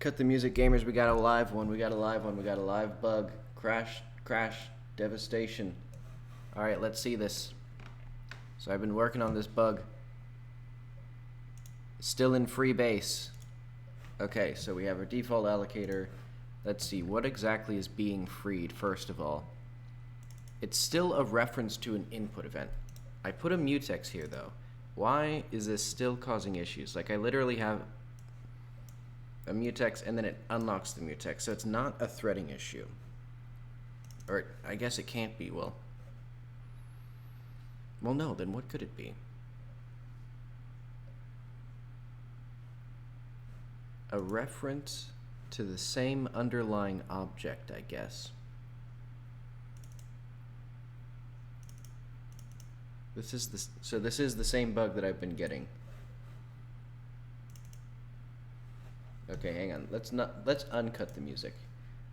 Cut the music, gamers. We got a live one. We got a live one. We got a live bug. Crash, devastation. Alright, let's see this. So I've been working on this bug. Still in free base. Okay, so we have our default allocator. Let's see, what exactly is being freed, first of all? It's still a reference to an input event. I put a mutex here, though. Why is this still causing issues? Like, I literally have a mutex, and then it unlocks the mutex, so it's not a threading issue. Or, I guess it can't be, well, no, then what could it be? A reference to the same underlying object, I guess. This is the same bug that I've been getting. Okay, hang on. Let's uncut the music.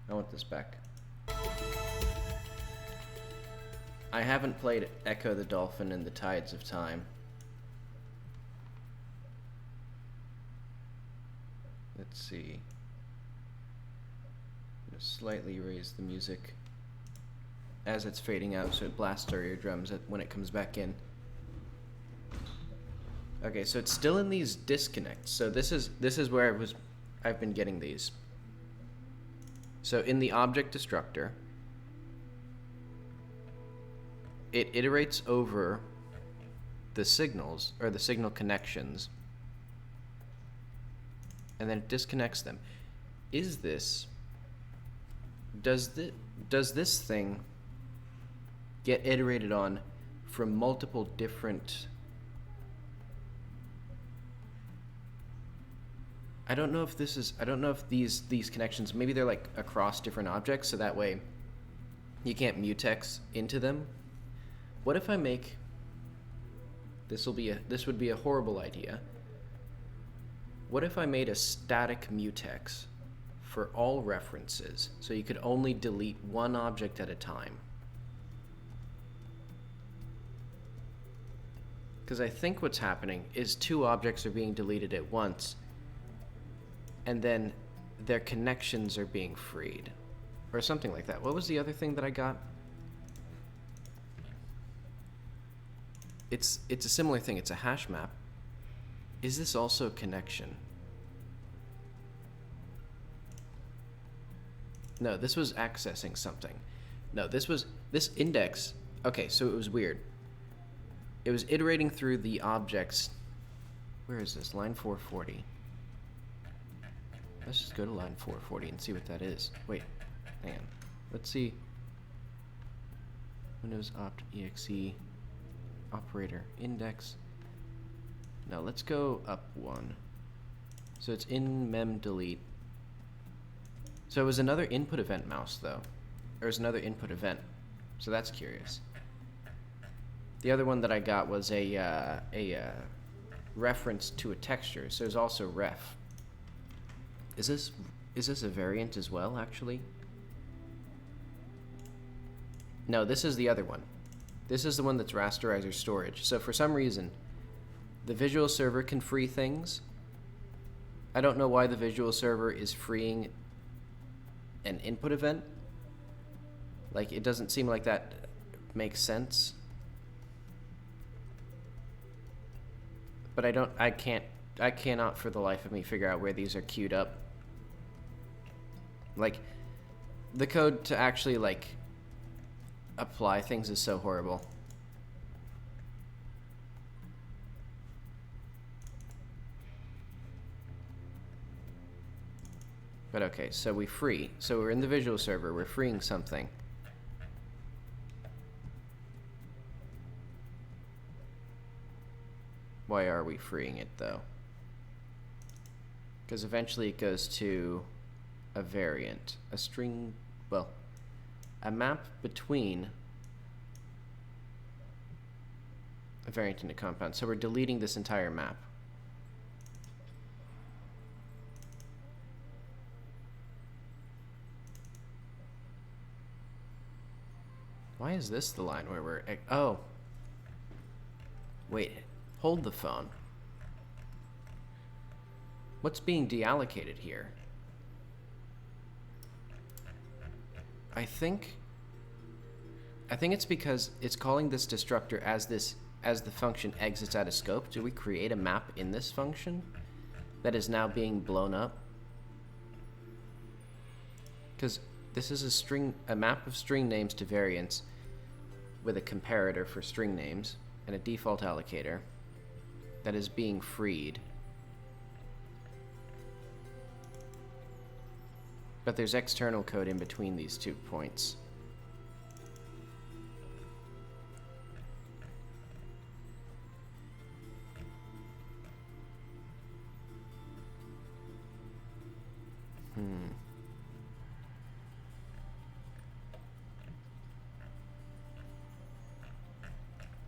I want this back. I haven't played Echo the Dolphin in the Tides of Time. Let's see. I'm gonna slightly raise the music as it's fading out so it blasts our eardrums when it comes back in. Okay, so it's still in these disconnects. So this is where I've been getting these. So in the object destructor, it iterates over the signals, or the signal connections, and then it disconnects them. Does this thing get iterated on from multiple different... I don't know if these connections, maybe they're like across different objects, so that way you can't mutex into them. What if I make... This would be a horrible idea. What if I made a static mutex for all references, so you could only delete one object at a time? Because I think what's happening is two objects are being deleted at once, and then their connections are being freed. Or something like that. What was the other thing that I got? It's a similar thing. It's a hash map. Is this also a connection? No, this was accessing something. No, this index. Okay, so it was weird. It was iterating through the objects. Where is this? Line 440. Let's just go to line 440 and see what that is. Wait, hang on. Let's see. Windows opt exe operator index. Now let's go up one. So it's in mem delete. So it was another input event mouse though. There was another input event. So that's curious. The other one that I got was a reference to a texture. So there's also ref. Is this a variant as well, actually? No, this is the other one. This is the one that's rasterizer storage. So for some reason, the visual server can free things. I don't know why the visual server is freeing an input event. Like, it doesn't seem like that makes sense. But I cannot for the life of me figure out where these are queued up. Like, the code to actually, like, apply things is so horrible. But okay, so we free. So we're in the visual server, we're freeing something. Why are we freeing it, though? Because eventually it goes to a variant, a string, well, a map between a variant and a compound. So we're deleting this entire map. Why is this the line where we're... Oh. Wait. Hold the phone. What's being deallocated here? I think it's because it's calling this destructor as the function exits out of scope. Do we create a map in this function that is now being blown up? Because this is a map of string names to variants with a comparator for string names and a default allocator that is being freed. But there's external code in between these 2 points.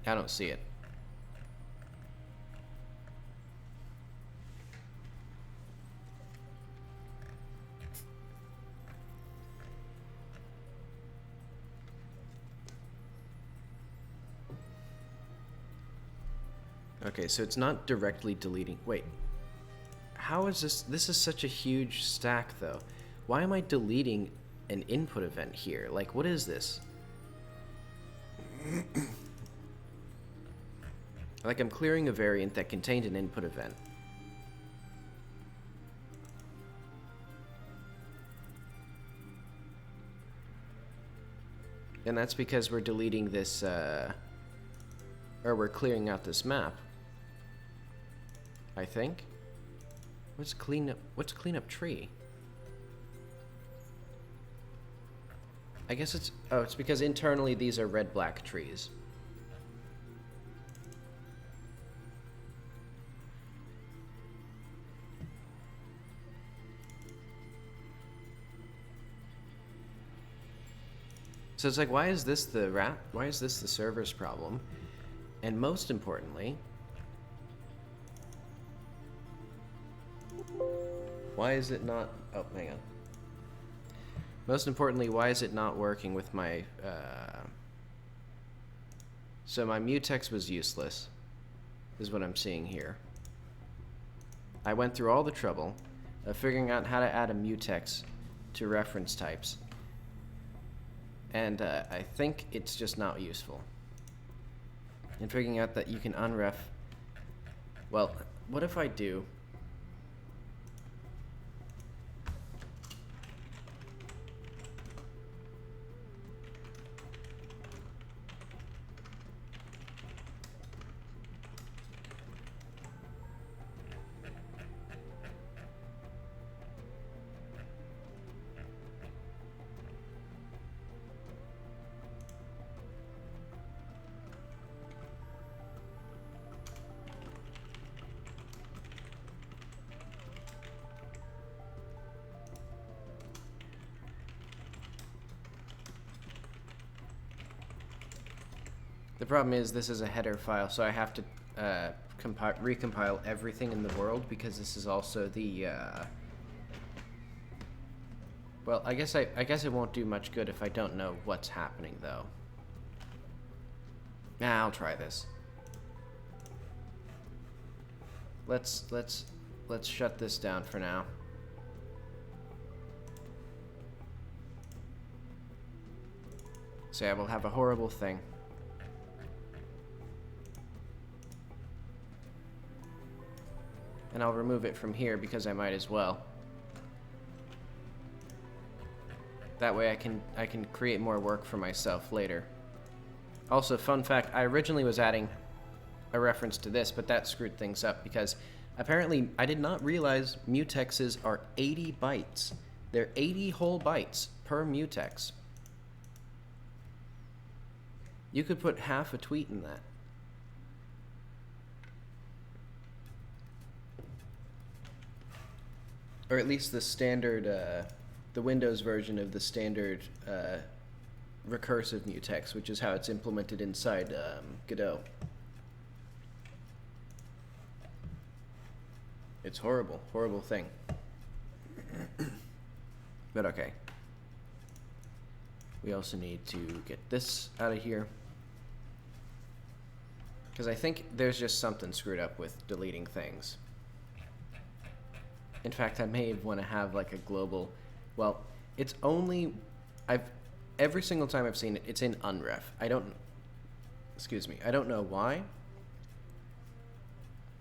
I don't see it. Okay, so it's not directly deleting. Wait. How is this? This is such a huge stack, though. Why am I deleting an input event here? Like, what is this? Like, I'm clearing a variant that contained an input event. And that's because we're deleting this, or we're clearing out this map. I think. What's cleanup tree? I guess it's because internally these are red-black trees. So it's like, why is this the server's problem? And most importantly, why is it not, oh, hang on. Most importantly, why is it not working with my, so my mutex was useless, is what I'm seeing here. I went through all the trouble of figuring out how to add a mutex to reference types. And I think it's just not useful. And figuring out that you can unref... Well, what if I do... The problem is this is a header file, so I have to recompile everything in the world because this is also the. Well, I guess it won't do much good if I don't know what's happening, though. Nah, I'll try this. Let's shut this down for now. So yeah, we'll have a horrible thing. And I'll remove it from here because I might as well. That way I can create more work for myself later. Also, fun fact, I originally was adding a reference to this, but that screwed things up because apparently I did not realize mutexes are 80 bytes. They're 80 whole bytes per mutex. You could put half a tweet in that. Or at least the standard, the Windows version of the standard recursive mutex, which is how it's implemented inside Godot. It's horrible, horrible thing. But okay. We also need to get this out of here. Because I think there's just something screwed up with deleting things. In fact, I may want to have like a global, well, it's only, every single time I've seen it, it's in unref. I don't know why.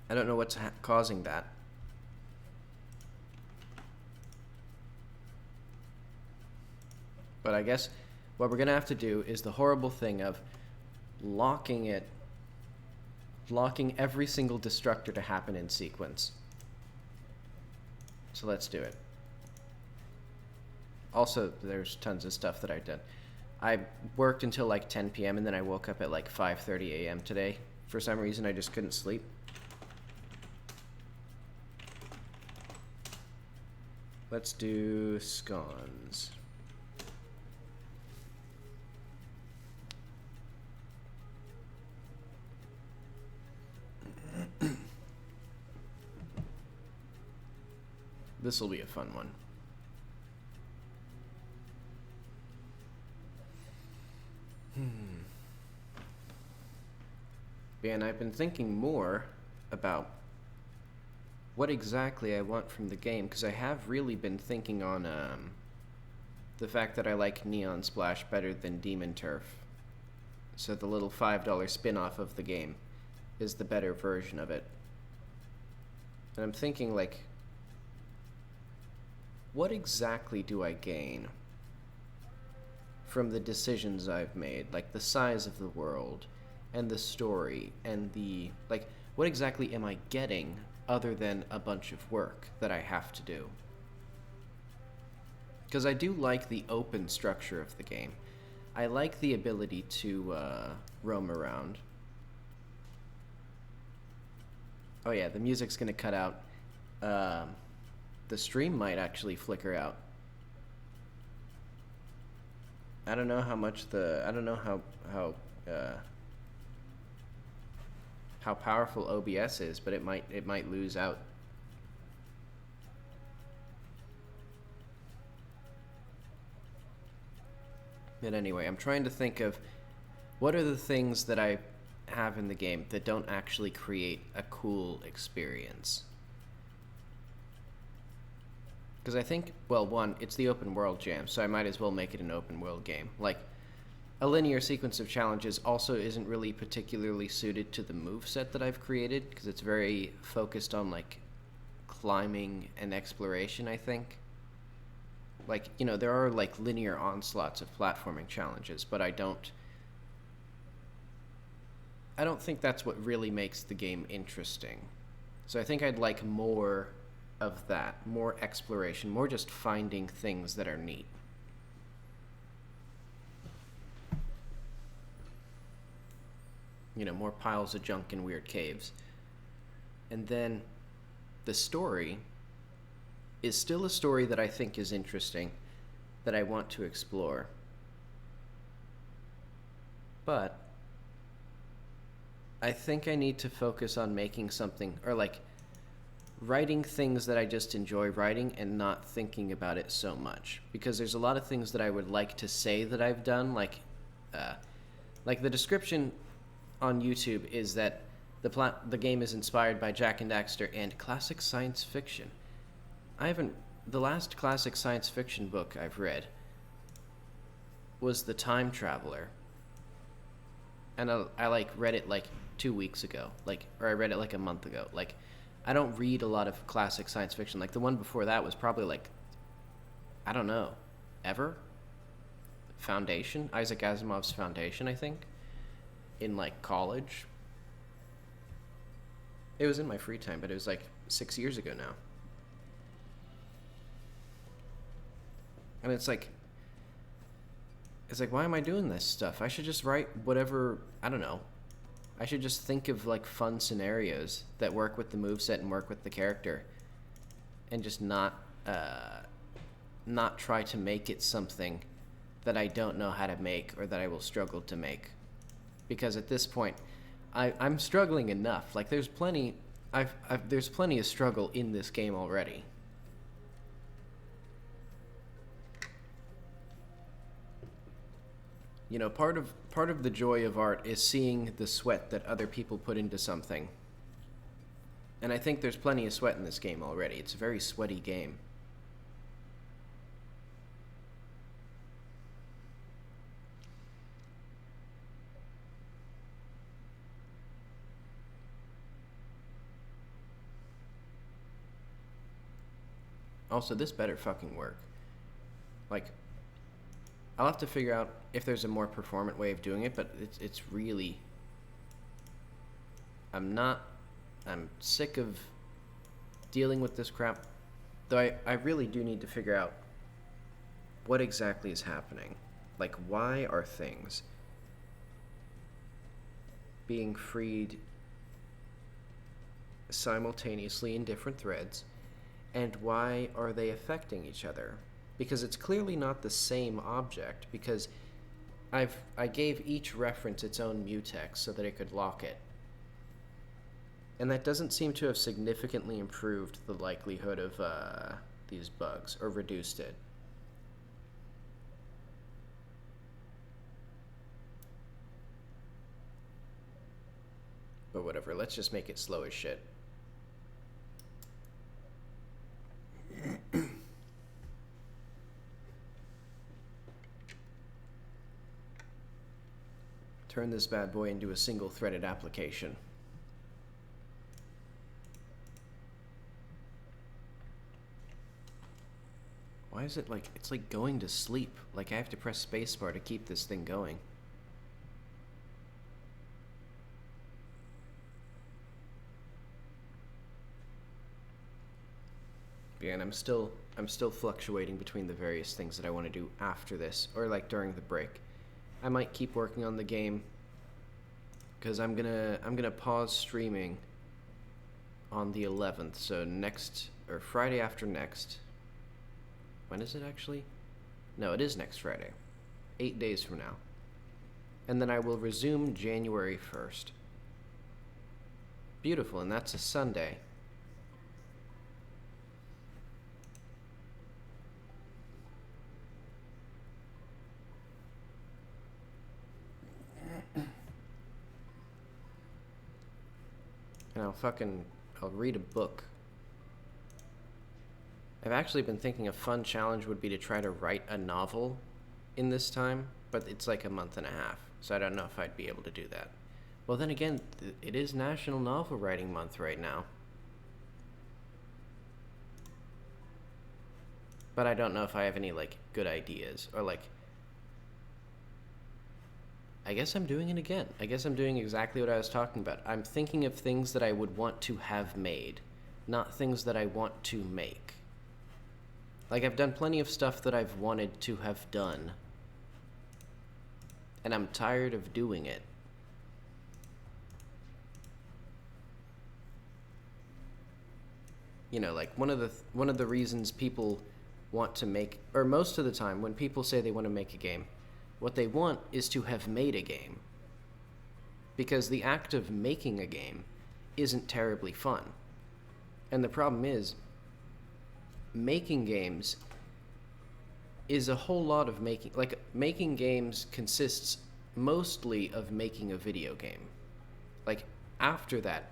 I don't know what's causing that. But I guess what we're gonna have to do is the horrible thing of locking every single destructor to happen in sequence. So let's do it. Also, there's tons of stuff that I've done. I worked until like 10 p.m. and then I woke up at like 5:30 a.m. today. For some reason, I just couldn't sleep. Let's do scones. This will be a fun one. And I've been thinking more about what exactly I want from the game, because I have really been thinking on the fact that I like Neon Splash better than Demon Turf. So the little $5 spin-off of the game is the better version of it. And I'm thinking, like, what exactly do I gain from the decisions I've made? Like, the size of the world, and the story, and the, like, what exactly am I getting other than a bunch of work that I have to do? Because I do like the open structure of the game. I like the ability to roam around. Oh yeah, the music's gonna cut out. The stream might actually flicker out. I don't know how much I don't know how powerful OBS is, but it might lose out. But anyway, I'm trying to think of what are the things that I have in the game that don't actually create a cool experience. Because I think, well, one, it's the open world jam, so I might as well make it an open world game. Like, a linear sequence of challenges also isn't really particularly suited to the moveset that I've created, because it's very focused on, like, climbing and exploration, I think. Like, you know, there are, like, linear onslaughts of platforming challenges, but I don't think that's what really makes the game interesting. So I think I'd like more of that, more exploration, more just finding things that are neat. You know, more piles of junk in weird caves. And then the story is still a story that I think is interesting, that I want to explore. But I think I need to focus on making something, or like writing things that I just enjoy writing and not thinking about it so much. Because there's a lot of things that I would like to say that I've done, like the description on YouTube is that the game is inspired by Jak and Daxter and classic science fiction. The last classic science fiction book I've read was The Time Traveler. And I like read it like 2 weeks ago, or I read it like a month ago. Like, I don't read a lot of classic science fiction. Like, the one before that was probably like, I don't know, ever? Foundation? Isaac Asimov's Foundation, I think, in like college. It was in my free time, but it was like 6 years ago now. And it's like, why am I doing this stuff? I should just write whatever, I don't know. I should just think of like fun scenarios that work with the moveset and work with the character. And just not try to make it something that I don't know how to make or that I will struggle to make. Because at this point, I'm struggling enough. Like, there's plenty of struggle in this game already. You know, part of the joy of art is seeing the sweat that other people put into something. And I think there's plenty of sweat in this game already. It's a very sweaty game. Also, this better fucking work. Like, I'll have to figure out if there's a more performant way of doing it, but it's really... I'm sick of dealing with this crap. Though I really do need to figure out what exactly is happening. Like, why are things being freed simultaneously in different threads, and why are they affecting each other? Because it's clearly not the same object, because I gave each reference its own mutex so that it could lock it. And that doesn't seem to have significantly improved the likelihood of these bugs, or reduced it. But whatever, let's just make it slow as shit. Turn this bad boy into a single-threaded application. Why is it like, it's like going to sleep. Like I have to press spacebar to keep this thing going. Yeah, and I'm still fluctuating between the various things that I want to do after this, or like during the break. I might keep working on the game, because I'm gonna pause streaming on the 11th, so Friday after next. When is it actually? No, it is next Friday. 8 days from now. And then I will resume January 1st. Beautiful, and that's a Sunday. And I'll read a book. I've actually been thinking a fun challenge would be to try to write a novel in this time, but it's like a month and a half, so I don't know if I'd be able to do that. Well, then again, it is National Novel Writing Month right now. But I don't know if I have any, like, good ideas, or, like... I guess I'm doing it again. I guess I'm doing exactly what I was talking about. I'm thinking of things that I would want to have made, not things that I want to make. Like, I've done plenty of stuff that I've wanted to have done, and I'm tired of doing it. You know, like, one of the reasons people want to make, or most of the time when people say they want to make a game, what they want is to have made a game. Because the act of making a game isn't terribly fun. And the problem is, making games is a whole lot of making. Like, making games consists mostly of making a video game. Like, after that,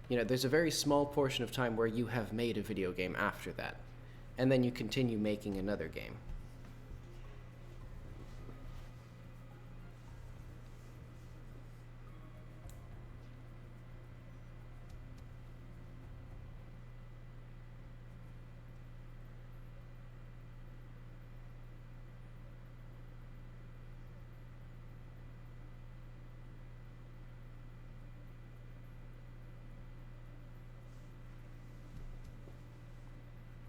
you know, there's a very small portion of time where you have made a video game after that. And then you continue making another game.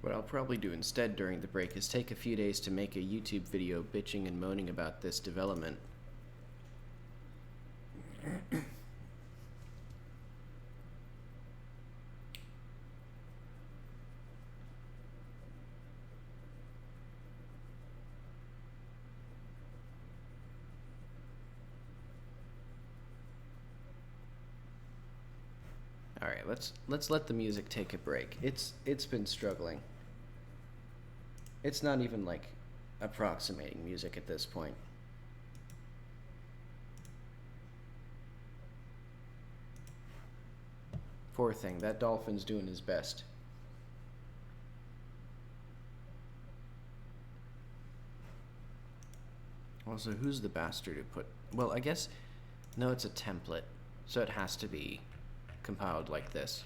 What I'll probably do instead during the break is take a few days to make a YouTube video bitching and moaning about this development. All right, let's let the music take a break. It's been struggling. It's not even like approximating music at this point. Poor thing, that dolphin's doing his best. Also, who's the bastard who put... Well, I guess... No, it's a template, so it has to be compiled like this.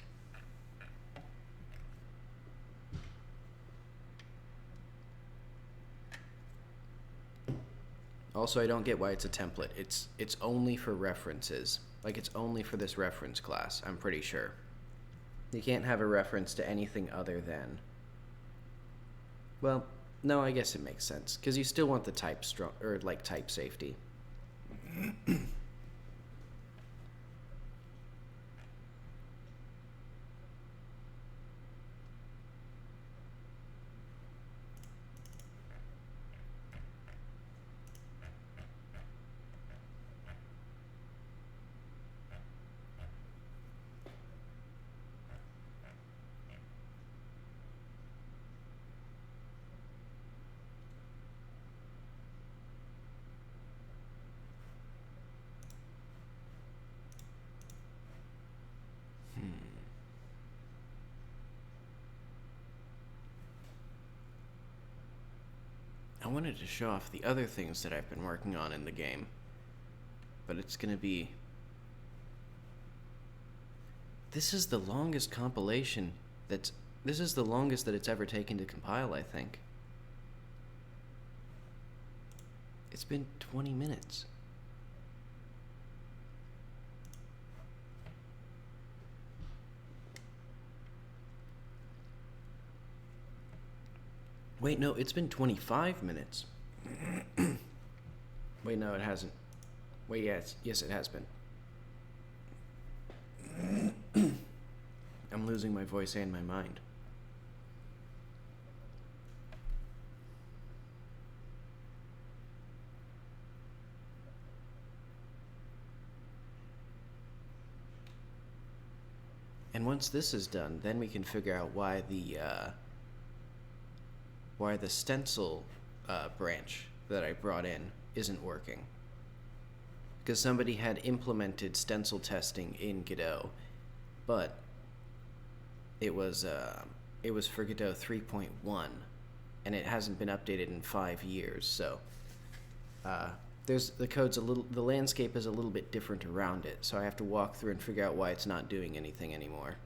Also, I don't get why it's a template. It's only for references. Like, it's only for this reference class, I'm pretty sure. You can't have a reference to anything other than... Well, no, I guess it makes sense, because you still want the type strong, or like type safety. I wanted to show off the other things that I've been working on in the game, but it's gonna be... This is the longest compilation that's... This is the longest that it's ever taken to compile, I think. It's been 20 minutes. Wait, no, it's been 25 minutes. Wait, no, it hasn't. Wait, yes, it has been. I'm losing my voice and my mind. And once this is done, then we can figure out why the stencil branch that I brought in isn't working. Because somebody had implemented stencil testing in Godot, but it was for Godot 3.1, and it hasn't been updated in 5 years. So the landscape is a little bit different around it. So I have to walk through and figure out why it's not doing anything anymore.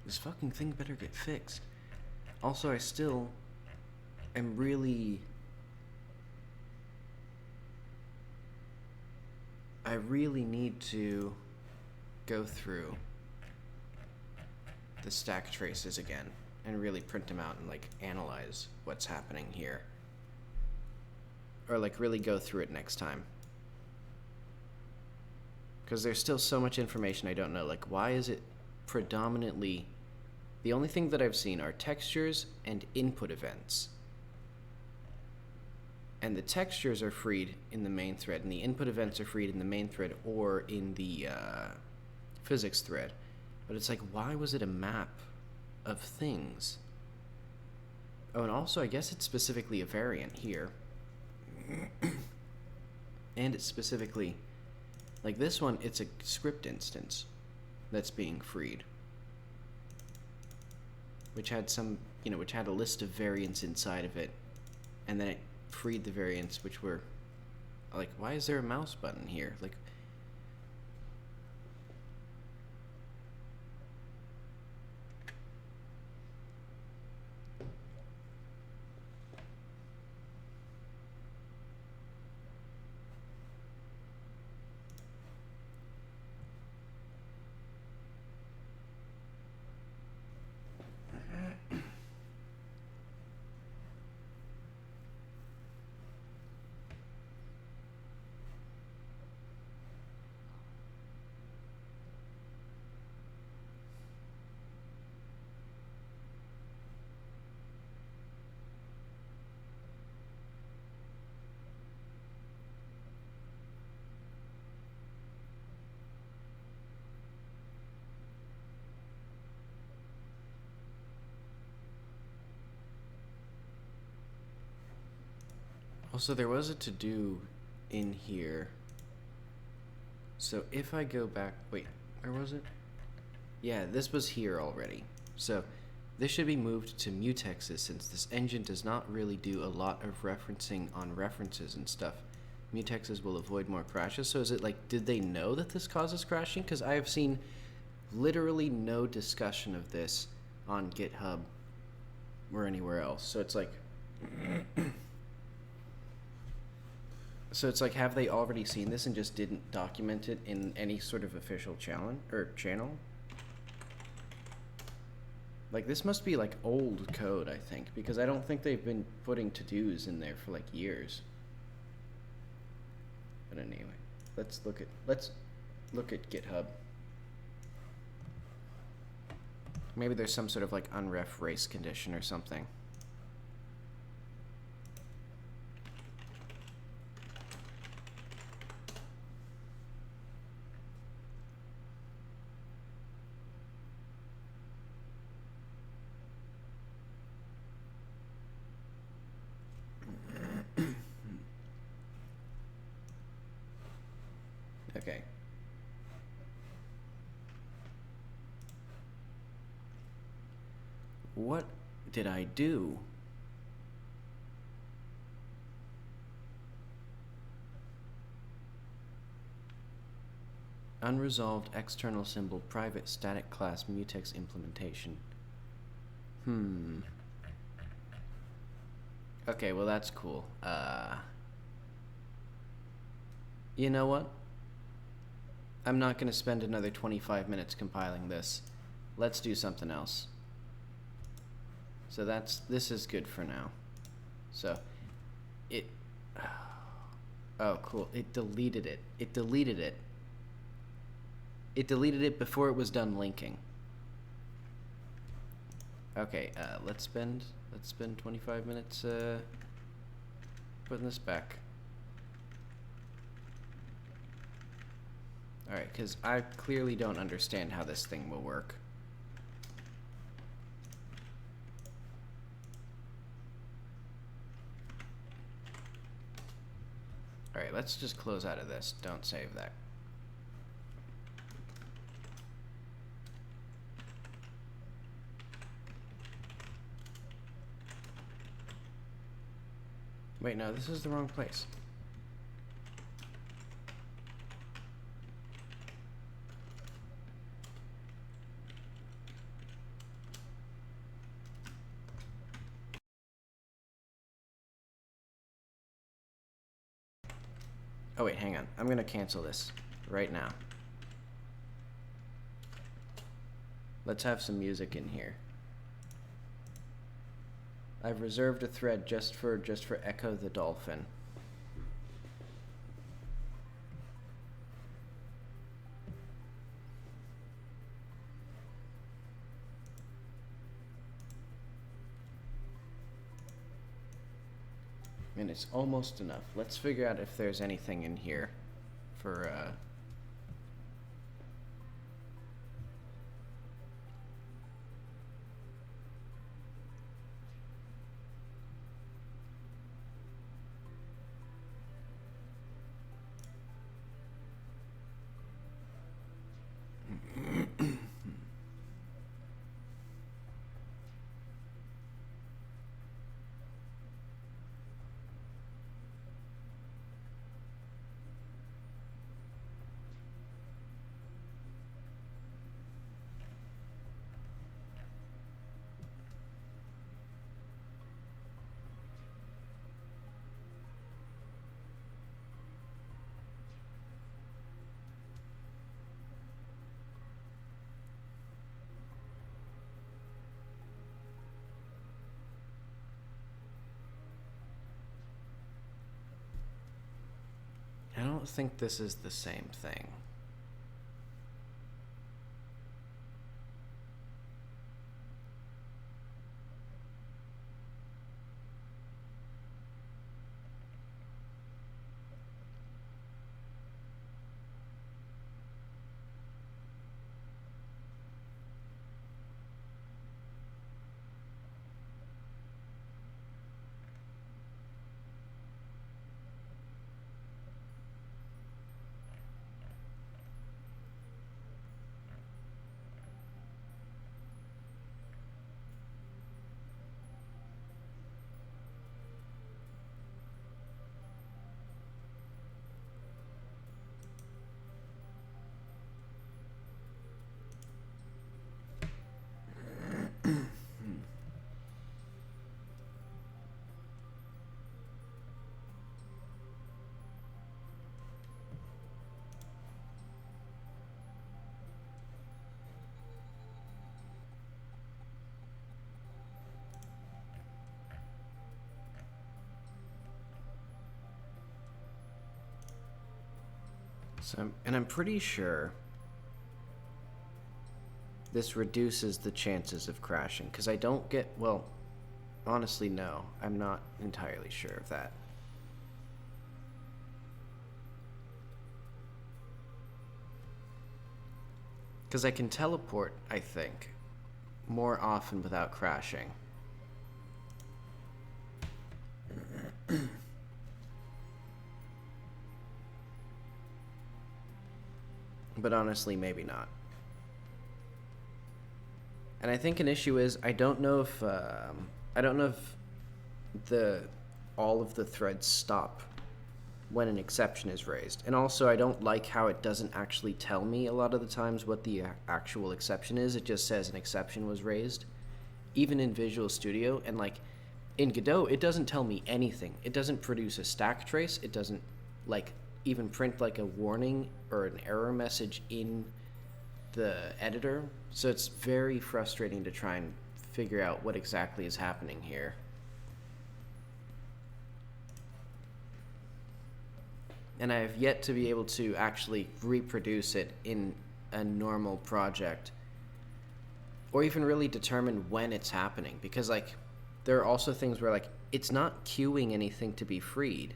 This fucking thing better get fixed. Also, I still am really... I really need to go through the stack traces again and really print them out and like analyze what's happening here. Or like really go through it next time. Because there's still so much information I don't know. Like, why is it predominantly... The only thing that I've seen are textures and input events. And the textures are freed in the main thread, and the input events are freed in the main thread or in the physics thread. But it's like, why was it a map of things? Oh, and also I guess it's specifically a variant here. And it's specifically, like this one, it's a script instance that's being freed. Which had some, which had a list of variants inside of it. And then it freed the variants, which were, like, why is there a mouse button here? Like, also there was a to-do in here So if I go back, wait, where was it? Yeah, this was here already. So this should be moved to mutexes since this engine does not really do a lot of referencing on references and stuff. Mutexes will avoid more crashes. So is it like, did they know that this causes crashing? Because I have seen literally no discussion of this on GitHub or anywhere else. So it's like, have they already seen this and just didn't document it in any sort of official challenge or channel? Like, this must be like old code, I think, because I don't think they've been putting to-dos in there for like years. But anyway, let's look at GitHub. Maybe there's some sort of like unref race condition or something. Okay. What did I do? Unresolved external symbol private static class mutex implementation. Okay, well that's cool. You know what? I'm not going to spend another 25 minutes compiling this. Let's do something else. So this is good for now. So oh cool, it deleted it. It deleted it. It deleted it before it was done linking. Okay, let's spend 25 minutes putting this back. Alright, because I clearly don't understand how this thing will work. Alright, let's just close out of this. Don't save that. Wait, no, this is the wrong place. Oh wait, hang on. I'm gonna cancel this right now. Let's have some music in here. I've reserved a thread just for Echo the Dolphin. And it's almost enough. Let's figure out if there's anything in here for I don't think this is the same thing. So, and I'm pretty sure this reduces the chances of crashing, because I don't get, well, honestly, no. I'm not entirely sure of that. Because I can teleport, I think, more often without crashing. But honestly, maybe not. And I think an issue is I don't know if all of the threads stop when an exception is raised. And also, I don't like how it doesn't actually tell me a lot of the times what the actual exception is. It just says an exception was raised, even in Visual Studio. And like in Godot, it doesn't tell me anything. It doesn't produce a stack trace. It doesn't like even print like a warning or an error message in the editor. So it's very frustrating to try and figure out what exactly is happening here. And I have yet to be able to actually reproduce it in a normal project, or even really determine when it's happening, because like there are also things where like it's not queuing anything to be freed.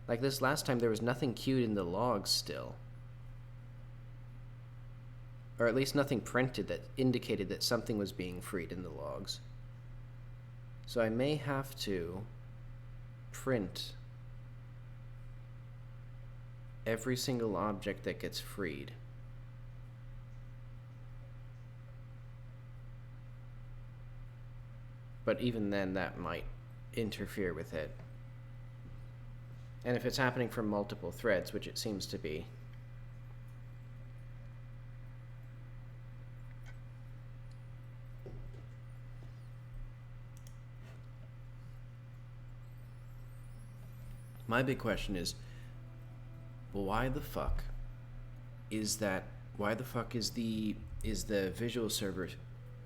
Like this last time there was nothing queued in the logs still, or at least nothing printed that indicated that something was being freed in the logs. So I may have to print every single object that gets freed. But even then, that might interfere with it. And if it's happening from multiple threads, which it seems to be, my big question is, why the fuck is the visual server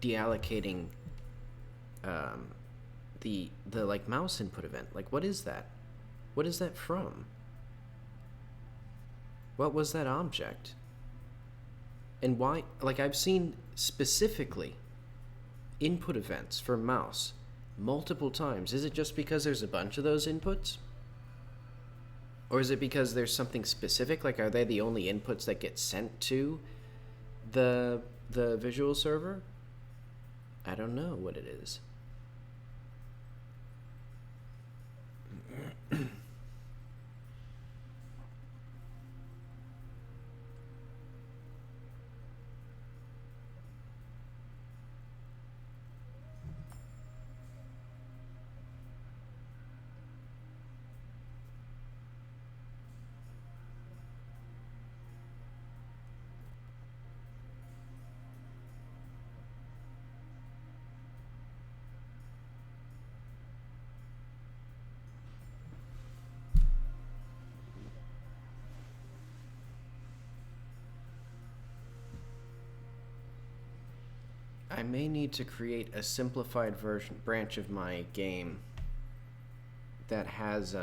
deallocating the like mouse input event? Like, what is that? What is that from? What was that object? And why? Like, I've seen specifically input events for mouse multiple times. Is it just because there's a bunch of those inputs? Or is it because there's something specific? Like, are they the only inputs that get sent to the visual server? I don't know what it is. I may need to create a simplified branch of my game that has,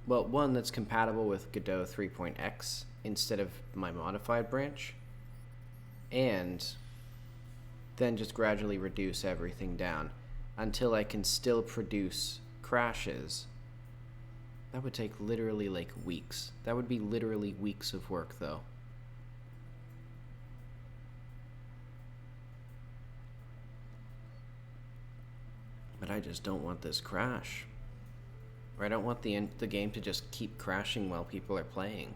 well, one that's compatible with Godot 3.x instead of my modified branch, and then just gradually reduce everything down until I can still produce crashes. That would take literally like weeks. That would be literally weeks of work, though. But I just don't want this crash. Or I don't want the game to just keep crashing while people are playing.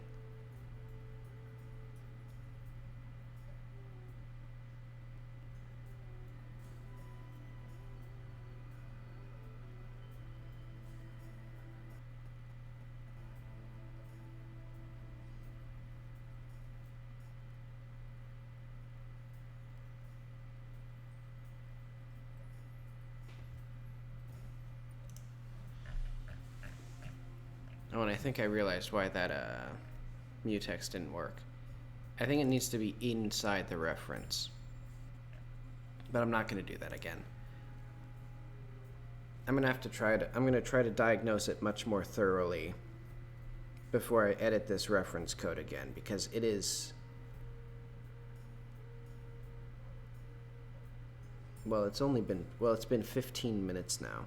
Oh, and I think I realized why that mutex didn't work. I think it needs to be inside the reference. But I'm not going to do that again. I'm going to try to diagnose it much more thoroughly before I edit this reference code again, because it is... Well, it's been 15 minutes now.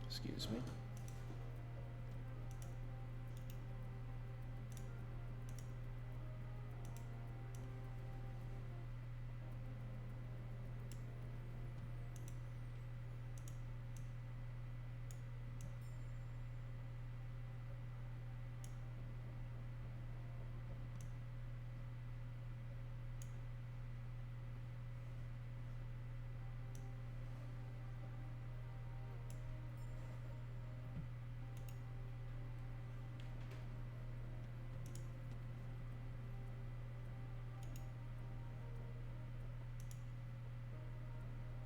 Excuse me.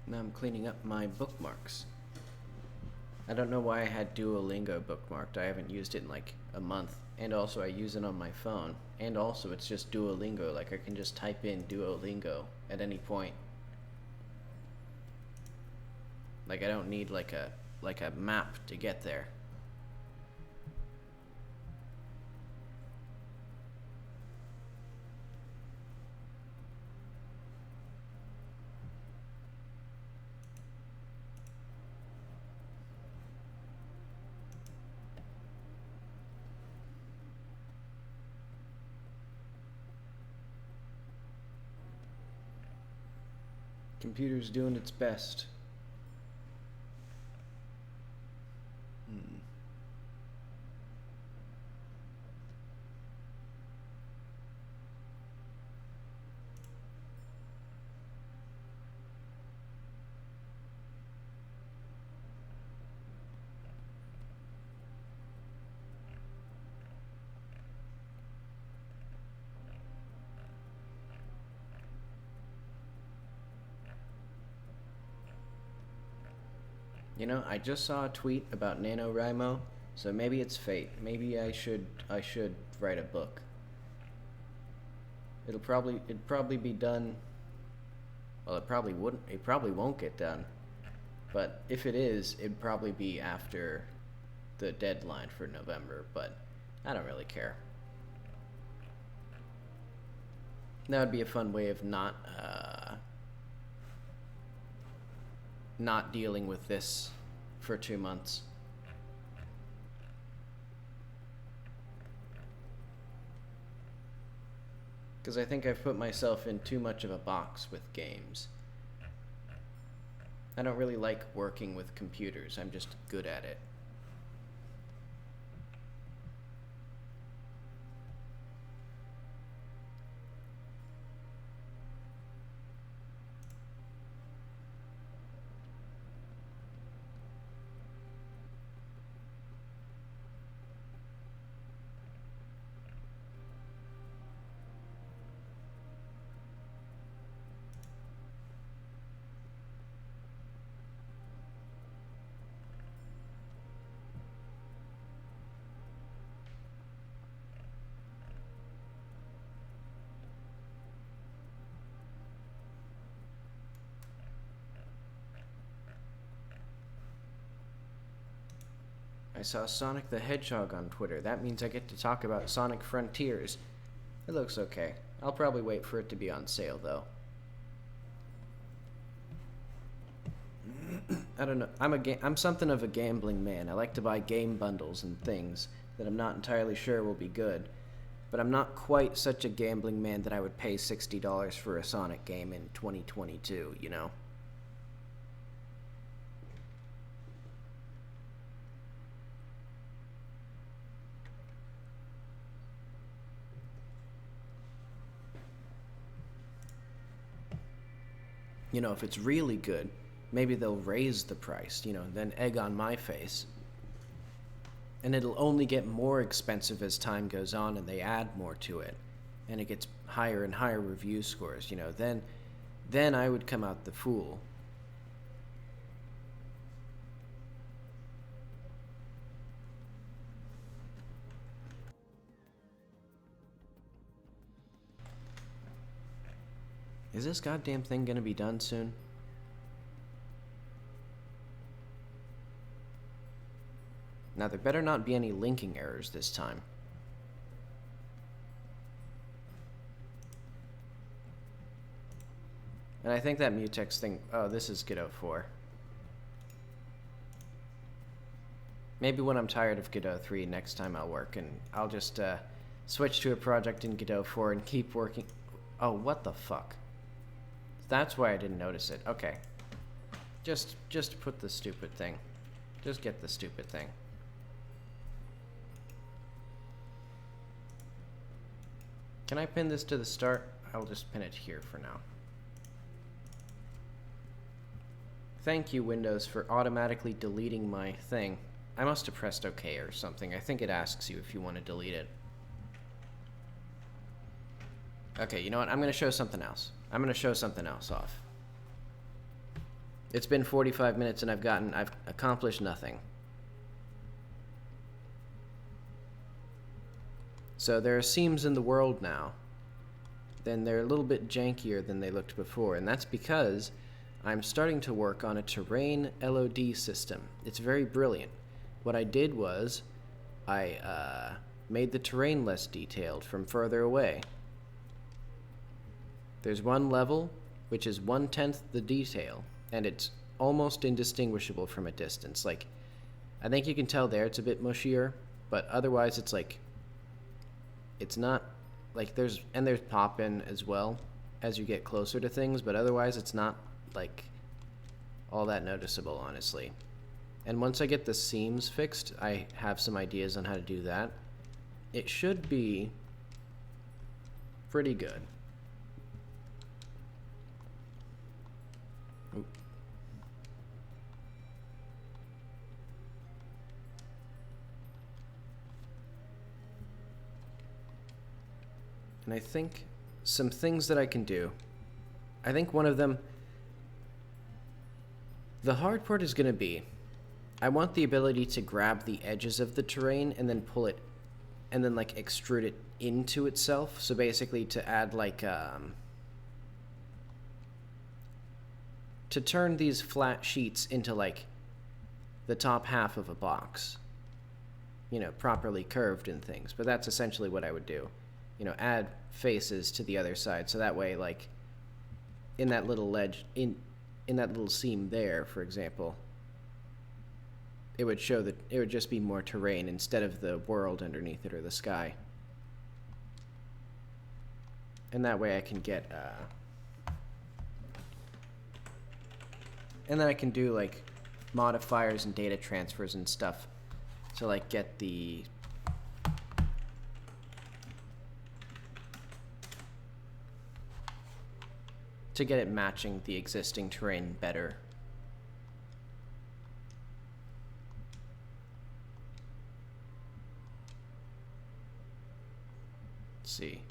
Now I'm cleaning up my bookmarks. I don't know why I had Duolingo bookmarked. I haven't used it in like a month. And also I use it on my phone. And also it's just Duolingo. Like I can just type in Duolingo at any point. Like I don't need like a map to get there. Computer's doing its best. You know, I just saw a tweet about NaNoWriMo, so maybe it's fate. Maybe I should write a book. It'd probably be done. Well, it probably won't get done. But if it is, it'd probably be after the deadline for November, but I don't really care. That would be a fun way of not dealing with this for 2 months. Because I think I've put myself in too much of a box with games. I don't really like working with computers, I'm just good at it. I saw Sonic the Hedgehog on Twitter. That means I get to talk about Sonic Frontiers. It looks okay. I'll probably wait for it to be on sale, though. I don't know. I'm something of a gambling man. I like to buy game bundles and things that I'm not entirely sure will be good. But I'm not quite such a gambling man that I would pay $60 for a Sonic game in 2022, you know? You know, if it's really good, maybe they'll raise the price, you know, then egg on my face. And it'll only get more expensive as time goes on and they add more to it. And it gets higher and higher review scores, you know, then I would come out the fool. Is this goddamn thing gonna be done soon? Now, there better not be any linking errors this time. And I think that mutex thing... Oh, this is Godot 4. Maybe when I'm tired of Godot 3, next time I'll work, and I'll just switch to a project in Godot 4 and keep working... Oh, what the fuck? That's why I didn't notice it. Okay. Just put the stupid thing. Just get the stupid thing. Can I pin this to the start? I'll just pin it here for now. Thank you, Windows, for automatically deleting my thing. I must have pressed OK or something. I think it asks you if you want to delete it. Okay, you know what? I'm going to show something else. I'm going to show something else off. It's been 45 minutes and I've accomplished nothing. So there are seams in the world now. Then they're a little bit jankier than they looked before, and that's because I'm starting to work on a terrain LOD system. It's very brilliant. What I did was I made the terrain less detailed from further away. There's one level which is 1/10 the detail, and it's almost indistinguishable from a distance. Like, I think you can tell there it's a bit mushier, but otherwise it's like, it's not, like, there's pop-in as well as you get closer to things, but otherwise it's not, like, all that noticeable, honestly. And once I get the seams fixed, I have some ideas on how to do that. It should be pretty good. Oop. And I think some things that I can do, I think one of them, the hard part is going to be, I want the ability to grab the edges of the terrain and then pull it, and then like extrude it into itself. So basically to add like, to turn these flat sheets into like the top half of a box, you know, properly curved and things. But that's essentially what I would do. You know, add faces to the other side, so that way, like, in that little ledge, in that little seam there, for example, it would show that it would just be more terrain instead of the world underneath it or the sky. And that way I can get, and then I can do, like, modifiers and data transfers and stuff to, like, get the... to get it matching the existing terrain better. Let's see.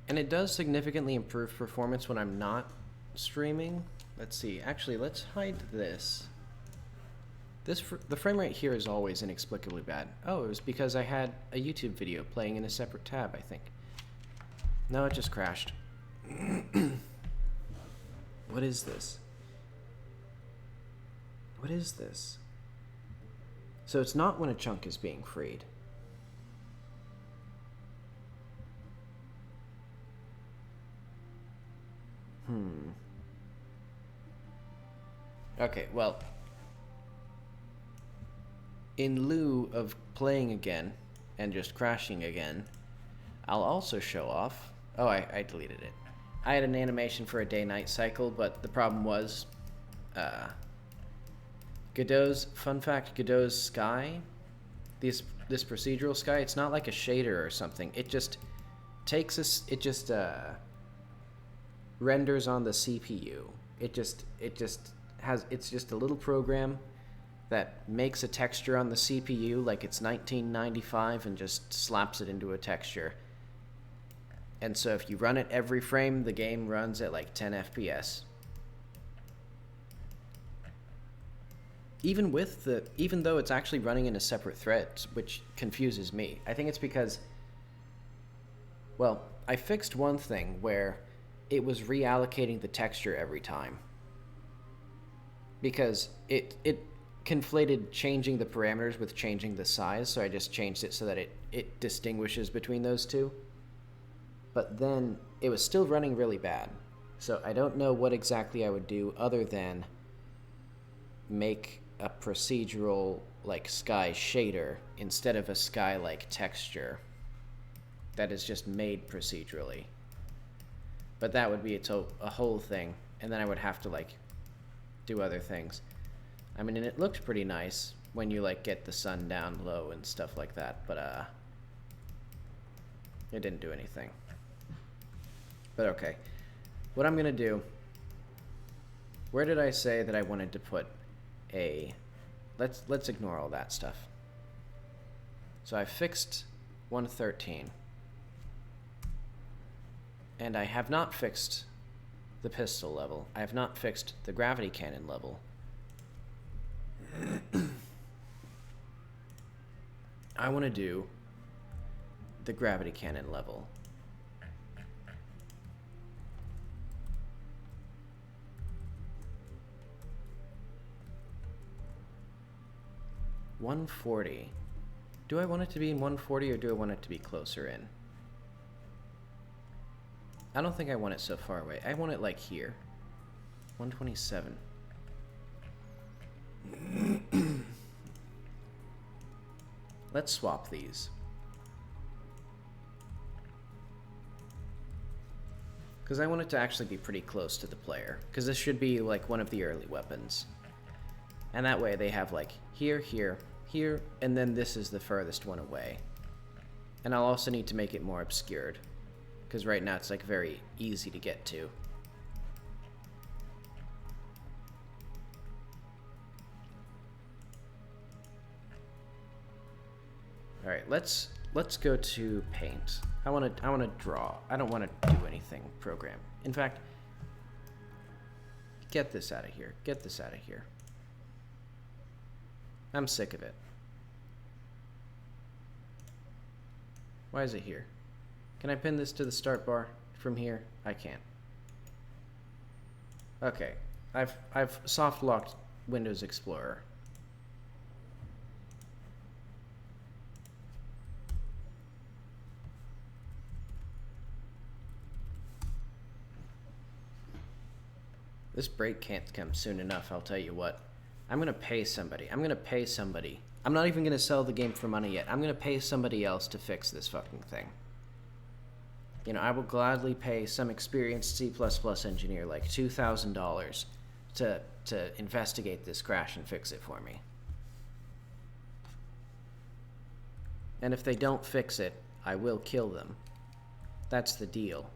And it does significantly improve performance when I'm not streaming. Let's see. Actually, let's hide this. The frame rate here is always inexplicably bad. Oh, it was because I had a YouTube video playing in a separate tab, I think. No, it just crashed. What is this? What is this? So it's not when a chunk is being freed. Okay, well, in lieu of playing again and just crashing again, I'll also show off. Oh, I deleted it. I had an animation for a day-night cycle, but the problem was, Godot's, fun fact, Godot's sky, this procedural sky, it's not like a shader or something. It just takes us, it just renders on the CPU. It's just a little program that makes a texture on the CPU like it's 1995 and just slaps it into a texture. And so if you run it every frame, the game runs at like 10 FPS. Even though it's actually running in a separate thread, which confuses me. I think it's because, well, I fixed one thing where it was reallocating the texture every time. Because it conflated changing the parameters with changing the size, so I just changed it so that it distinguishes between those two. But then it was still running really bad. So I don't know what exactly I would do other than make a procedural like sky shader instead of a sky like texture that is just made procedurally. But that would be a whole thing, and then I would have to like do other things. I mean, and it looked pretty nice when you like get the sun down low and stuff like that, but it didn't do anything. But okay, what I'm gonna do, where did I say that I wanted to put a, let's ignore all that stuff. So I fixed 113, and I have not fixed the pistol level. I have not fixed the gravity cannon level. I want to do the gravity cannon level. $140. Do I want it to be in 140 or do I want it to be closer in? I don't think I want it so far away. I want it like here. 127. Let's swap these. Because I want it to actually be pretty close to the player. Because this should be like one of the early weapons. And that way they have like here, here, here, and then this is the furthest one away. And I'll also need to make it more obscured. Because right now it's like very easy to get to. All right, let's go to paint. I want to draw. I don't want to do anything program. In fact, get this out of here. Get this out of here. I'm sick of it. Why is it here? Can I pin this to the start bar from here? I can't. Okay, I've soft locked Windows Explorer. This break can't come soon enough, I'll tell you what. I'm gonna pay somebody. I'm gonna pay somebody. I'm not even gonna sell the game for money yet. I'm gonna pay somebody else to fix this fucking thing. You know, I will gladly pay some experienced C++ engineer like $2,000 to investigate this crash and fix it for me. And if they don't fix it, I will kill them. That's the deal.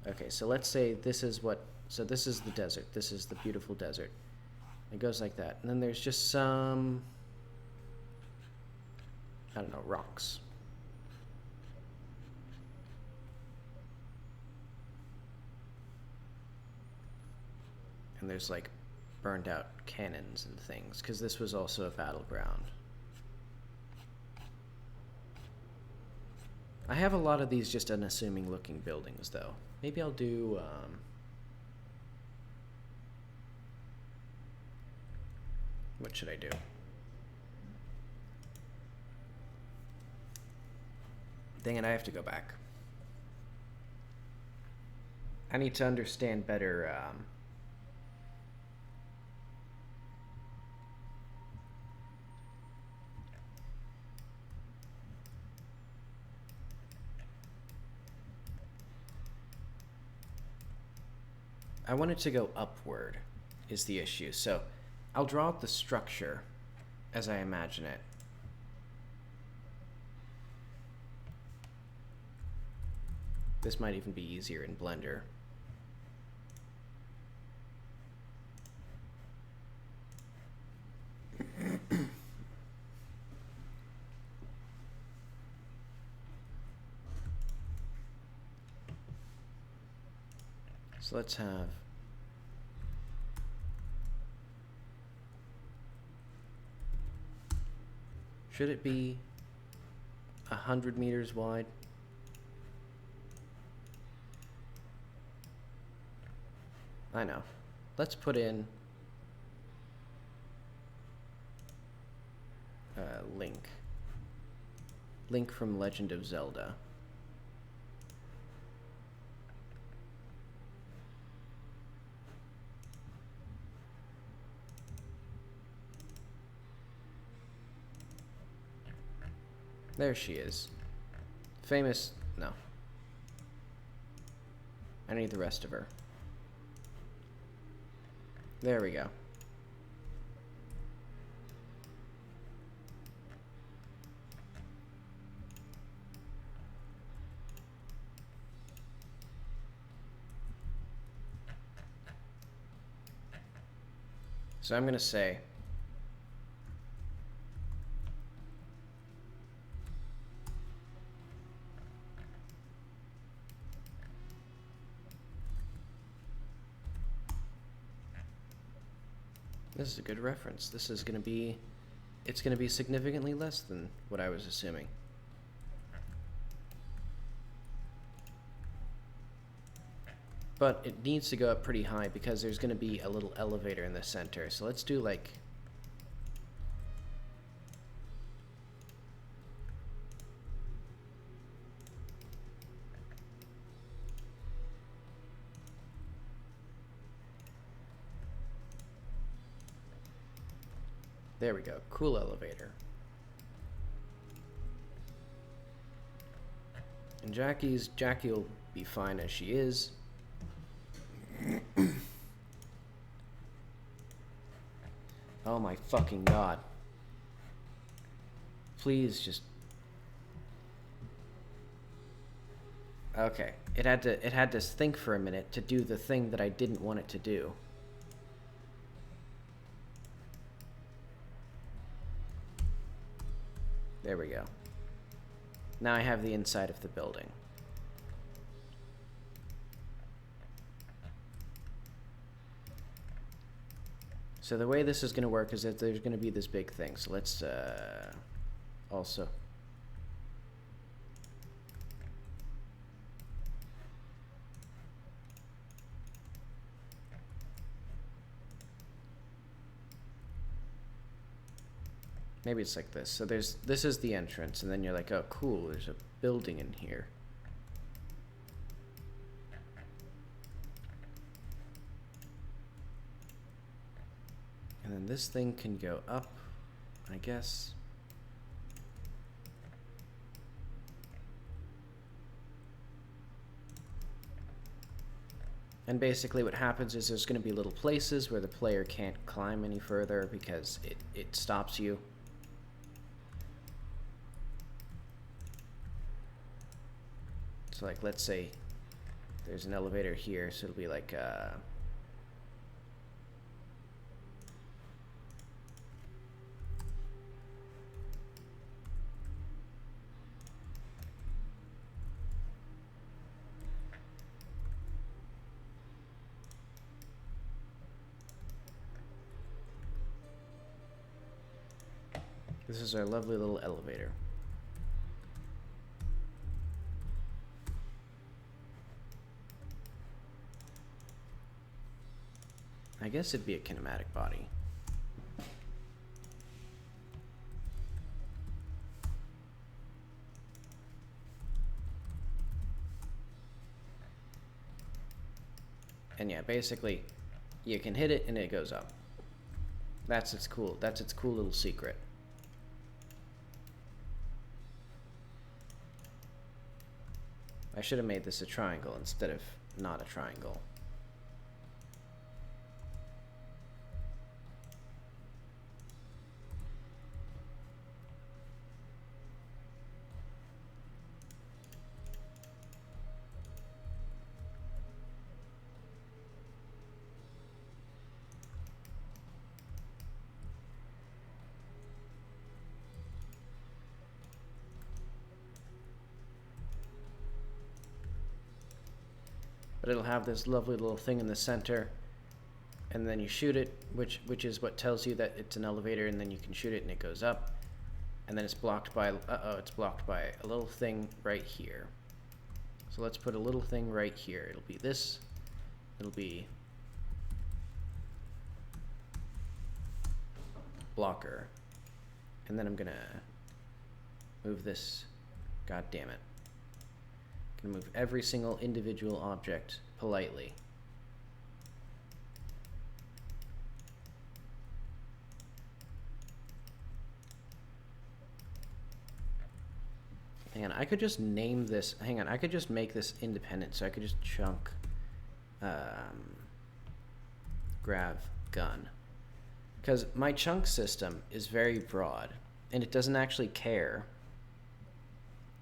Okay, so let's say this is what... So this is the desert. This is the beautiful desert. It goes like that. And then there's just some... I don't know, rocks. And there's like burned out cannons and things, because this was also a battleground. I have a lot of these just unassuming looking buildings though. Maybe I'll do what should I do? Dang it, I have to go back. I need to understand better I want it to go upward is the issue. So I'll draw out the structure as I imagine it. This might even be easier in Blender. So let's have should it be 100 meters wide? I know. Let's put in Link. Link from Legend of Zelda. There she is. Famous, no. I need the rest of her. There we go. So I'm going to say this is a good reference. This is going to be, it's going to be significantly less than what I was assuming. But it needs to go up pretty high because there's going to be a little elevator in the center. So let's do like there we go. Cool elevator. And Jackie will be fine as she is. Oh my fucking god. Please just okay. It had to think for a minute to do the thing that I didn't want it to do. There we go. Now I have the inside of the building. So the way this is going to work is that there's going to be this big thing. So let's also maybe it's like this. So this is the entrance, and then you're like, oh cool, there's a building in here. And then this thing can go up, I guess. And basically what happens is there's going to be little places where the player can't climb any further because it stops you. So like, let's say there's an elevator here, so it'll be like, this is our lovely little elevator. I guess it'd be a kinematic body. And yeah, basically, you can hit it and it goes up. That's its cool little secret. I should have made this a triangle instead of not a triangle. but it'll have this lovely little thing in the center, and then you shoot it, which is what tells you that it's an elevator, and then you can shoot it and it goes up, and then it's blocked by, it's blocked by a little thing right here. So let's put a little thing right here. It'll be this, it'll be blocker, and then I'm gonna move this, god damn it. I'm gonna move every single individual object politely. Hang on, I could just name this, hang on, I could just make this independent, so I could just chunk grav gun. Because my chunk system is very broad, and it doesn't actually care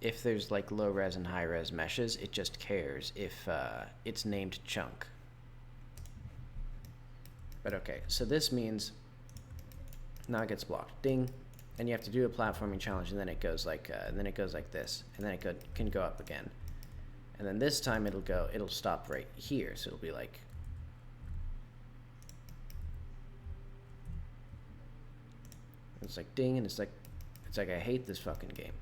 if there's like low res and high res meshes. It just cares if it's named chunk. But okay, so this means now it gets blocked. Ding. And you have to do a platforming challenge, and then it goes like this, and then it can go up again. And then this time it'll stop right here, so it'll be like, it's like ding, and it's like I hate this fucking game.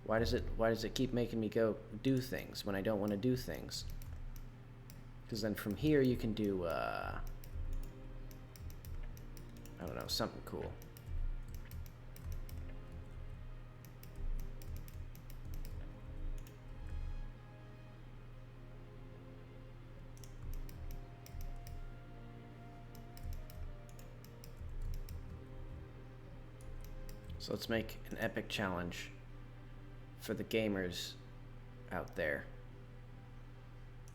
Why does it keep making me go do things when I don't want to do things? Because then from here you can do I don't know, something cool. So let's make an epic challenge for the gamers out there.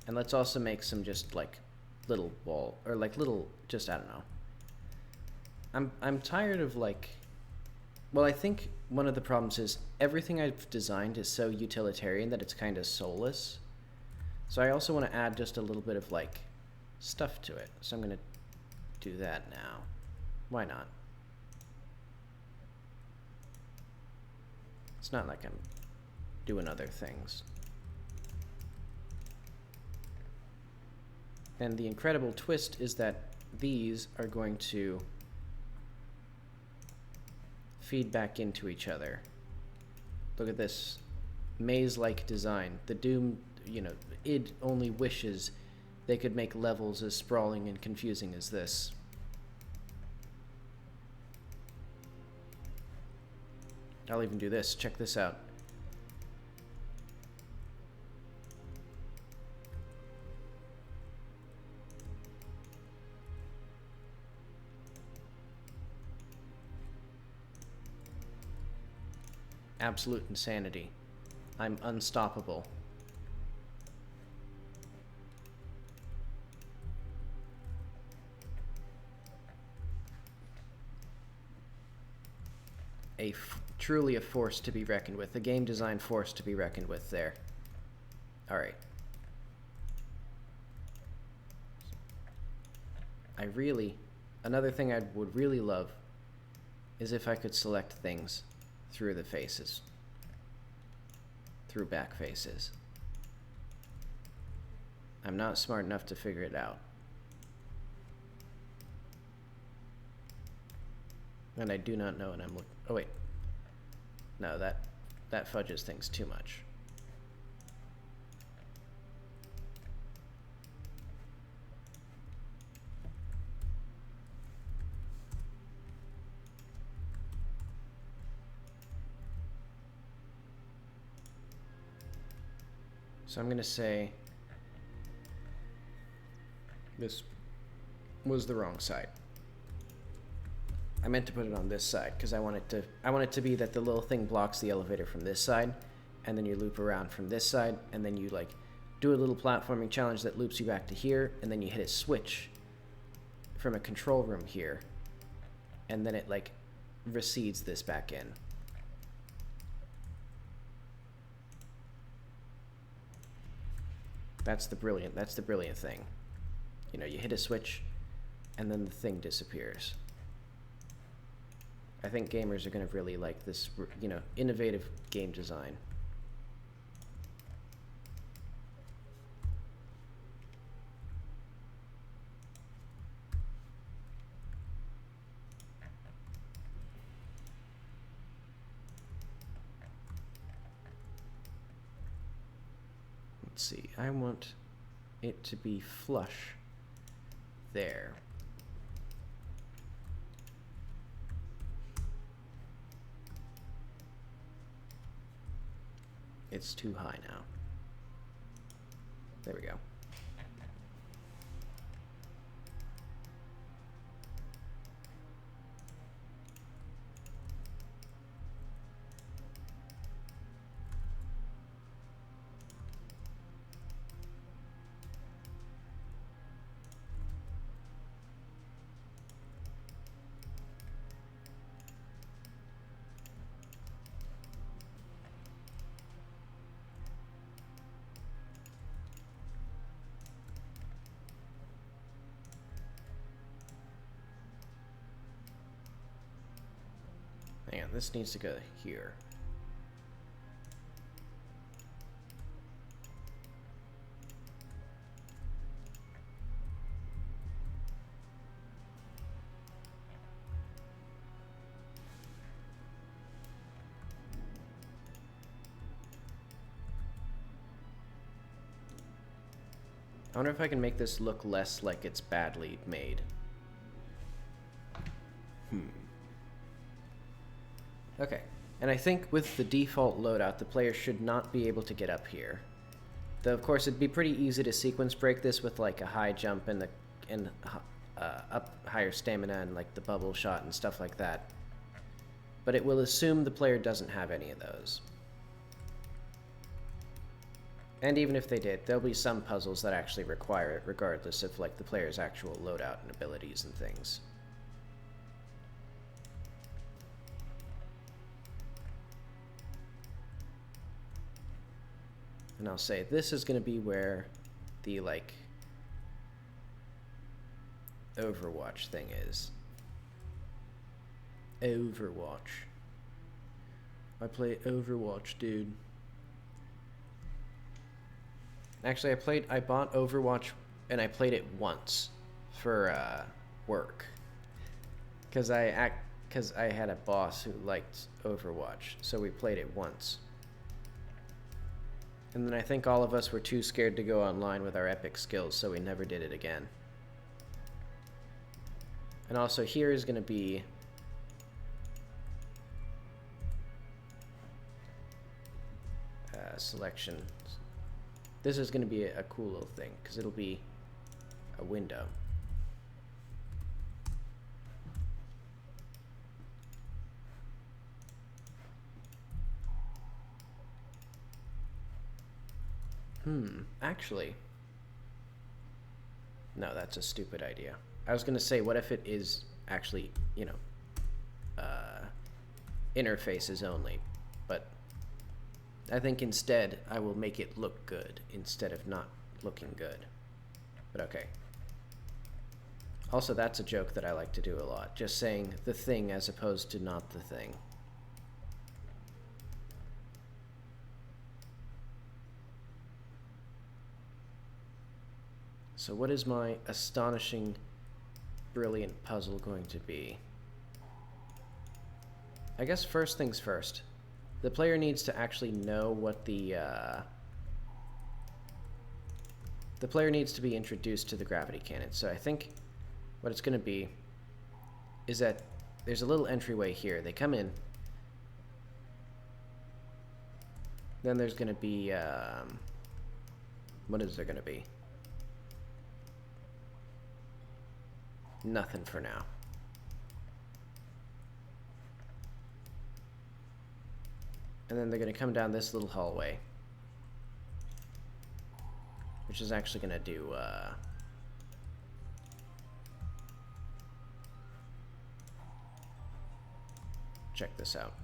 And let's also make some just like little wall, or like little, just, I don't know. I'm tired of like, well, I think one of the problems is everything I've designed is so utilitarian that it's kind of soulless. So I also want to add just a little bit of like stuff to it. So I'm going to do that now. Why not? It's not like I'm doing other things. And the incredible twist is that these are going to feed back into each other. Look at this maze-like design. The Doom, you know, id only wishes they could make levels as sprawling and confusing as this. I'll even do this. Check this out. Absolute insanity. I'm unstoppable. Truly a force to be reckoned with. A game design force to be reckoned with there. Alright. Another thing I would really love is if I could select things through the faces. Through back faces. I'm not smart enough to figure it out. And I do not know what I'm looking. Oh wait. No, that fudges things too much. So I'm going to say this was the wrong side. I meant to put it on this side because I want it to be that the little thing blocks the elevator from this side, and then you loop around from this side, and then you like do a little platforming challenge that loops you back to here, and then you hit a switch from a control room here, and then it like recedes this back in. That's the brilliant thing. You know, you hit a switch and then the thing disappears. I think gamers are going to really like this, you know, innovative game design. Let's see, I want it to be flush there. It's too high now. There we go. Hang on, this needs to go here. I wonder if I can make this look less like it's badly made. Okay, and I think with the default loadout, the player should not be able to get up here. Though, of course, it'd be pretty easy to sequence break this with like a high jump and up higher stamina and like the bubble shot and stuff like that. But it will assume the player doesn't have any of those. And even if they did, there'll be some puzzles that actually require it, regardless of like the player's actual loadout and abilities and things. And I'll say this is going to be where the like Overwatch thing is. Overwatch. I play Overwatch, dude. Actually, I bought Overwatch and I played it once for work. Cause I had a boss who liked Overwatch, so we played it once. And then I think all of us were too scared to go online with our epic skills, so we never did it again. And also here is going to be selection. This is going to be a cool little thing, because it'll be a window. Actually, no, that's a stupid idea. I was gonna say, what if it is actually, you know, interfaces only, but I think instead I will make it look good instead of not looking good, but okay. Also, that's a joke that I like to do a lot, just saying the thing as opposed to not the thing. So what is my astonishing, brilliant puzzle going to be? I guess first things first. The player needs to actually know what the player needs to be introduced to the gravity cannon. So I think what it's going to be is that there's a little entryway here. They come in. Then there's going to be, what is there going to be? Nothing for now. And then they're going to come down this little hallway, which is actually going to do, check this out.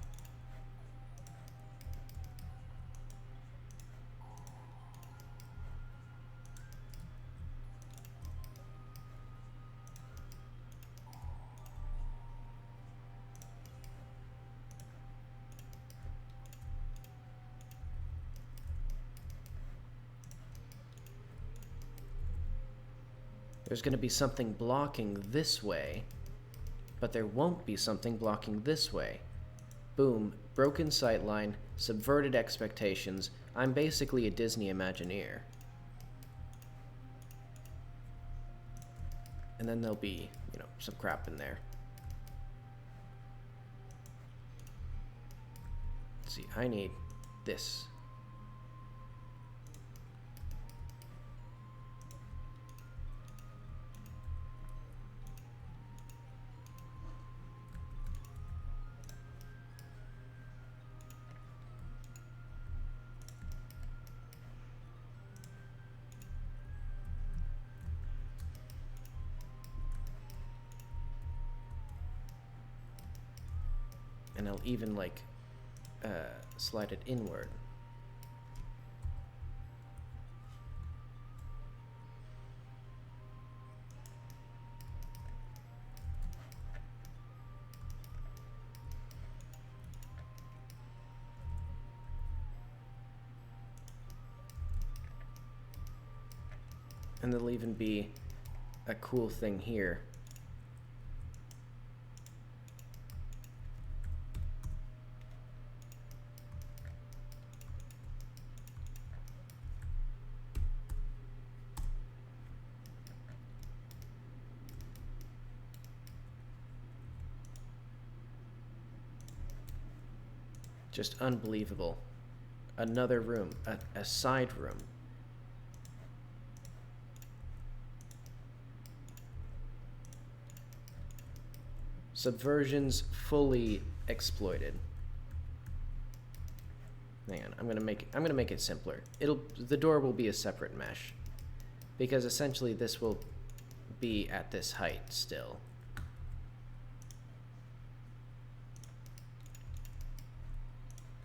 There's going to be something blocking this way, but there won't be something blocking this way. Boom, broken sightline, subverted expectations. I'm basically a Disney Imagineer. And then there'll be, you know, some crap in there. Let's see, I need this. And I'll even like slide it inward. And there'll even be a cool thing here. Just unbelievable. Another room, a side room. Subversions fully exploited. Hang on, I'm gonna make it simpler. The door will be a separate mesh, because essentially this will be at this height still.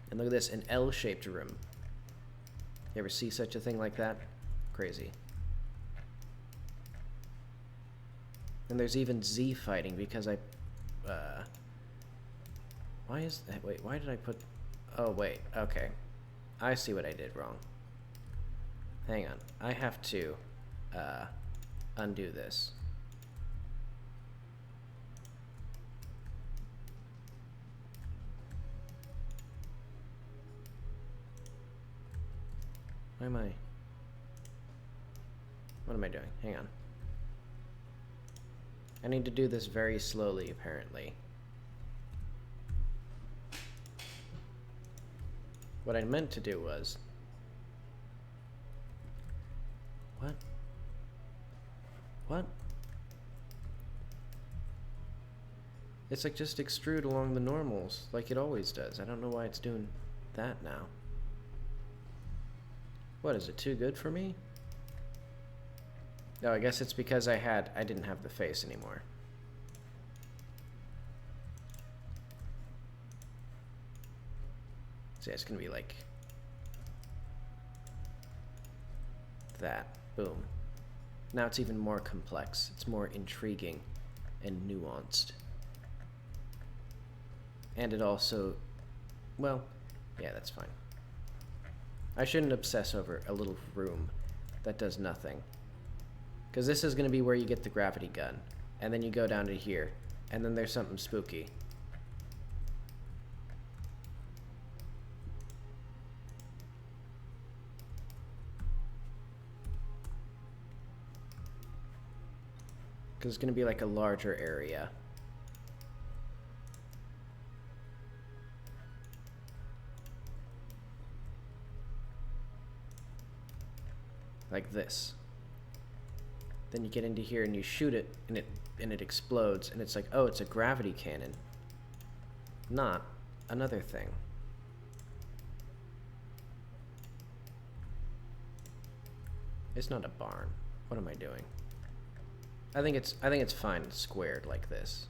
And look at this, an L-shaped room. You ever see such a thing like that? Crazy. And there's even Z fighting because I why is that? Wait, why did I put... Oh, wait, okay. I see what I did wrong. Hang on. I have to undo this. What am I doing? Hang on. I need to do this very slowly, apparently. What I meant to do was... What? What? It's like just extrude along the normals, like it always does. I don't know why it's doing that now. What, is it too good for me? No, I guess it's because I didn't have the face anymore. So yeah, it's gonna be like that. Boom. Now it's even more complex. It's more intriguing and nuanced. And it also, well, yeah, that's fine. I shouldn't obsess over a little room that does nothing. Because this is going to be where you get the gravity gun. And then you go down to here. And then there's something spooky. Because it's going to be like a larger area. Like this. Then you get into here and you shoot it and it explodes and it's like, oh, it's a gravity cannon. Not another thing. It's not a barn. What am I doing? I think it's fine squared like this.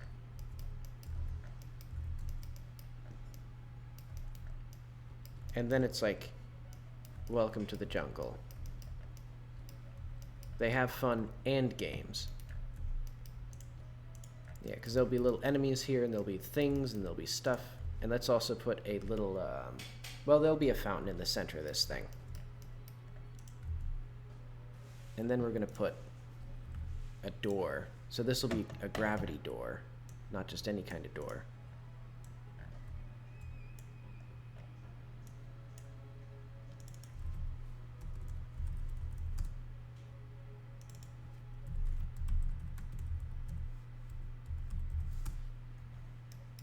And then it's like, welcome to the jungle. They have fun and games. Yeah, because there'll be little enemies here, and there'll be things, and there'll be stuff. And let's also put a little, well, there'll be a fountain in the center of this thing. And then we're going to put a door. So this will be a gravity door, not just any kind of door.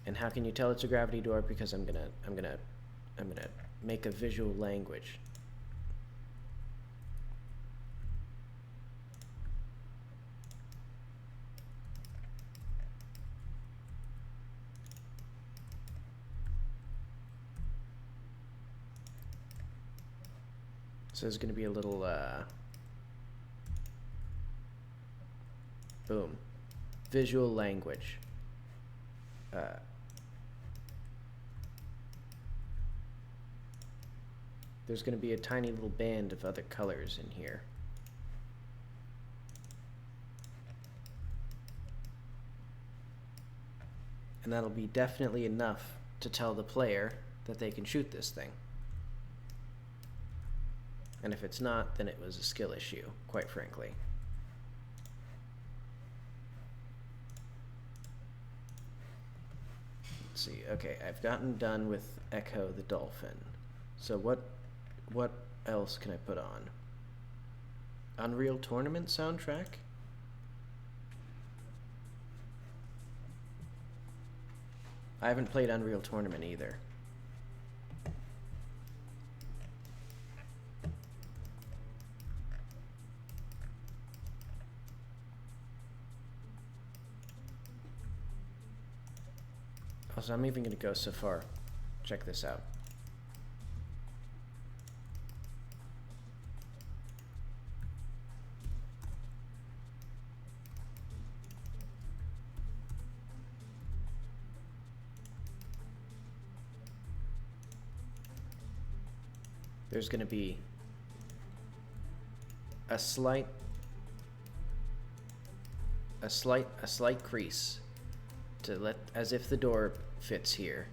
And how can you tell it's a gravity door? Because I'm gonna make a visual language. So there's going to be a little, boom, visual language. There's going to be a tiny little band of other colors in here. And that'll be definitely enough to tell the player that they can shoot this thing. And if it's not, then it was a skill issue, quite frankly. Let's see. Okay, I've gotten done with Echo the Dolphin. So what else can I put on? Unreal Tournament soundtrack? I haven't played Unreal Tournament either. Also, I'm even going to go so far. Check this out. There's going to be a slight crease to let, as if the door fits here.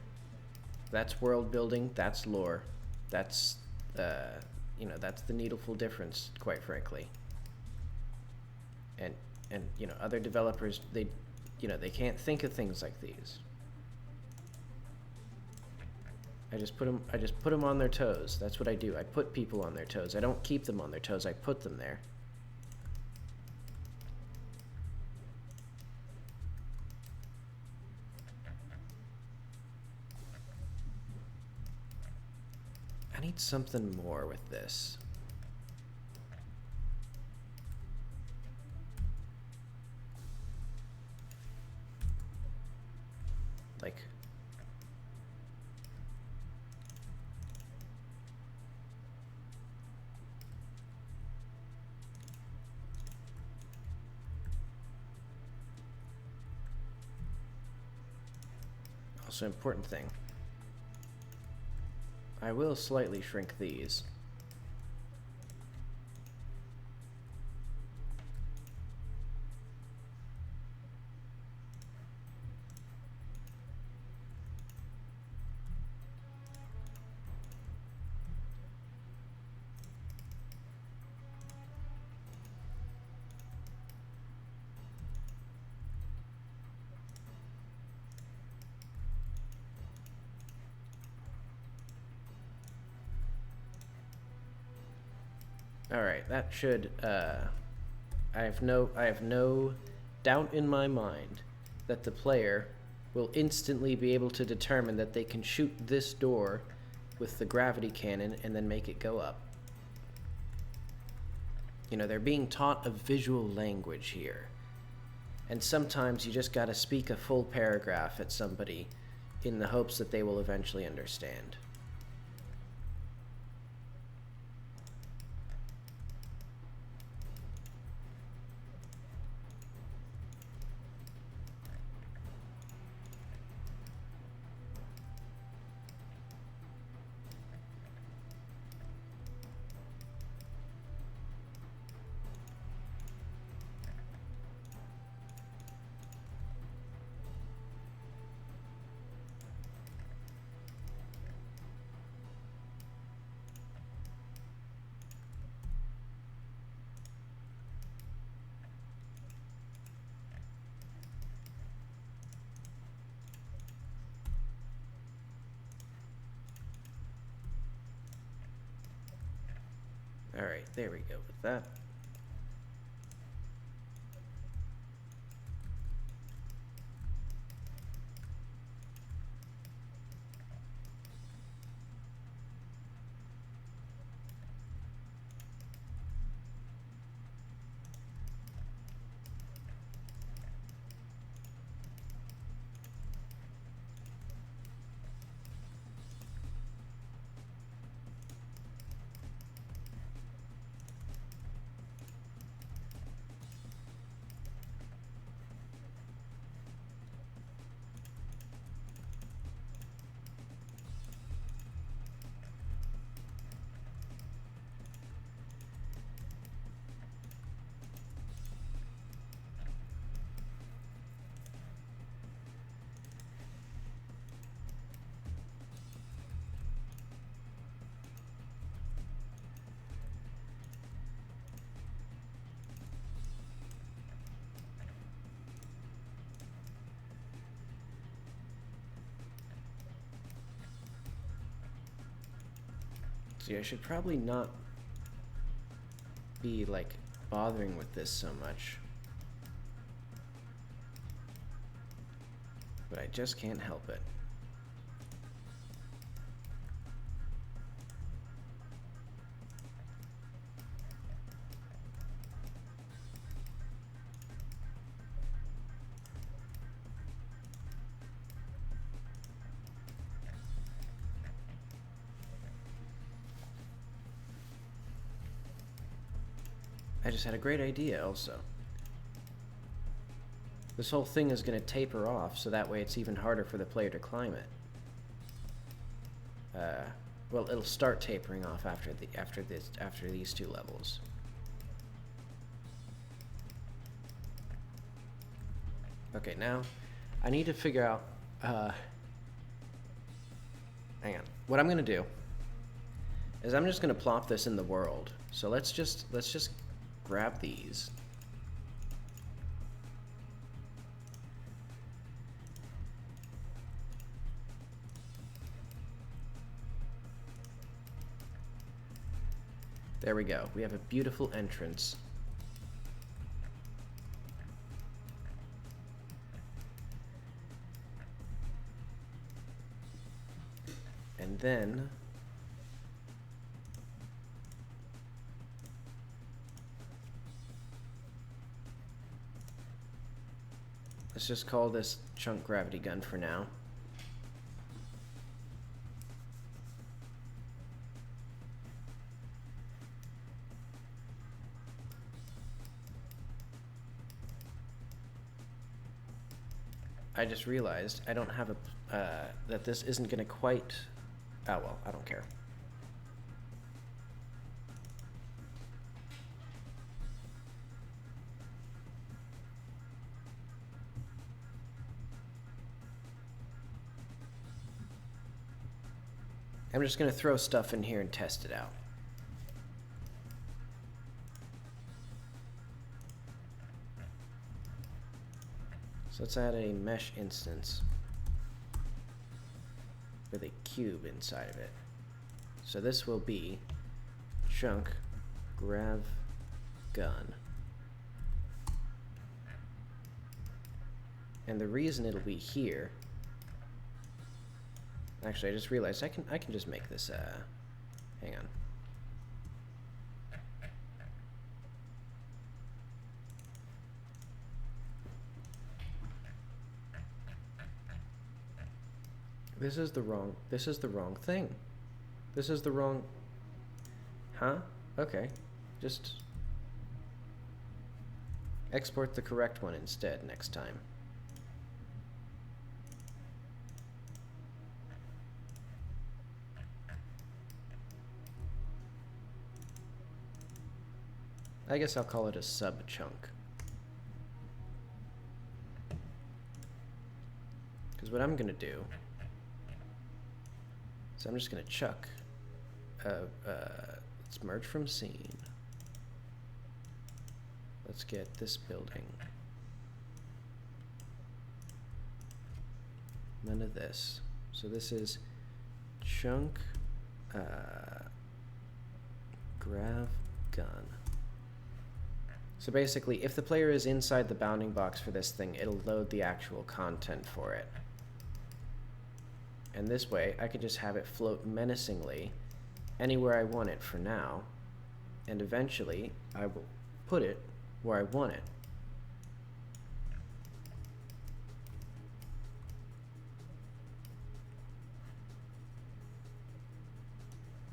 That's world building, that's lore, that's you know, that's the needleful difference, quite frankly. And you know, other developers, they can't think of things like these. I just put them on their toes. That's what I do. I put people on their toes. I don't keep them on their toes. I put them there. I need something more with this. Like, also important thing. I will slightly shrink these. All right, that should, I have no doubt in my mind that the player will instantly be able to determine that they can shoot this door with the gravity cannon and then make it go up. You know, they're being taught a visual language here. And sometimes you just gotta speak a full paragraph at somebody in the hopes that they will eventually understand. All right, there we go with that. See, I should probably not be, like, bothering with this so much. But I just can't help it. I just had a great idea also. This whole thing is going to taper off, so that way it's even harder for the player to climb it. Well, it'll start tapering off after these two levels. Okay, now I need to figure out. Hang on. What I'm going to do is I'm just going to plop this in the world. So let's just grab these. There we go. We have a beautiful entrance. And then let's just call this chunk gravity gun for now. I just realized I don't have a that this isn't going to quite. Oh well, I don't care. I'm just going to throw stuff in here and test it out. So let's add a mesh instance with a cube inside of it. So this will be chunk grav gun. And the reason it'll be here, actually I just realized I can just make this hang on. This is the wrong thing. This is the wrong. Huh? Okay. Just export the correct one instead next time. I guess I'll call it a sub chunk. Because what I'm gonna do, so I'm just going to chuck, let's merge from scene. Let's get this building. None of this. So this is chunk, grav gun. So basically, if the player is inside the bounding box for this thing, it'll load the actual content for it. And this way, I can just have it float menacingly anywhere I want it for now, and eventually, I will put it where I want it.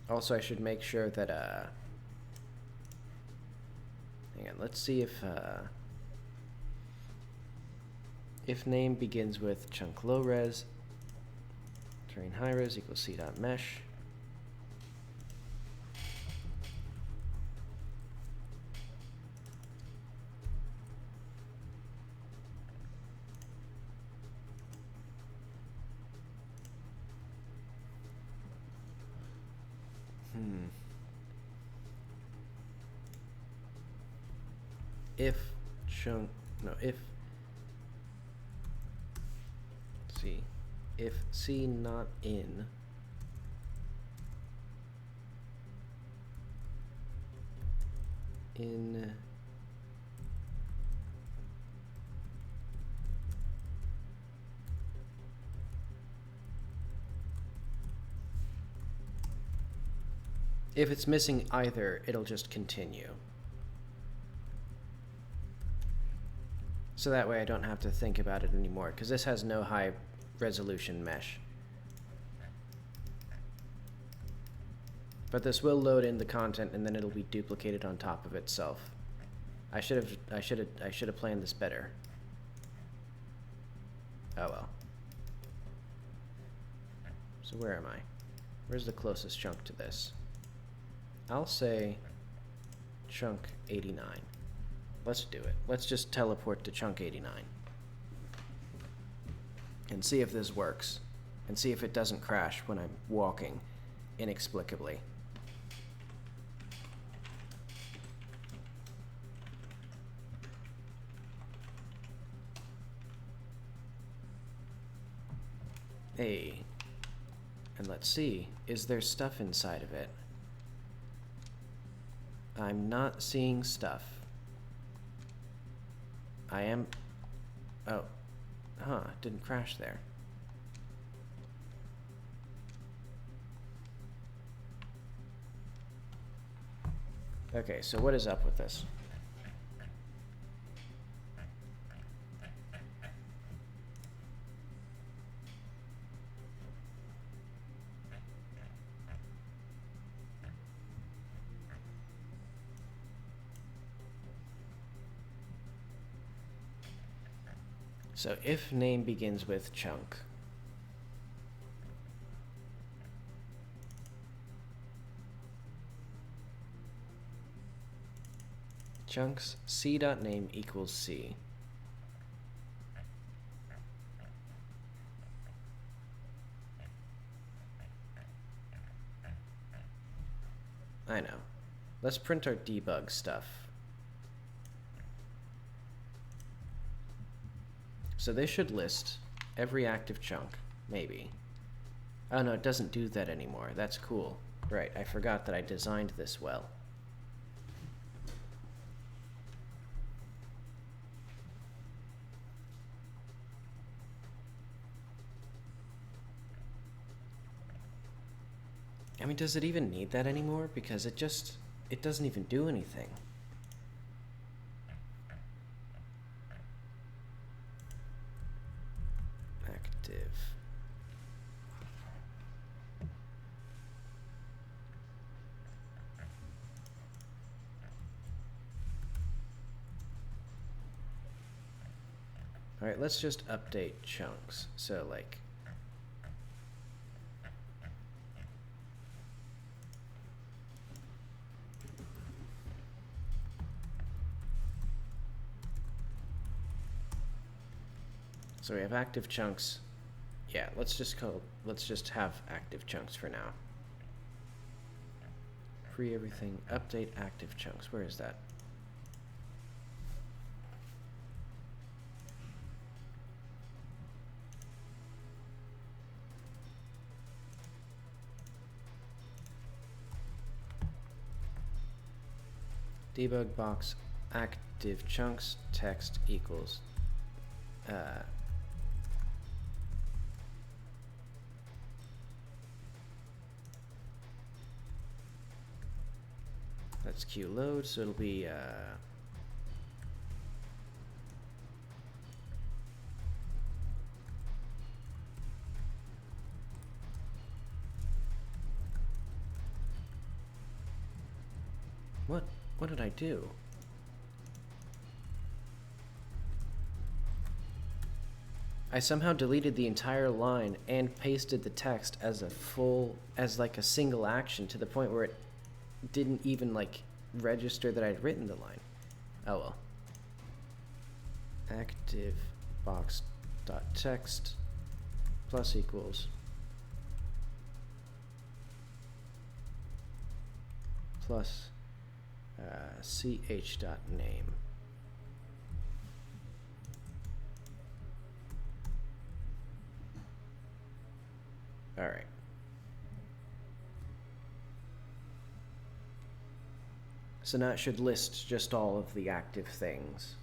Also, I should make sure that, hang on, let's see if name begins with chunk low res, terrain high res equals c.mesh. If chunk, no, if C not in in if it's missing either, it'll just continue. So that way I don't have to think about it anymore, because this has no high resolution mesh. But this will load in the content and then it'll be duplicated on top of itself. I should have planned this better. Oh well. So where am I? Where's the closest chunk to this? I'll say chunk 89. Let's do it. Let's just teleport to chunk 89. And see if this works. And see if it doesn't crash when I'm walking inexplicably. Hey. And let's see. Is there stuff inside of it? I'm not seeing stuff. I am... Oh. Huh, didn't crash there. Okay, so what is up with this? So if name begins with chunk, chunks c.name equals c. I know. Let's print our debug stuff. So they should list every active chunk, maybe. Oh no, it doesn't do that anymore. That's cool. Right, I forgot that I designed this well. I mean, does it even need that anymore? Because it doesn't even do anything. Active. All right, let's just update chunks. So like, so we have active chunks. Yeah, let's just have active chunks for now. Free everything, update active chunks. Where is that? Debug box active chunks text equals let's queue load, so it'll be what did I do? I somehow deleted the entire line and pasted the text as like a single action, to the point where it didn't even like register that I'd written the line. Oh well. Active box dot text plus equals plus ch dot name. All right. So now it should list just all of the active things.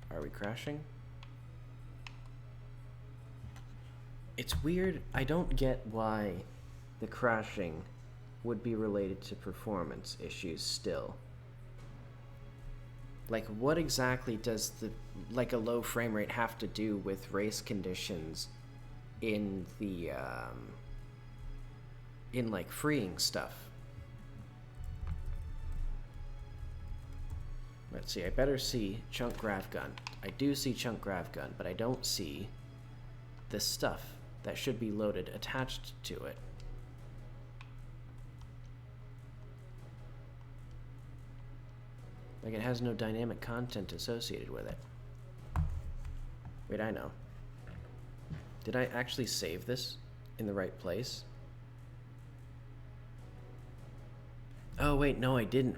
Are we crashing? It's weird. I don't get why the crashing would be related to performance issues still. Like, what exactly does a low frame rate have to do with race conditions in the, in, like, freeing stuff? Let's see, I better see chunk grav gun. I do see chunk grav gun, but I don't see the stuff that should be loaded attached to it. Like, it has no dynamic content associated with it. Wait, I know. Did I actually save this in the right place? Oh, wait, no, I didn't.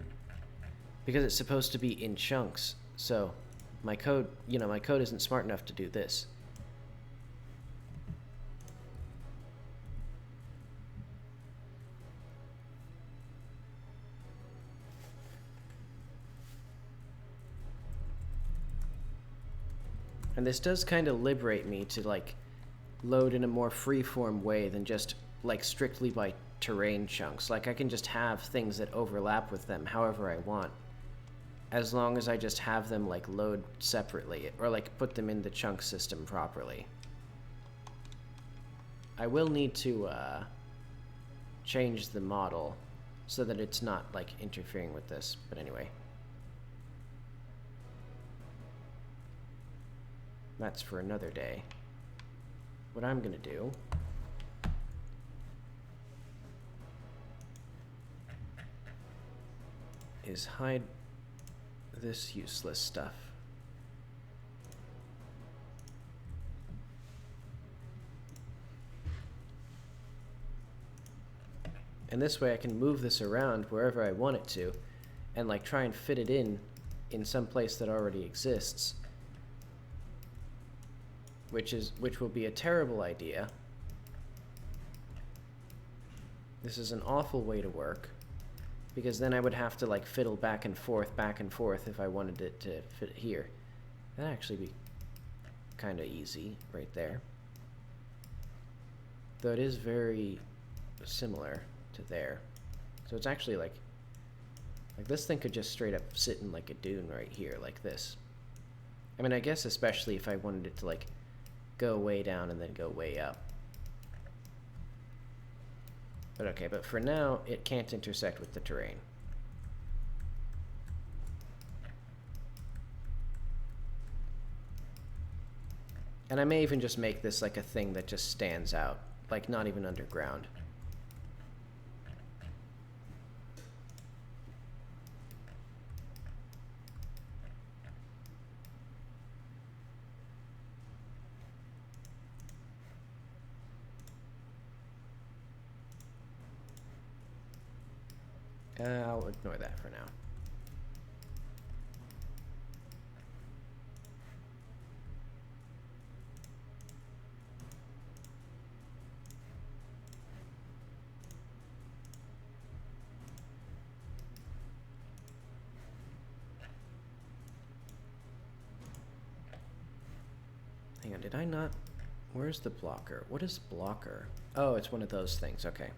Because it's supposed to be in chunks. So, my code, my code isn't smart enough to do this. And this does kind of liberate me to, like, load in a more freeform way than just, like, strictly by terrain chunks. Like, I can just have things that overlap with them however I want, as long as I just have them, like, load separately, or, like, put them in the chunk system properly. I will need to, change the model so that it's not, like, interfering with this, but anyway. That's for another day. What I'm gonna do is hide this useless stuff. And this way I can move this around wherever I want it to, and, like, try and fit it in some place that already exists. Which will be a terrible idea. This is an awful way to work, because then I would have to, like, fiddle back and forth if I wanted it to fit here. That'd actually be kind of easy right there. Though it is very similar to there. So it's actually like this thing could just straight up sit in, like, a dune right here, like this. I mean, I guess especially if I wanted it to, like, go way down and then go way up. But okay, but for now, it can't intersect with the terrain. And I may even just make this like a thing that just stands out, like not even underground. I'll ignore that for now. Hang on, did I not? Where's the blocker? What is blocker? Oh, it's one of those things. Okay.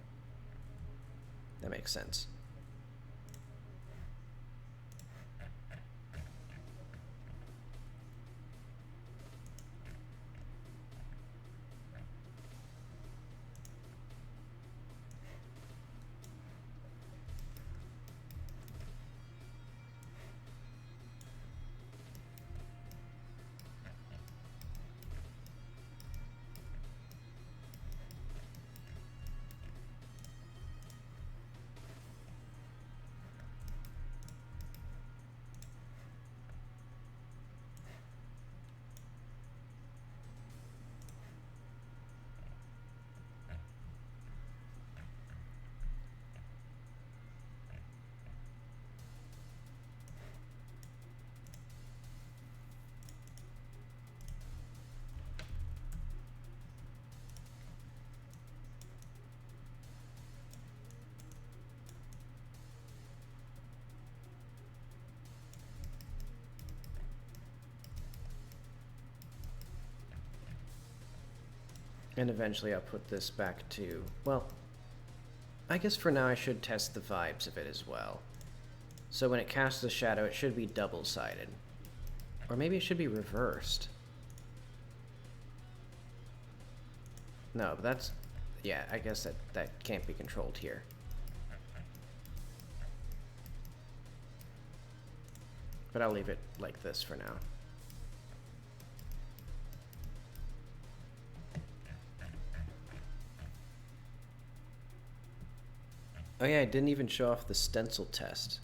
That makes sense. And eventually I'll put this back to, well, I guess for now I should test the vibes of it as well. So when it casts a shadow, it should be double-sided. Or maybe it should be reversed. No, but that's... yeah, I guess that can't be controlled here. But I'll leave it like this for now. Oh yeah, I didn't even show off the stencil test.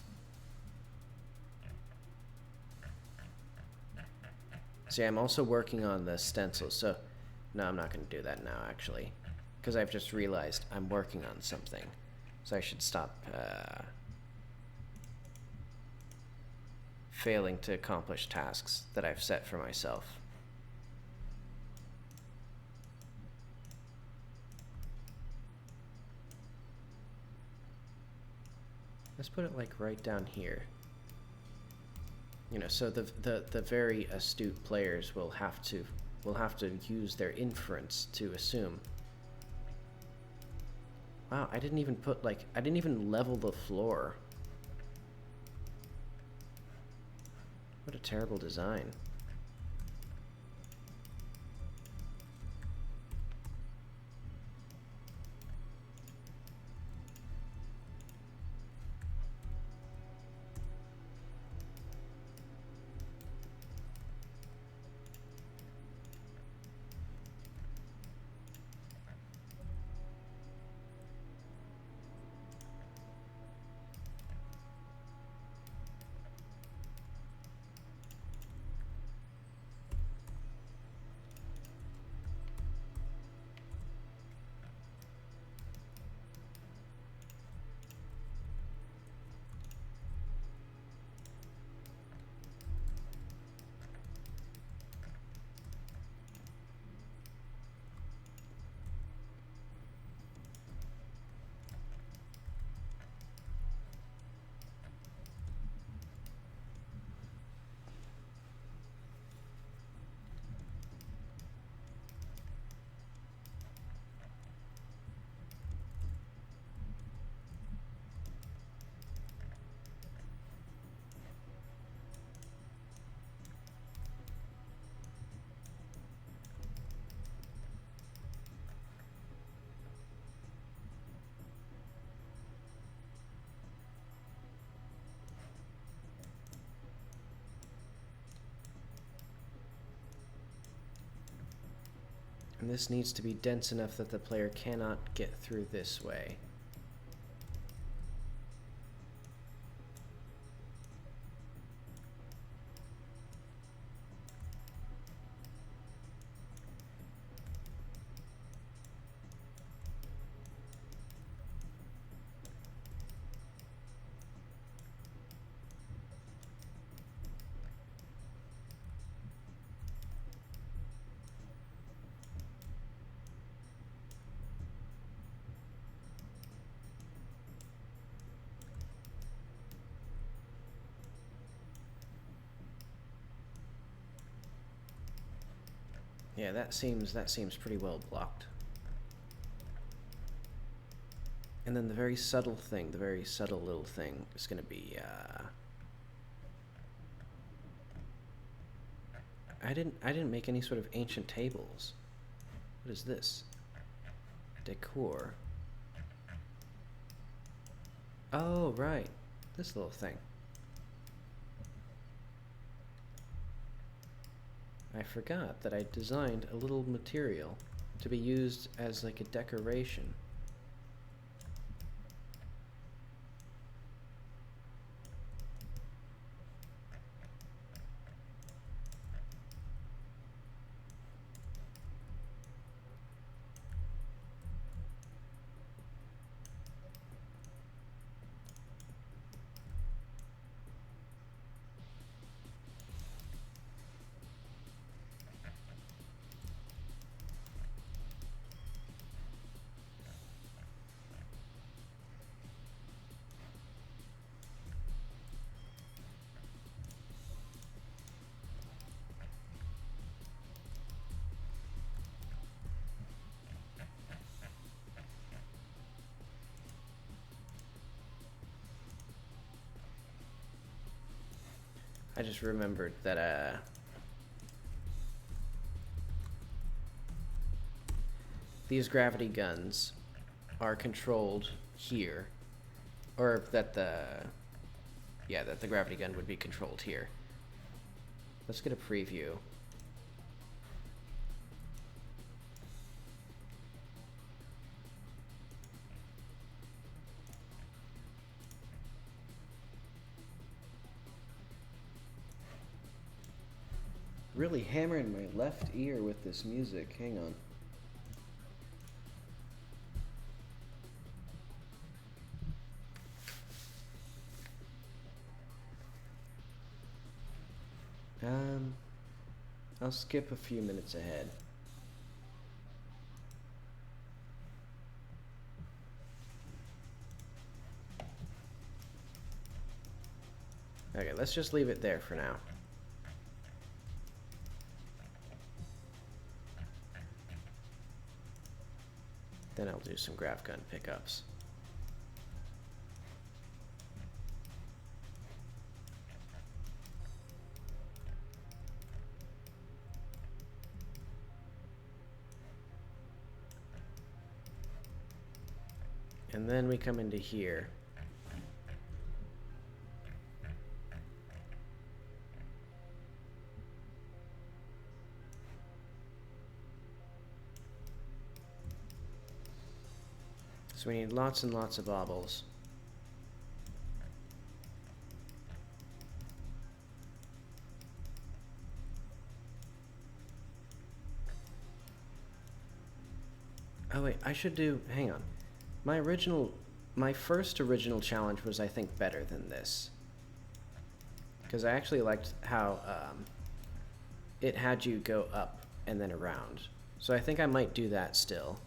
See, I'm also working on the stencils, so... no, I'm not going to do that now, actually. Because I've just realized I'm working on something. So I should stop, failing to accomplish tasks that I've set for myself. Let's put it like right down here. You know, so the very astute players will have to use their inference to assume. Wow, I didn't even put I didn't even level the floor. What a terrible design. And this needs to be dense enough that the player cannot get through this way. Yeah, that seems pretty well blocked. And then the very subtle thing, the very subtle little thing is going to be, I didn't make any sort of ancient tables. What is this? Decor. Oh, right. This little thing. I forgot that I designed a little material to be used as like a decoration. I just remembered that these gravity guns are controlled here, or that the gravity gun would be controlled here. Let's get a preview. Really hammering my left ear with this music. Hang on. I'll skip a few minutes ahead. Okay, let's just leave it there for now. Then I'll do some grav gun pickups. And then we come into here. So we need lots and lots of baubles. Oh wait, I should do, hang on. My first original challenge was, I think, better than this. Because I actually liked how it had you go up and then around. So I think I might do that still.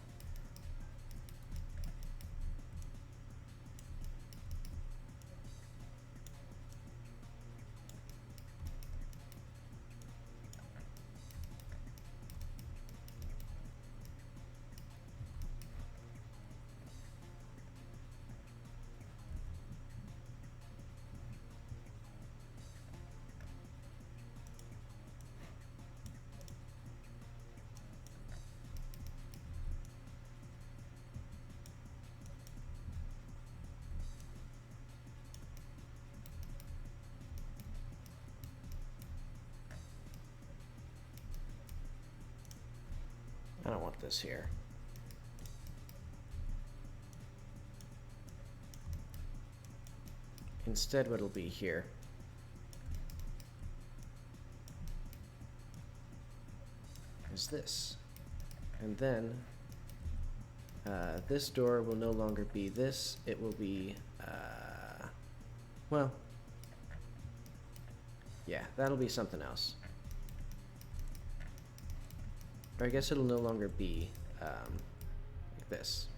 I don't want this here. Instead, what'll be here is this. And then this door will no longer be this. It will be, well, yeah, that'll be something else. Or I guess it'll no longer be like this.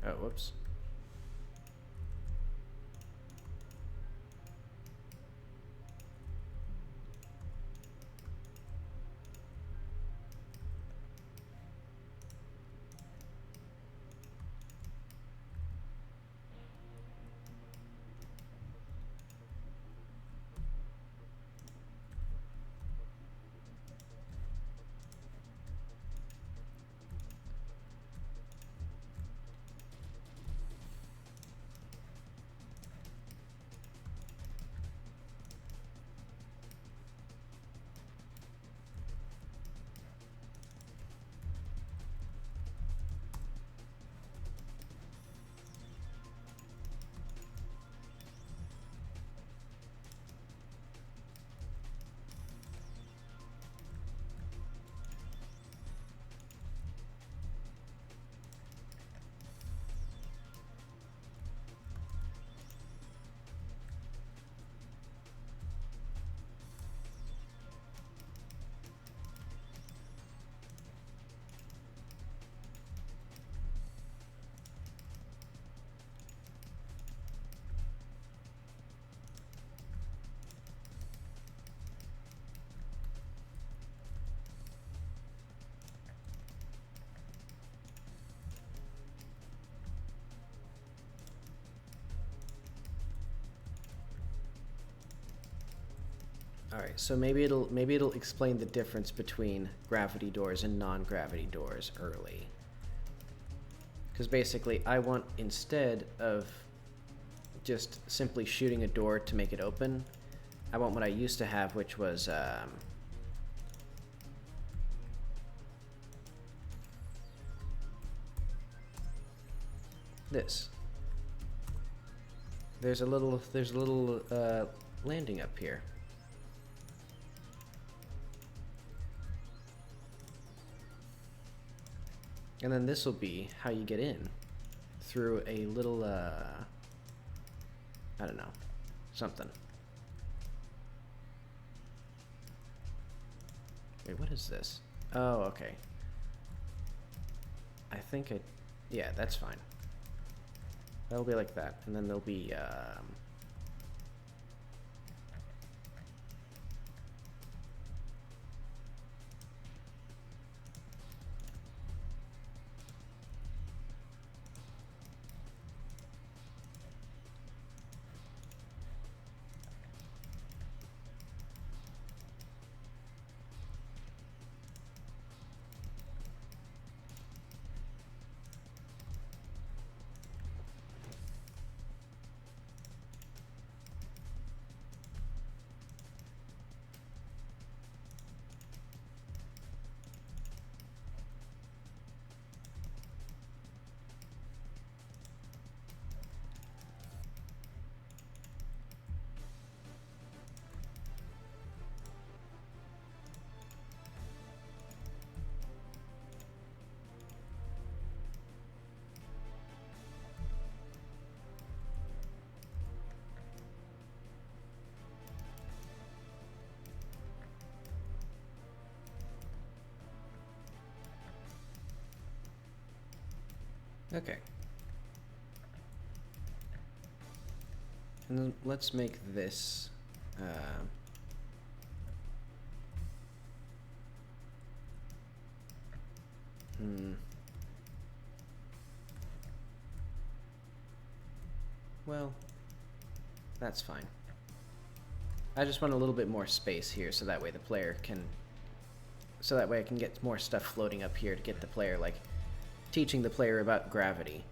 Oh, whoops. Alright, so maybe it'll explain the difference between gravity doors and non-gravity doors early. Because basically, I want, instead of just simply shooting a door to make it open, I want what I used to have, which was, this. There's a little landing up here. And then this will be how you get in, through a little, I don't know, something. Wait, what is this? Oh, okay. I think yeah, that's fine. That'll be like that, and then there'll be, okay. And then let's make this, well, that's fine. I just want a little bit more space here so that way the player can, so that way I can get more stuff floating up here to get the player, like, teaching the player about gravity.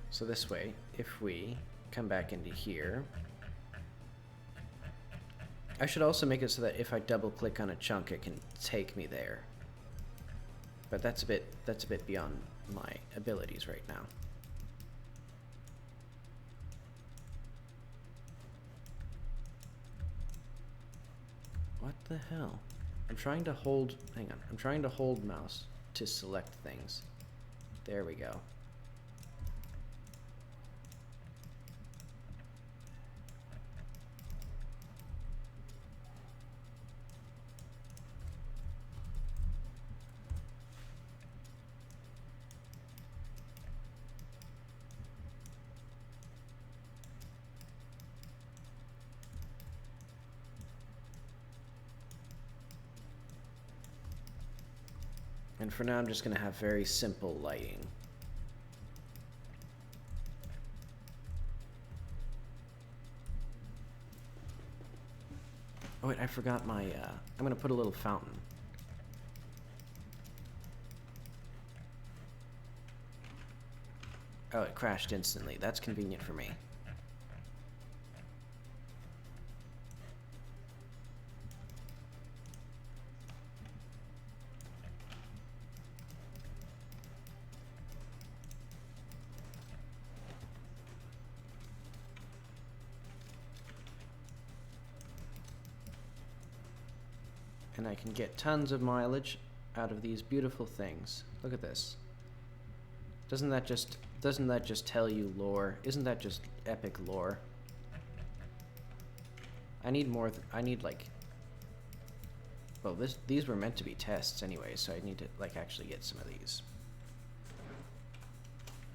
So this way, if we come back into here, I should also make it so that if I double click on a chunk, it can take me there. But that's a bit beyond my abilities right now. What the hell? I'm trying to hold, hang on, I'm trying to hold mouse to select things. There we go. And for now, I'm just going to have very simple lighting. Oh wait, I forgot my, I'm going to put a little fountain. Oh, it crashed instantly. That's convenient for me. And I can get tons of mileage out of these beautiful things. Look at this. Doesn't that just tell you lore? Isn't that just epic lore? I need more, I need like, well, these were meant to be tests anyway, so I need to like actually get some of these.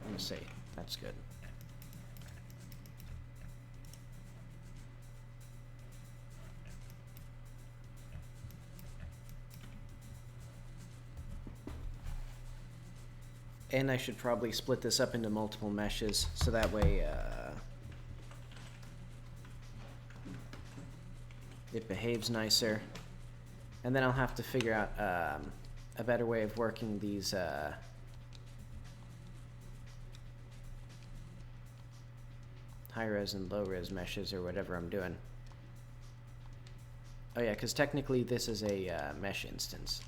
I'm gonna say, that's good. And I should probably split this up into multiple meshes, so that way it behaves nicer. And then I'll have to figure out a better way of working these high-res and low-res meshes, or whatever I'm doing. Oh yeah, because technically this is a mesh instance.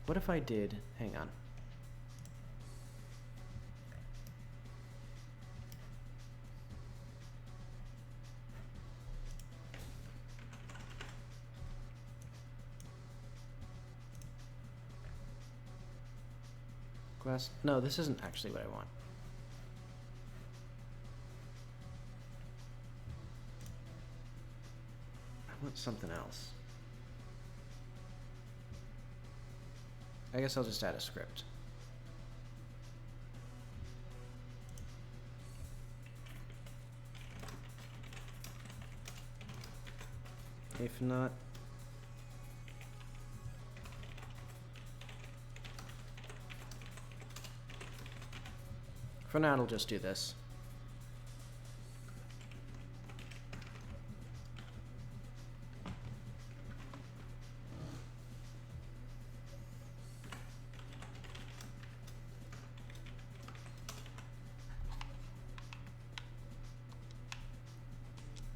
What if I did... hang on. Glass... no, this isn't actually what I want. I want something else. I guess I'll just add a script. If not... for now, it'll just do this.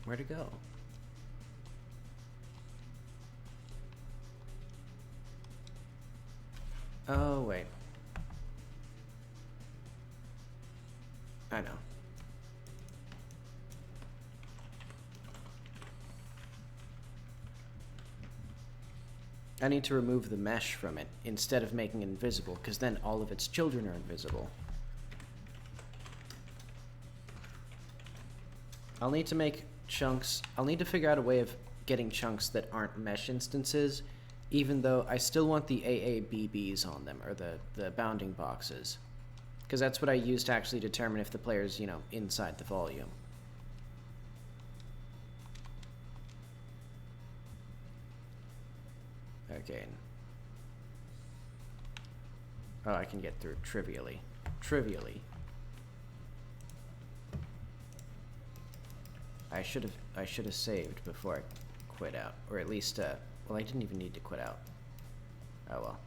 Where'd it go? Oh, wait. I know. I need to remove the mesh from it instead of making it invisible, because then all of its children are invisible. I'll need to make chunks. I'll need to figure out a way of getting chunks that aren't mesh instances, even though I still want the AABBs on them, or the bounding boxes. Because that's what I use to actually determine if the player's, you know, inside the volume. Okay. Oh, I can get through trivially. Trivially. I should have saved before I quit out, or at least well, I didn't even need to quit out. Oh well.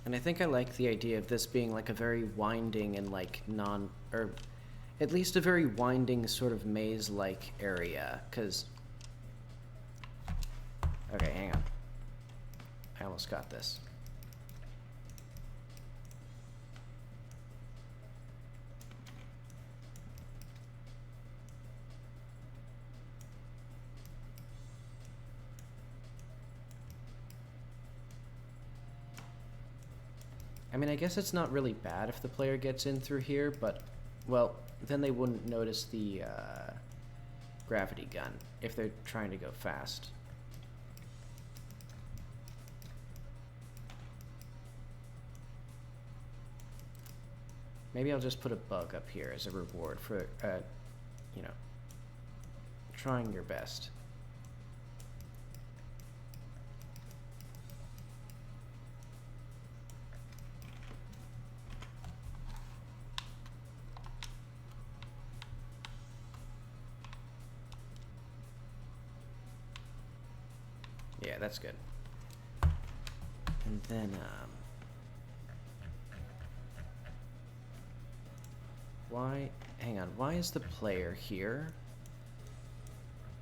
And I think I like the idea of this being like a very winding and like or at least a very winding sort of maze-like area, because... okay, hang on. I almost got this. I mean, I guess it's not really bad if the player gets in through here, but, well, then they wouldn't notice the gravity gun if they're trying to go fast. Maybe I'll just put a bug up here as a reward for, you know, trying your best. Yeah, that's good. And then, why, hang on, why is the player here?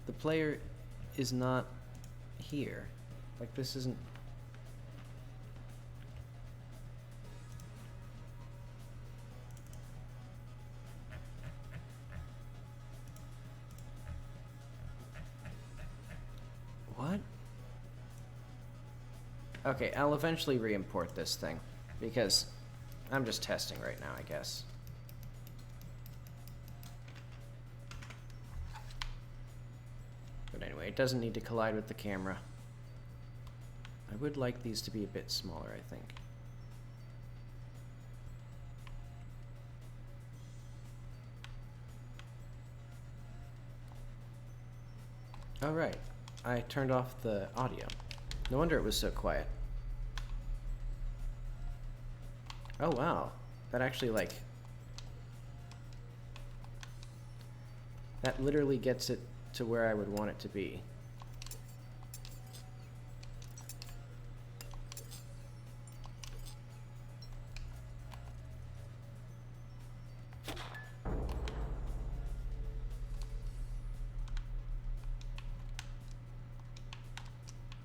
The player is not here. Like, this isn't... Okay, I'll eventually re-import this thing, because I'm just testing right now, I guess. But anyway, it doesn't need to collide with the camera. I would like these to be a bit smaller, I think. Oh, right. I turned off the audio. No wonder it was so quiet. Oh, wow. That actually, like... that literally gets it to where I would want it to be.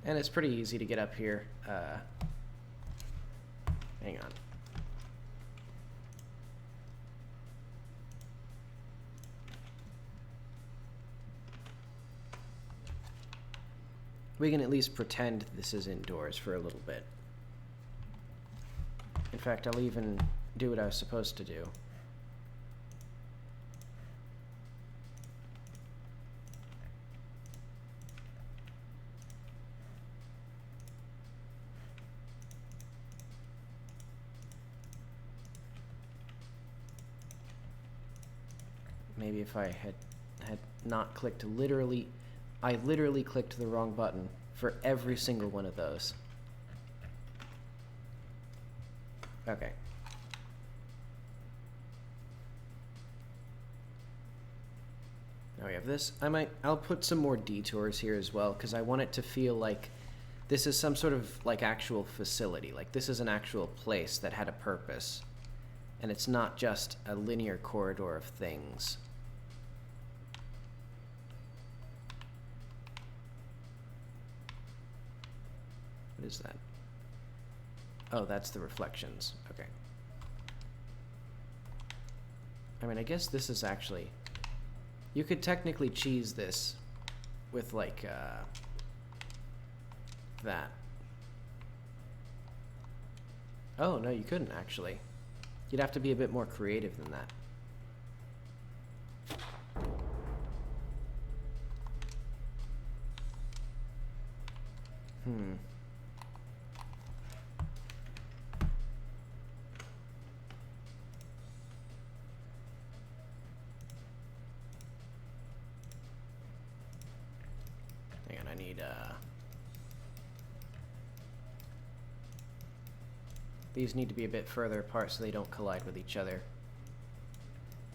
And it's pretty easy to get up here. Hang on. We can at least pretend this is indoors for a little bit. In fact, I'll even do what I was supposed to do. Maybe if I had not clicked literally... I literally clicked the wrong button for every single one of those. Okay. Now we have this. I'll put some more detours here as well, because I want it to feel like this is some sort of like actual facility. Like this is an actual place that had a purpose. And it's not just a linear corridor of things. What is that? Oh, that's the reflections. Okay. I mean, I guess this is actually... you could technically cheese this with, like, that. Oh, no, you couldn't, actually. You'd have to be a bit more creative than that. Hang on, I need, these need to be a bit further apart so they don't collide with each other.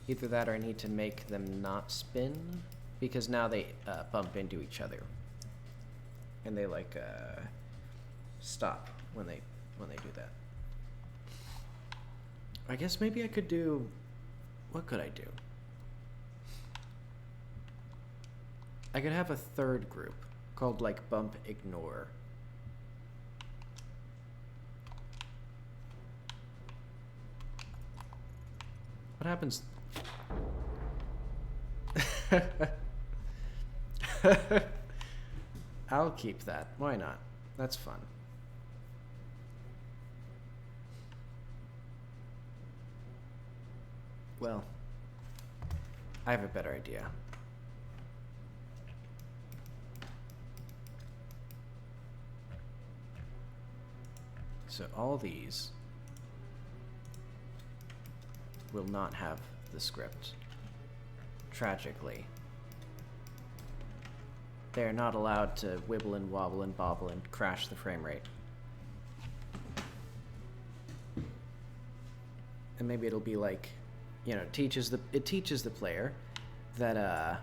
Either that or I need to make them not spin, because now they bump into each other. And they like stop when they do that. I guess maybe I could do... what could I do? I could have a third group called like bump ignore. What happens? I'll keep that. Why not? That's fun. Well, I have a better idea. So all these will not have the script. Tragically. They're not allowed to wibble and wobble and bobble and crash the frame rate. And maybe it'll be like, you know, it teaches the player that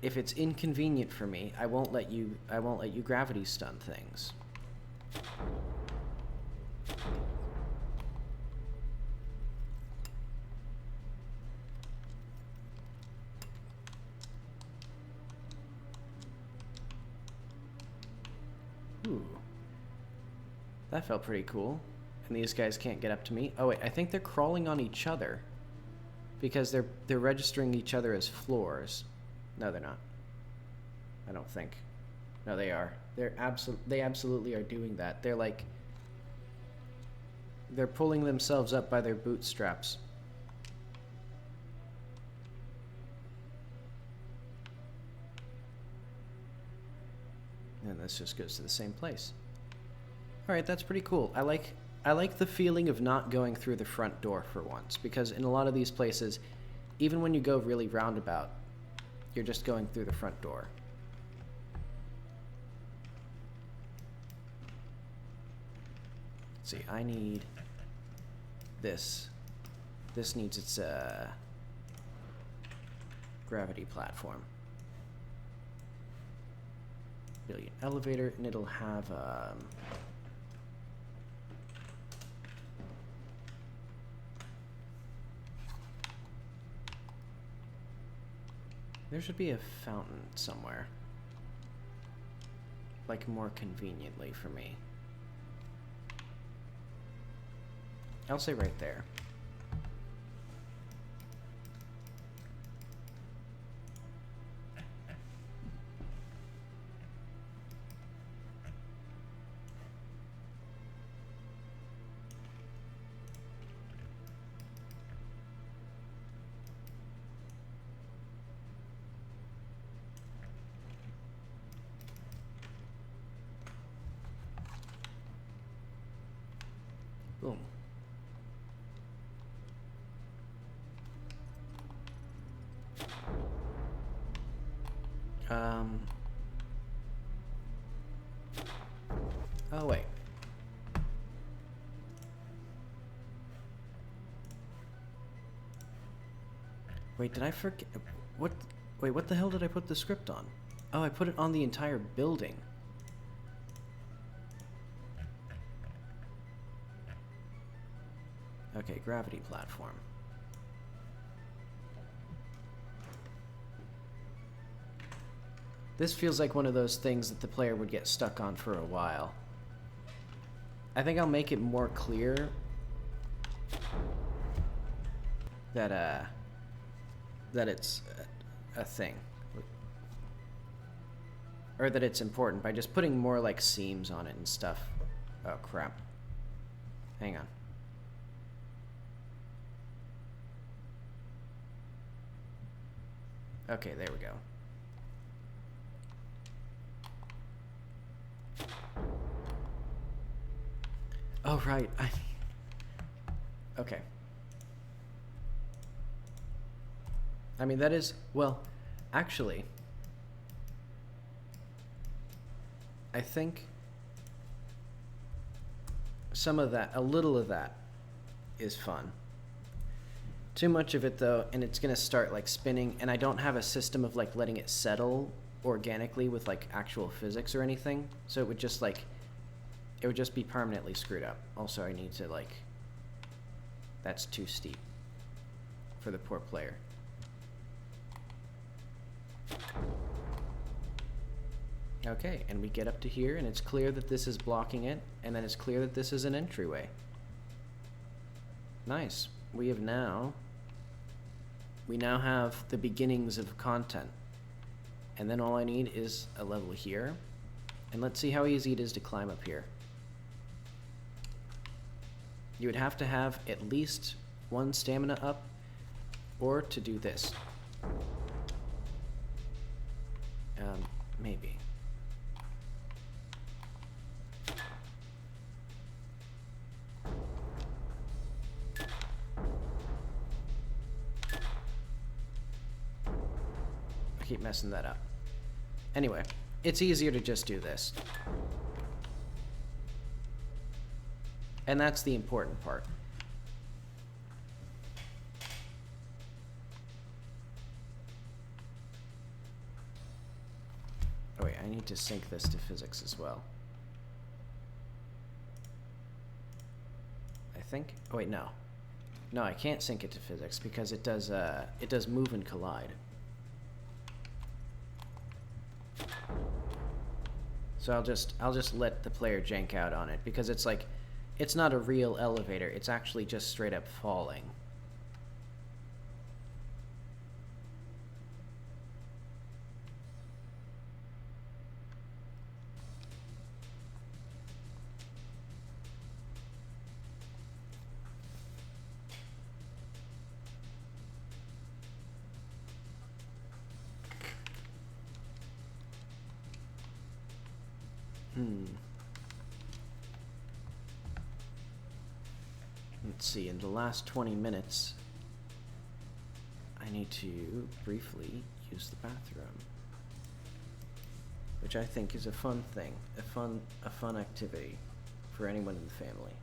if it's inconvenient for me, I won't let you gravity stun things. Ooh. That felt pretty cool. And these guys can't get up to me. Oh wait, I think they're crawling on each other. Because they're registering each other as floors. No, they're not. I don't think. No, they are. They absolutely are doing that. They're like, they're pulling themselves up by their bootstraps. And this just goes to the same place. All right, that's pretty cool. I like the feeling of not going through the front door for once, because in a lot of these places, even when you go really roundabout, you're just going through the front door. Let's see, I need this. This needs its gravity platform. Billion elevator, and it'll have there should be a fountain somewhere, like more conveniently for me. I'll say right there. Boom. Oh, wait. Wait, did I forget? What? Wait, what the hell did I put the script on? Oh, I put it on the entire building. Okay, gravity platform. This feels like one of those things that the player would get stuck on for a while. I think I'll make it more clear that that it's a thing. Or that it's important by just putting more like seams on it and stuff. Oh crap. Hang on. Okay, there we go. Oh, right. Okay. I mean, that is... Well, actually... I think... some of that, a little of that, is fun. Too much of it, though, and it's going to start, like, spinning, and I don't have a system of, like, letting it settle organically with, like, actual physics or anything. So it would just, like... It would just be permanently screwed up. Also, I need to, like... That's too steep for the poor player. Okay, and we get up to here, and it's clear that this is blocking it, and then it's clear that this is an entryway. Nice. We now have the beginnings of content. And then all I need is a level here. And let's see how easy it is to climb up here. You would have to have at least one stamina up, or to do this. Maybe. I keep messing that up. Anyway, it's easier to just do this. And that's the important part. Oh wait, I need to sync this to physics as well. I think. Oh wait, no. No, I can't sync it to physics because it does move and collide. So I'll just let the player jank out on it because it's like it's not a real elevator, it's actually just straight up falling. Let's see, in the last 20 minutes, I need to briefly use the bathroom. Which I think is a fun thing, a fun activity for anyone in the family.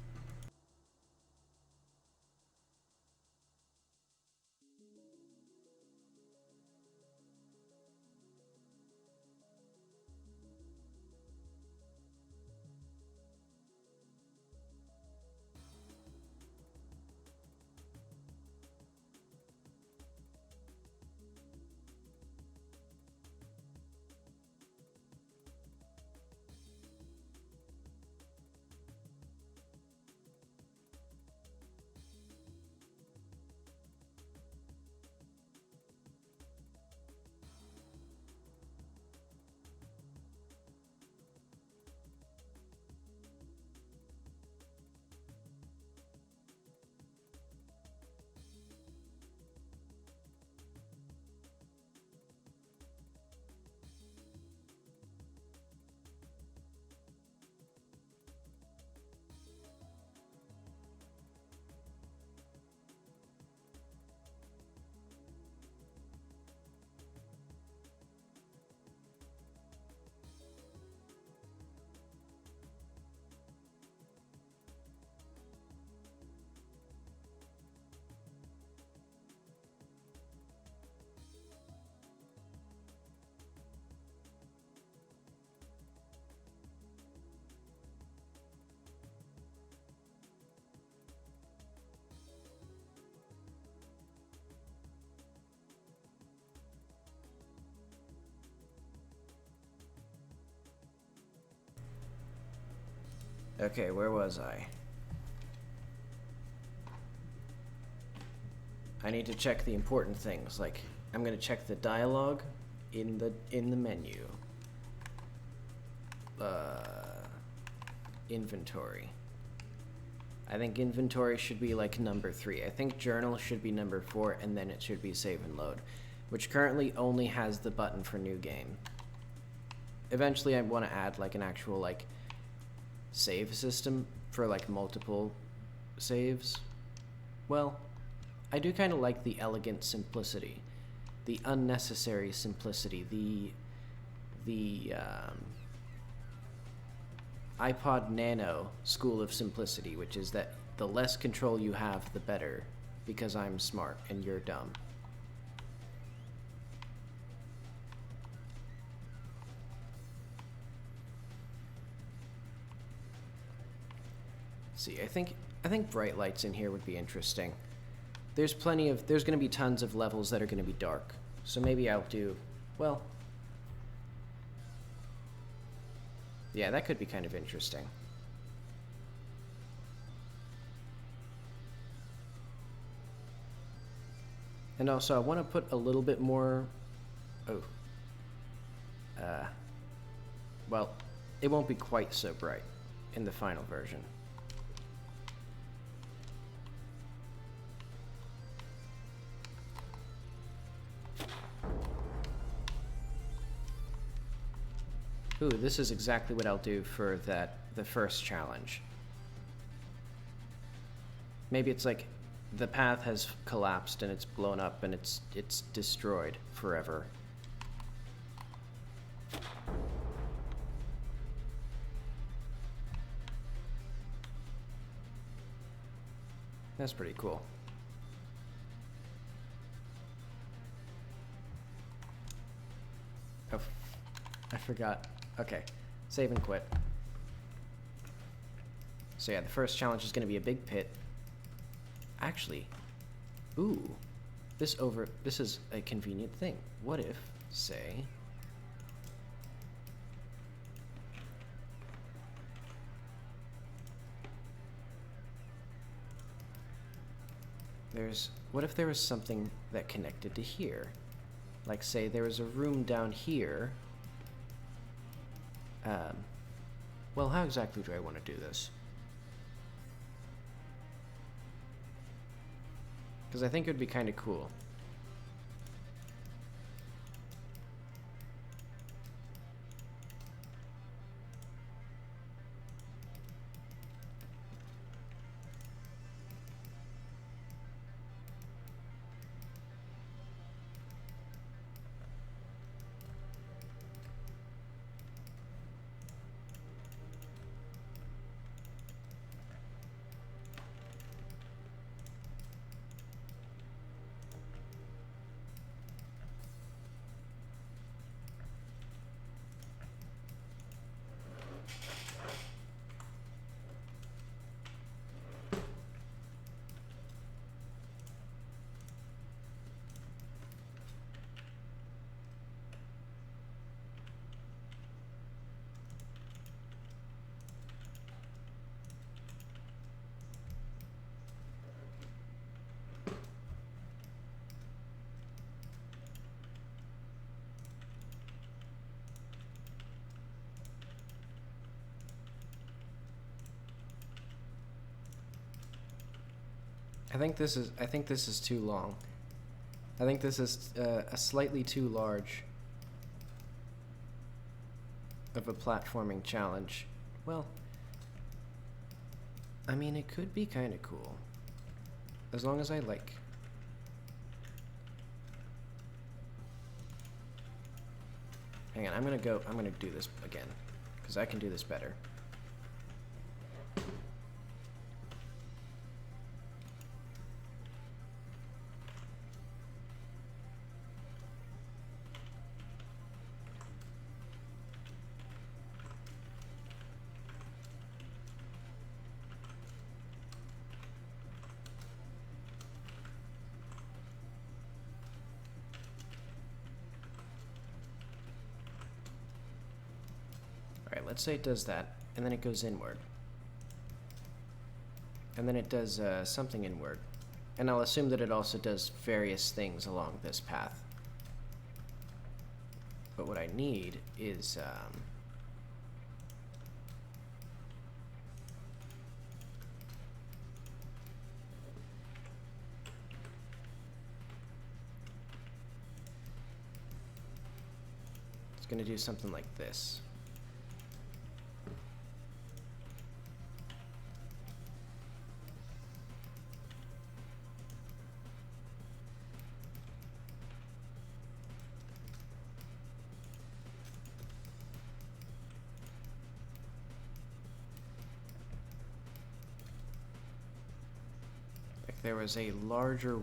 Okay, where was I? I need to check the important things, like I'm gonna check the dialogue in the menu. Inventory. I think inventory should be like number 3. I think journal should be number 4, and then it should be save and load, which currently only has the button for new game. Eventually I want to add like an actual like save system for like multiple saves. Well, I do kind of like the elegant simplicity, the unnecessary simplicity, the iPod Nano school of simplicity, which is that the less control you have, the better, because I'm smart and you're dumb. See, I think bright lights in here would be interesting. There's going to be tons of levels that are going to be dark. So maybe I'll do, well, yeah, that could be kind of interesting. And also I want to put a little bit more, well, it won't be quite so bright in the final version. Ooh, this is exactly what I'll do for the first challenge. Maybe it's like the path has collapsed and it's blown up and it's destroyed forever. That's pretty cool. Oh, I forgot. Okay, save and quit. So yeah, the first challenge is going to be a big pit. Actually, ooh, this is a convenient thing. What if, say, what if there was something that connected to here? Like, say there was a room down here. Well, how exactly do I want to do this? Because I think it would be kind of cool. I think this is too long. I think this is a slightly too large of a platforming challenge. Well, I mean, it could be kind of cool. As long as I like. Hang on, I'm gonna do this again, because I can do this better. Alright, let's say it does that, and then it goes inward. And then it does something inward. And I'll assume that it also does various things along this path. But what I need is... it's going to do something like this. There was a larger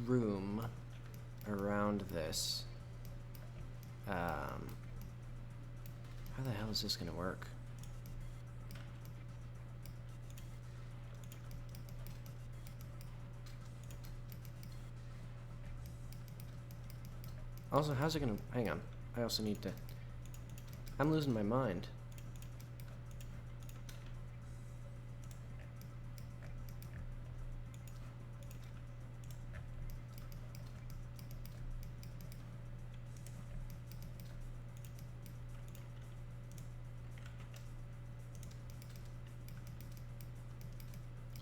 room around this. How the hell is this gonna work? Also, how's it gonna... Hang on. I also need to... I'm losing my mind.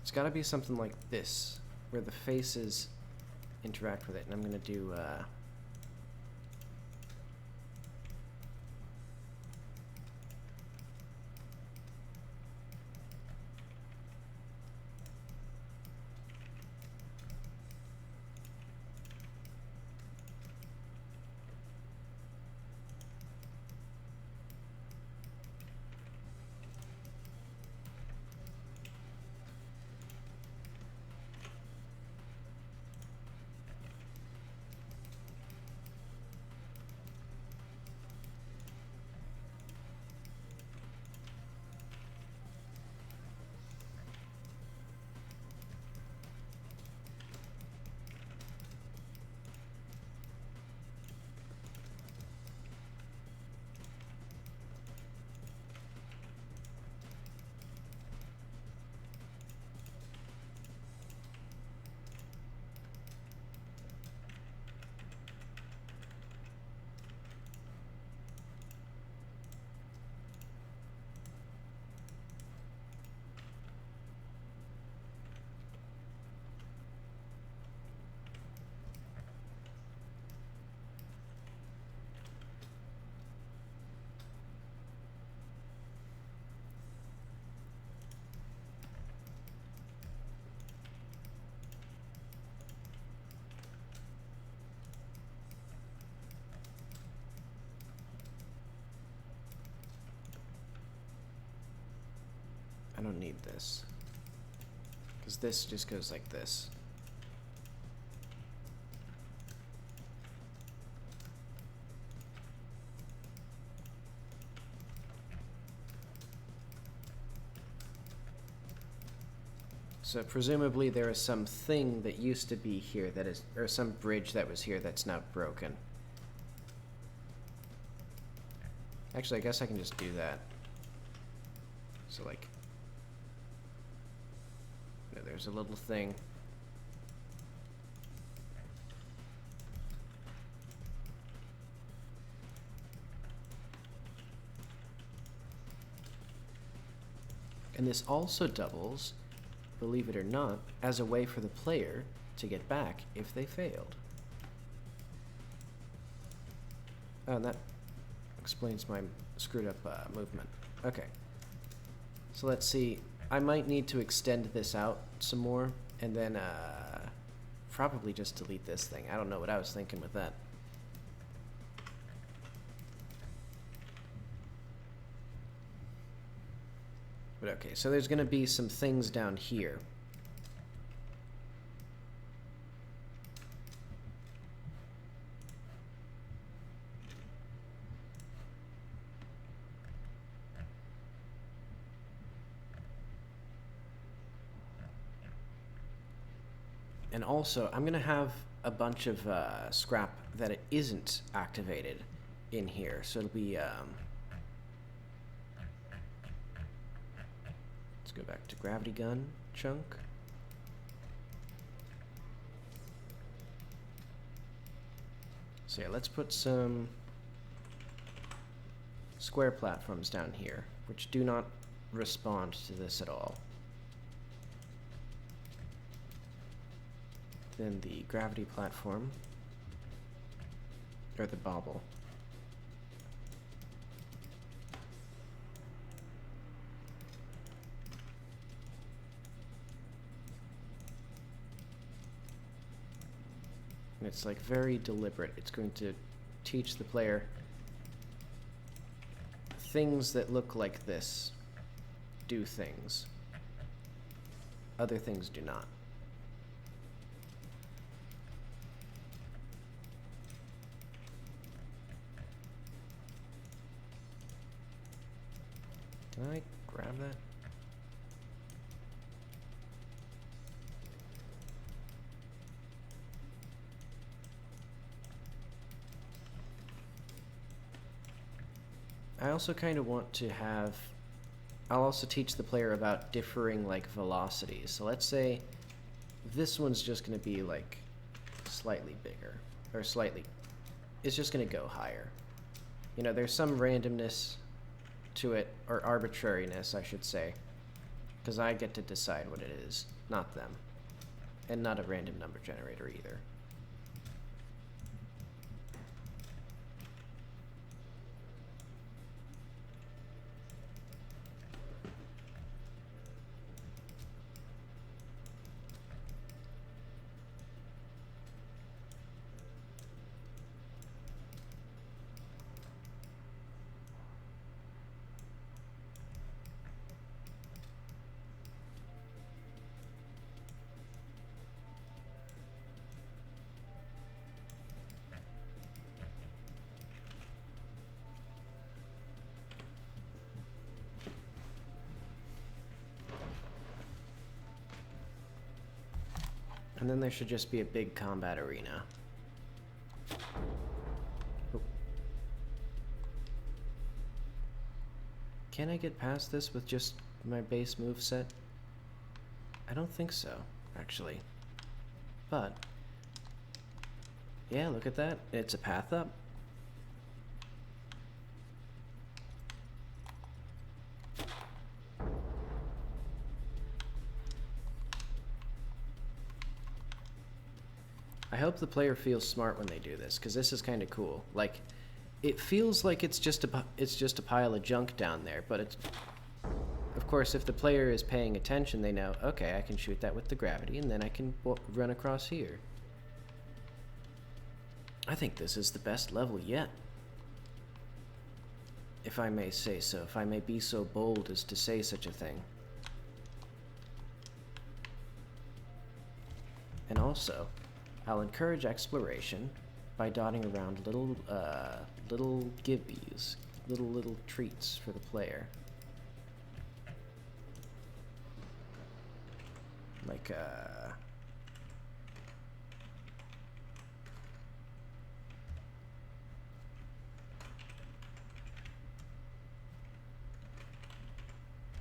It's gotta be something like this, where the faces interact with it, and I'm gonna do, I don't need this. Because this just goes like this. So presumably there is something that used to be here that is, or some bridge that was here that's now broken. Actually, I guess I can just do that. So like, there's a little thing. And this also doubles believe it or not, as a way for the player to get back if they failed. Oh, and that explains my screwed up movement. Okay. So let's see. I might need to extend this out some more, and then probably just delete this thing. I don't know what I was thinking with that. But okay, so there's going to be some things down here. And also, I'm going to have a bunch of scrap that it isn't activated in here. So it'll be... let's go back to gravity gun chunk. So yeah, let's put some square platforms down here, which do not respond to this at all. Then the gravity platform, or the bobble. And it's like very deliberate. It's going to teach the player things that look like this do things. Other things do not. Can I grab that? I also kind of want to have... I'll also teach the player about differing, like, velocities. So let's say this one's just going to be, like, slightly bigger. Or slightly... It's just going to go higher. You know, there's some randomness to it, or arbitrariness, I should say, because I get to decide what it is, not them, and not a random number generator either. And then there should just be a big combat arena. Oh. Can I get past this with just my base moveset? I don't think so, actually. But, yeah, look at that. It's a path up. I hope the player feels smart when they do this, because this is kind of cool. Like, it feels like it's just a pile of junk down there, but it's... Of course, if the player is paying attention, they know, okay, I can shoot that with the gravity, and then I can run across here. I think this is the best level yet. If I may say so, if I may be so bold as to say such a thing. And also... I'll encourage exploration by dotting around little gibbies, little treats for the player. Like,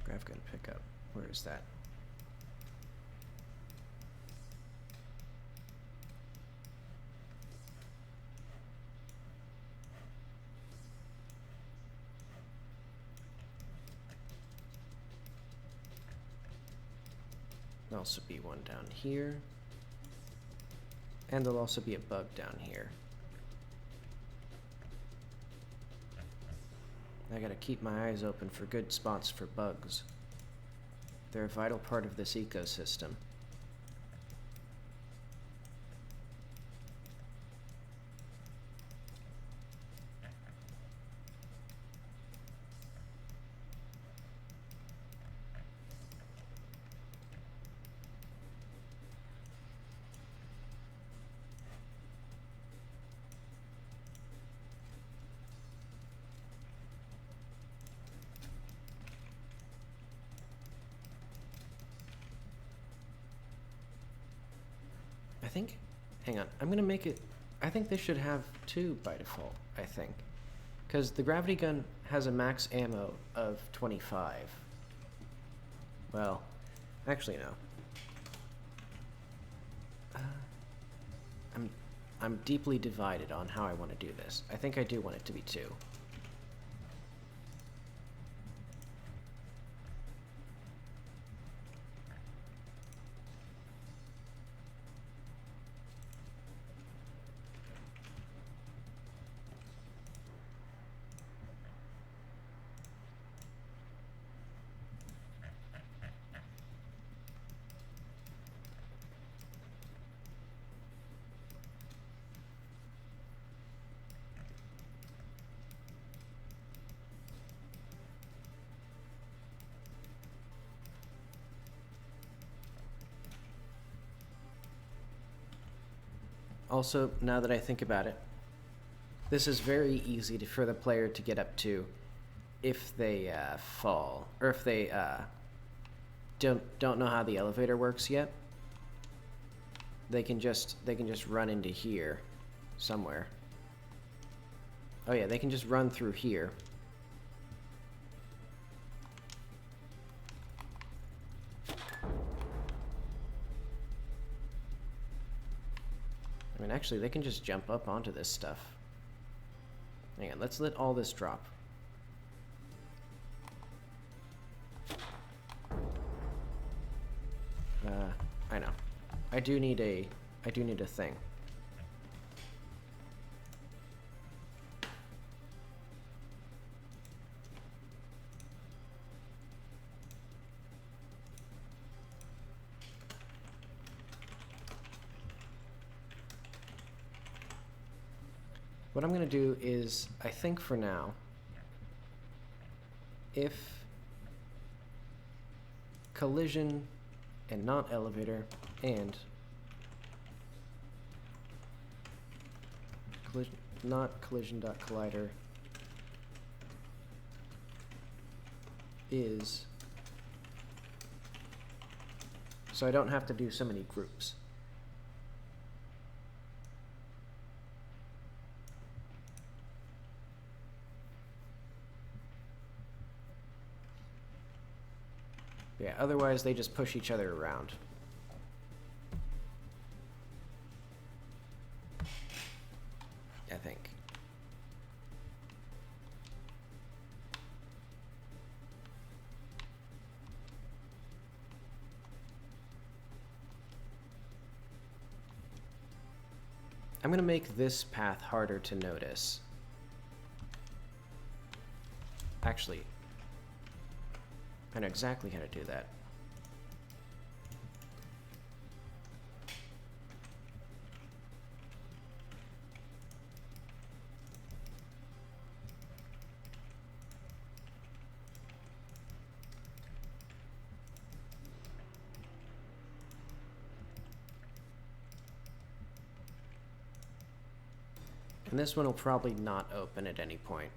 grav gun pickup, where is that? There'll also be one down here. And there'll also be a bug down here. I gotta keep my eyes open for good spots for bugs. They're a vital part of this ecosystem. I think, hang on, I'm gonna make it, I think this should have 2 by default, I think. Because the gravity gun has a max ammo of 25. Well, actually no. I'm deeply divided on how I want to do this. I think I do want it to be 2. Also, now that I think about it, this is very easy for the player to get up to if they fall, or if they don't know how the elevator works yet. They can just run into here somewhere. Oh yeah, they can just run through here. I mean, actually, they can just jump up onto this stuff. Hang on, let's let all this drop. I know. I do need a thing. What I'm going to do is, I think for now, if collision and not elevator and collision, not collision.collider is, so I don't have to do so many groups. Yeah, otherwise they just push each other around. I think. I'm gonna make this path harder to notice. Actually, I know exactly how to do that. And this one will probably not open at any point.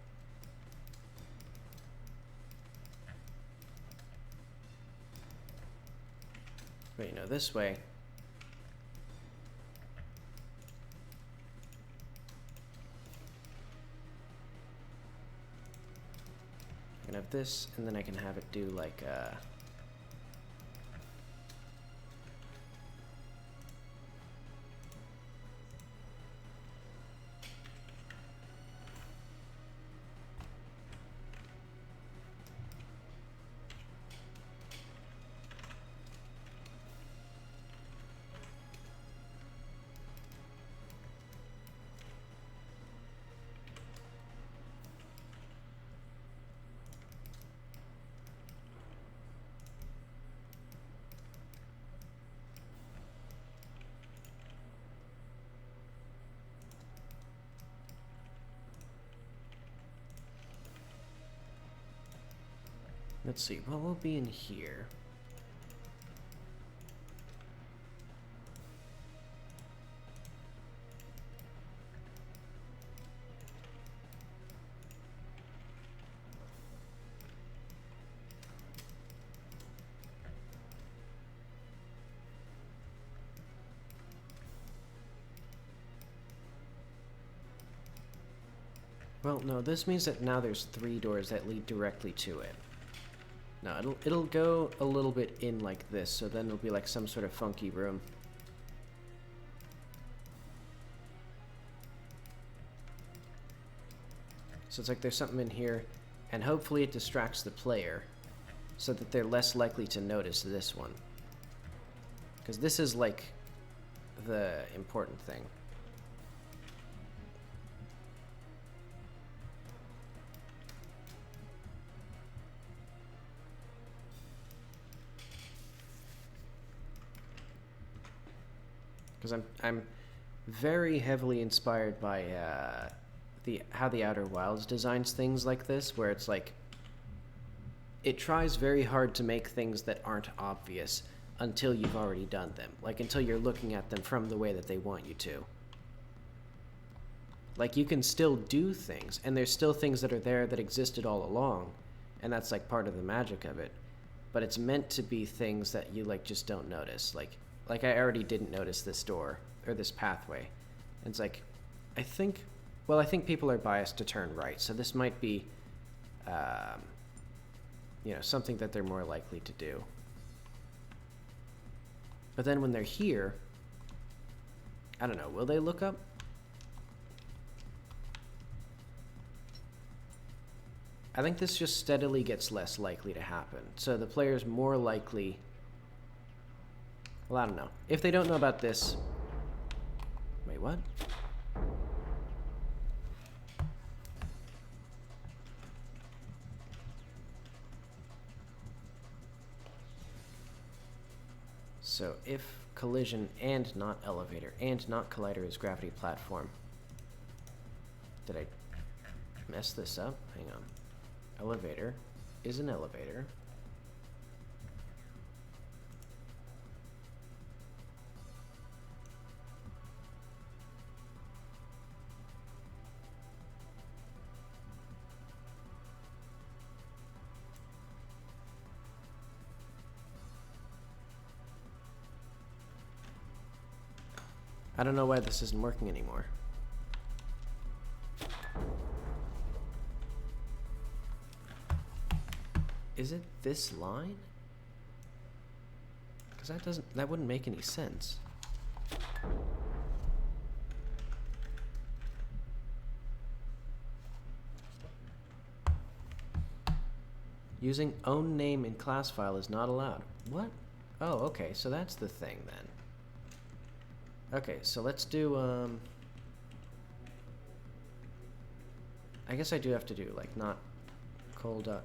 But you know, this way, I can have this, and then I can have it do like Let's see, what will be in here? Well, no, this means that now there's 3 doors that lead directly to it. No, it'll go a little bit in like this, so then it'll be like some sort of funky room. So it's like there's something in here, and hopefully it distracts the player so that they're less likely to notice this one. Because this is like the important thing. Because I'm very heavily inspired by how the Outer Wilds designs things like this, where it's like it tries very hard to make things that aren't obvious until you've already done them, like until you're looking at them from the way that they want you to. Like you can still do things, and there's still things that are there that existed all along, and that's like part of the magic of it. But it's meant to be things that you like just don't notice, like I already didn't notice this door, or this pathway. And it's like, I think people are biased to turn right, so this might be, you know, something that they're more likely to do. But then when they're here, I don't know, will they look up? I think this just steadily gets less likely to happen. So the player's more likely... Well, I don't know. If they don't know about this... Wait, what? So if collision and not elevator and not collider is gravity platform... Did I mess this up? Hang on. Elevator is an elevator. I don't know why this isn't working anymore. Is it this line? Because that wouldn't make any sense. Using own name in class file is not allowed. What? Oh, okay, so that's the thing then. Okay, so let's do, I guess I do have to do, like, not col dot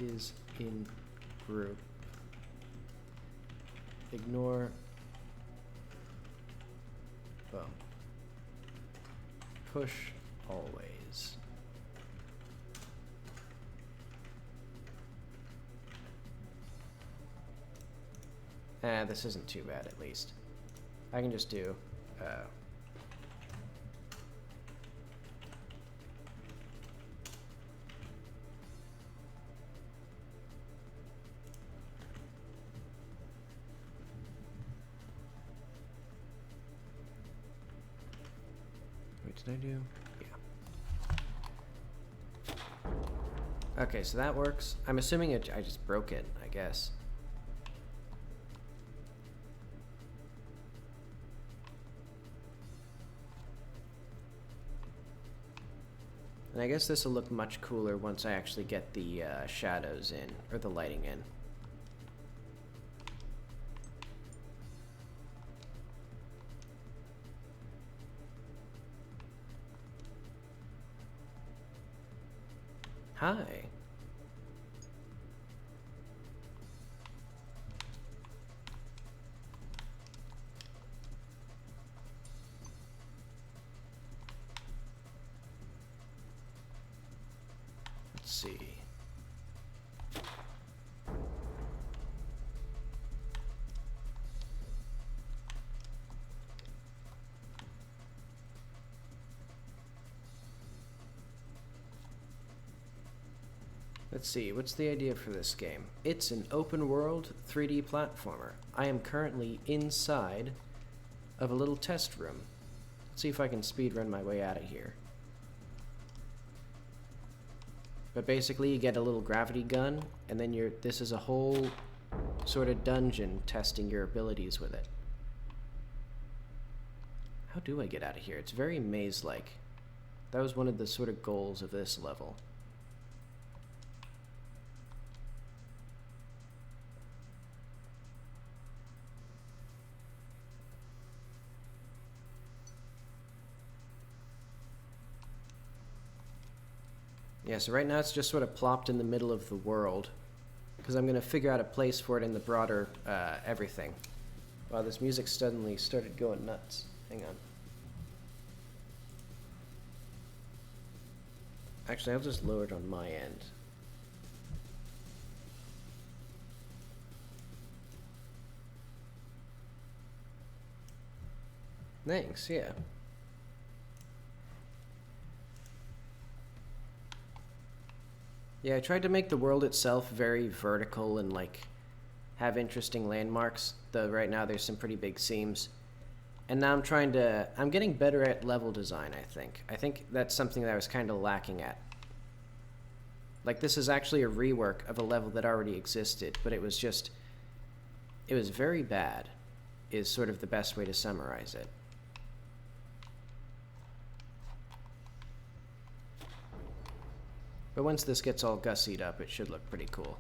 is in group. Ignore, boom. Push always. This isn't too bad, at least. I can just do, Wait, did I do? Yeah. Okay, so that works. I'm assuming I just broke it, I guess. And I guess this will look much cooler once I actually get the shadows in, or the lighting in. Hi. Let's see. Let's see, what's the idea for this game? It's an open world 3D platformer. I am currently inside of a little test room. Let's see if I can speedrun my way out of here. But basically you get a little gravity gun, and then this is a whole sort of dungeon testing your abilities with it. How do I get out of here? It's very maze-like. That was one of the sort of goals of this level. Yeah, so right now it's just sort of plopped in the middle of the world, because I'm going to figure out a place for it in the broader everything. Wow, this music suddenly started going nuts. Hang on. Actually, I'll just lower it on my end. Thanks, yeah. Yeah, I tried to make the world itself very vertical and, like, have interesting landmarks, though right now there's some pretty big seams. And now I'm getting better at level design, I think. I think that's something that I was kind of lacking at. Like, this is actually a rework of a level that already existed, but it was very bad, is sort of the best way to summarize it. But once this gets all gussied up, it should look pretty cool.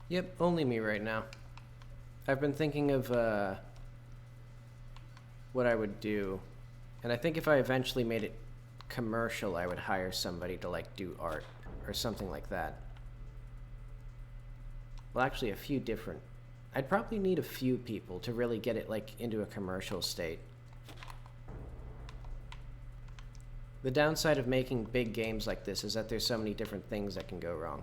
Yep, only me right now. I've been thinking of what I would do, and I think if I eventually made it commercial, I would hire somebody to, like, do art or something like that. Well, actually, I'd probably need a few people to really get it, like, into a commercial state. The downside of making big games like this is that there's so many different things that can go wrong.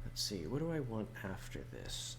Let's see, what do I want after this?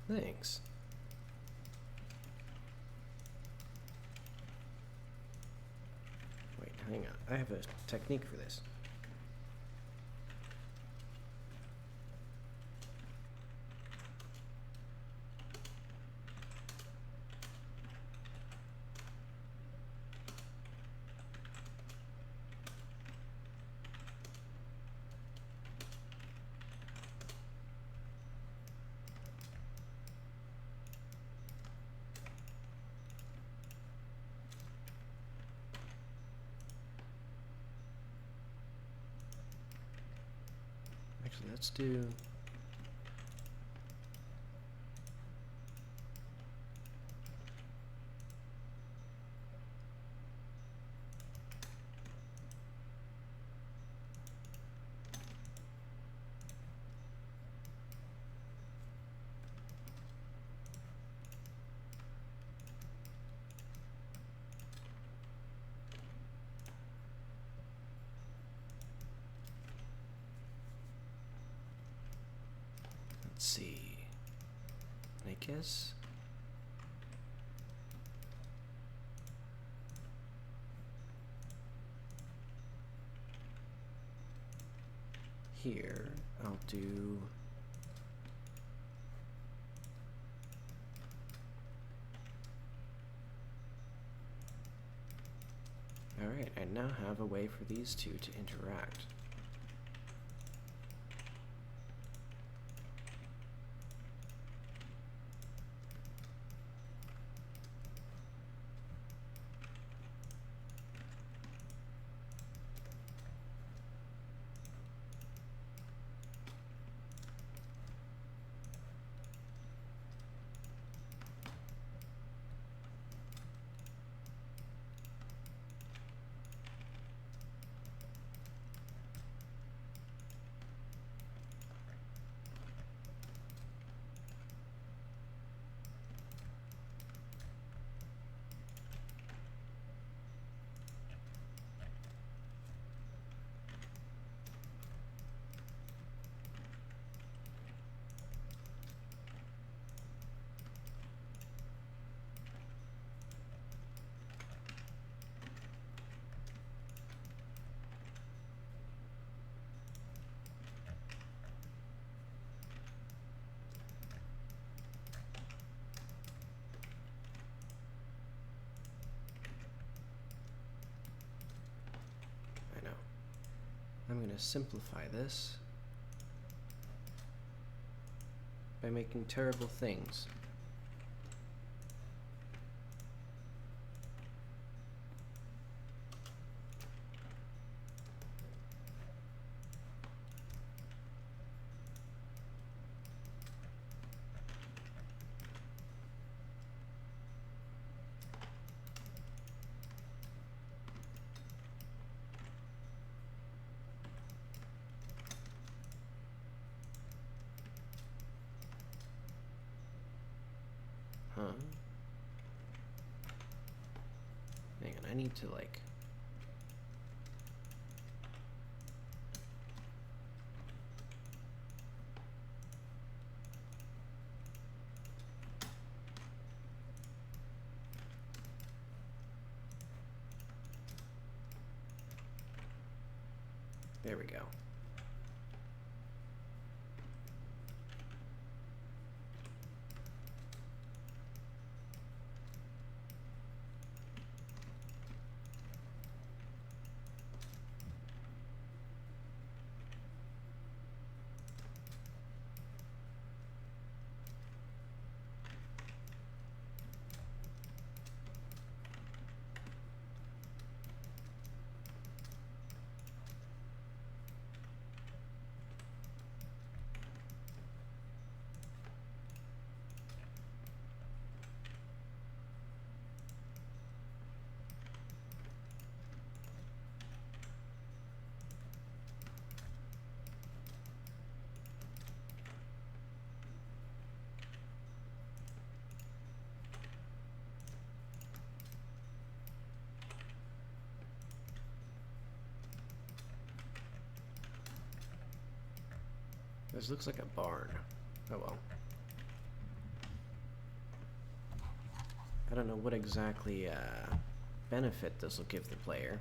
Thanks. Wait, hang on. I have a technique for this. Actually, let's do... Let's see. I guess. Here, I'll do. Alright, I now have a way for these two to interact. I'm going to simplify this by making terrible things. Huh. Hang on, I need to like... There we go. This looks like a barn. Oh well. I don't know what exactly benefit this will give the player.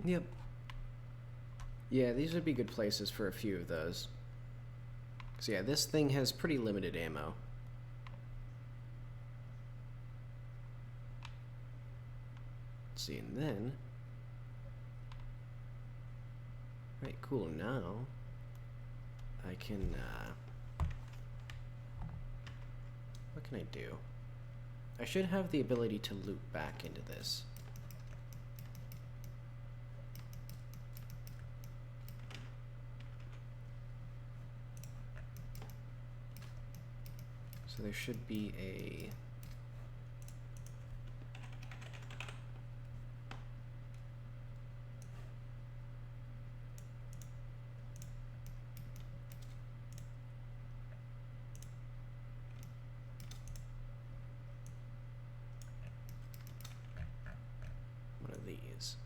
Yep. Yeah, these would be good places for a few of those. So yeah, this thing has pretty limited ammo. Let's see, and then... Right, cool, now... I can, what can I do? I should have the ability to loop back into this. So there should be a... one of these.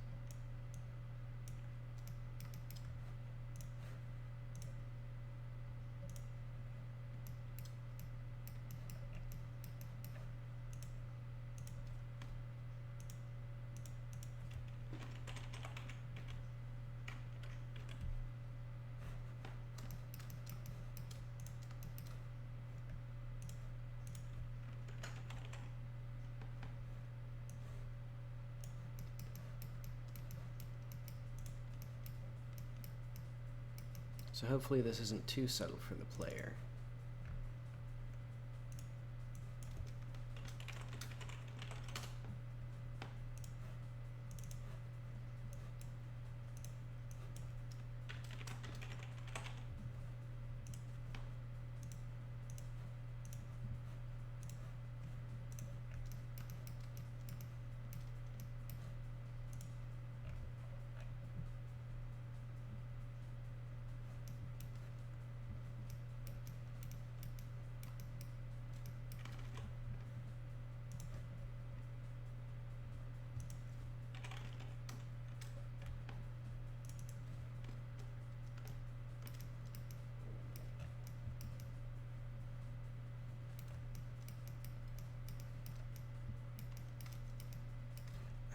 So hopefully this isn't too subtle for the player.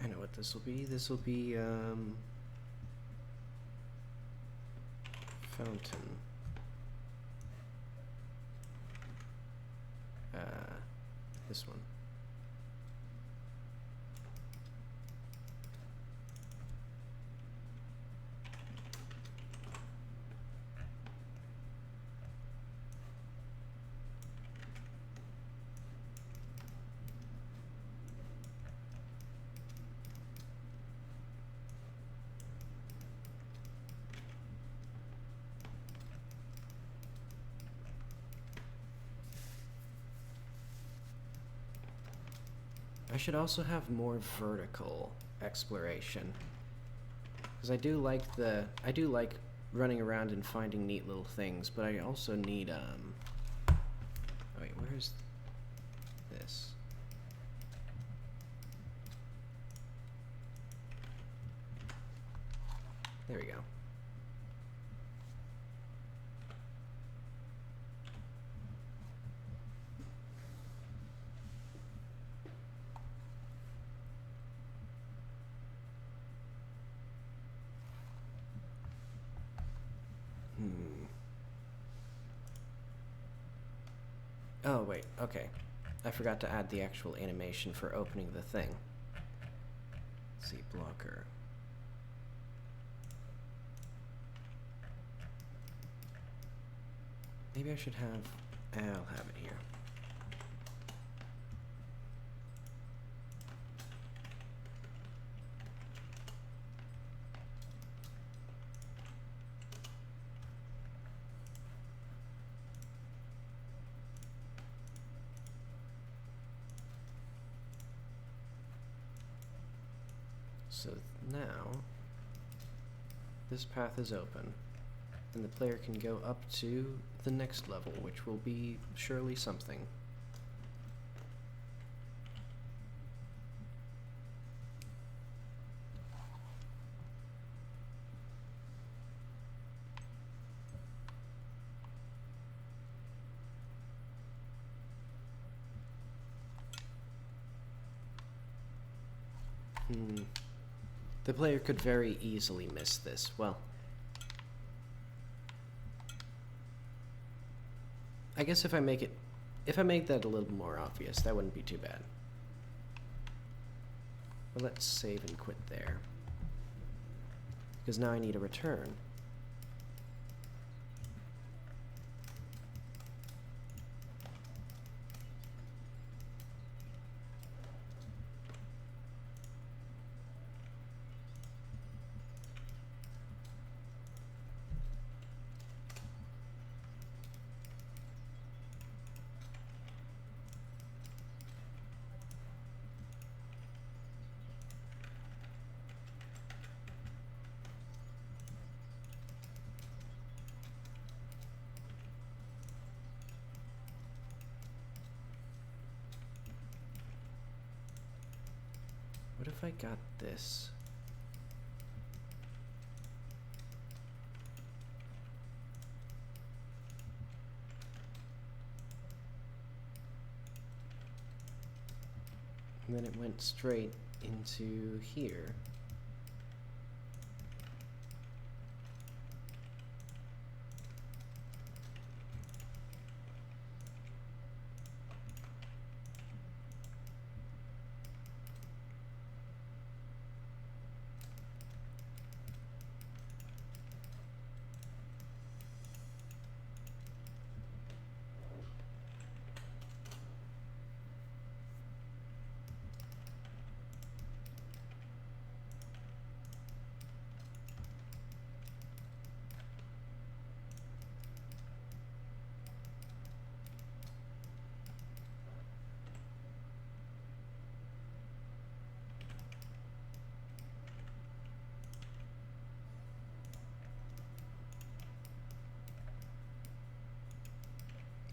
I know what this will be. This will be, fountain. This one. I should also have more vertical exploration, because I do like running around and finding neat little things, but I also need oh wait, where's this? There we go. Oh, wait, okay. I forgot to add the actual animation for opening the thing. Let's see, blocker. Maybe I should have... I'll have it here. So now, this path is open, and the player can go up to the next level, which will be surely something. The player could very easily miss this. Well, I guess if I make that a little more obvious, that wouldn't be too bad. But let's save and quit there. Because now I need a return. What if I got this? And then it went straight into here.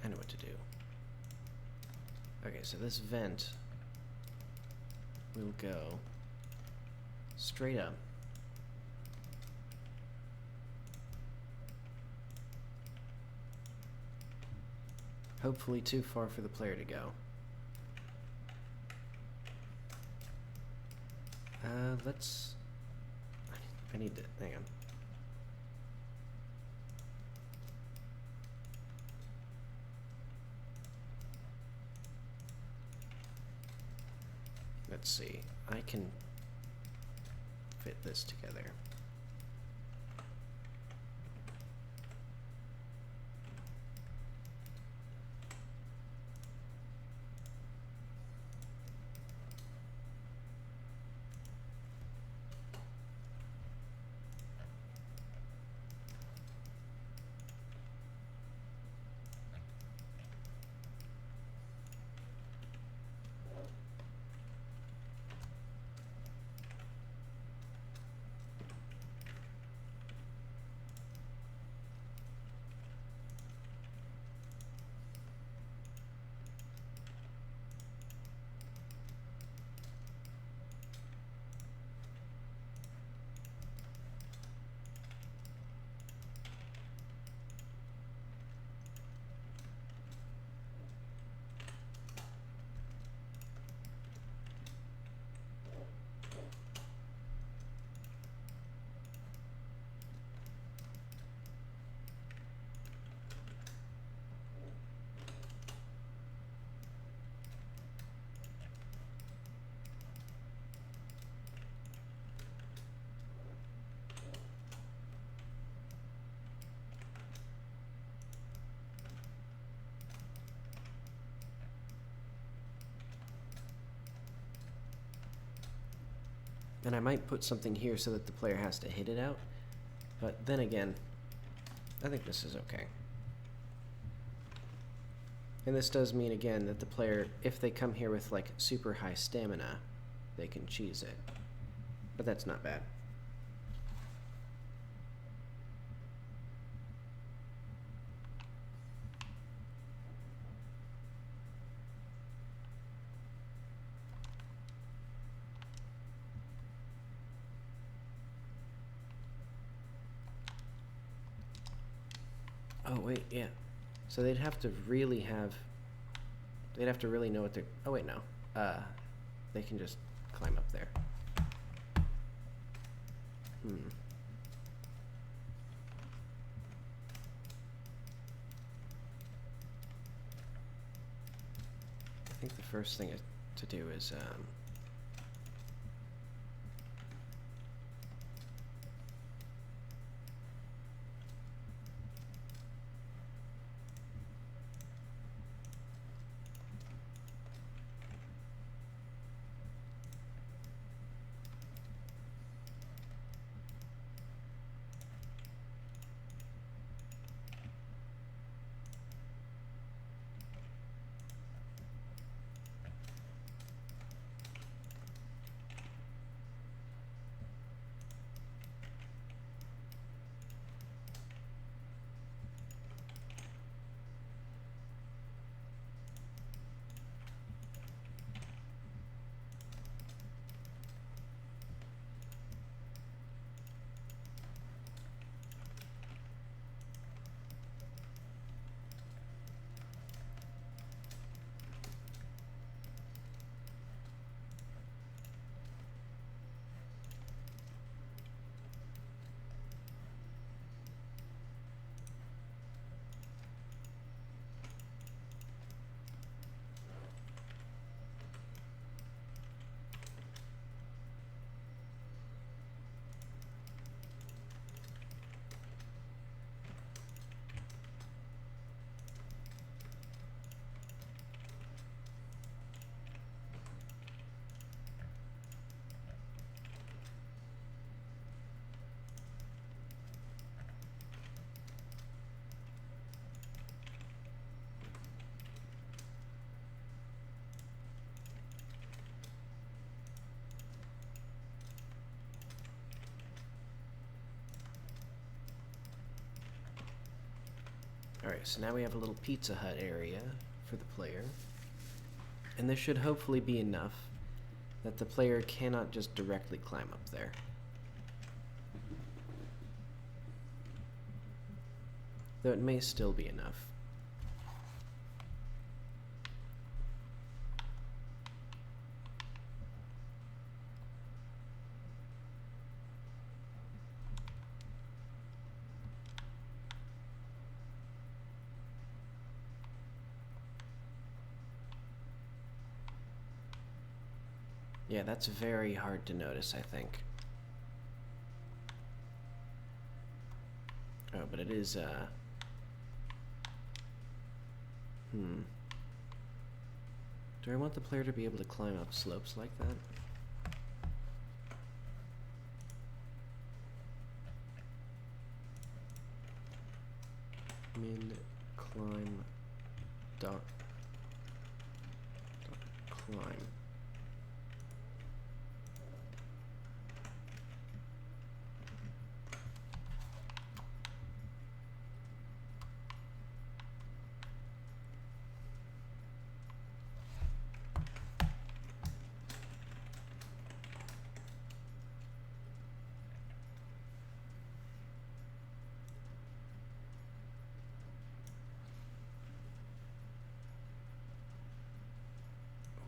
I know what to do. Okay, so this vent will go straight up. Hopefully too far for the player to go. Let's... I need to... hang on. Let's see. I can fit this together. And I might put something here so that the player has to hit it out. But then again, I think this is okay. And this does mean, again, that the player, if they come here with, like, super high stamina, they can cheese it. But that's not bad. Oh, wait, yeah. So they'd have to really know what they're... Oh, wait, no. They can just climb up there. Hmm. I think the first thing to do is alright, so now we have a little Pizza Hut area for the player. And this should hopefully be enough that the player cannot just directly climb up there. Though it may still be enough. Yeah, that's very hard to notice, I think. Oh, but it is, Do I want the player to be able to climb up slopes like that? Min climb dot climb.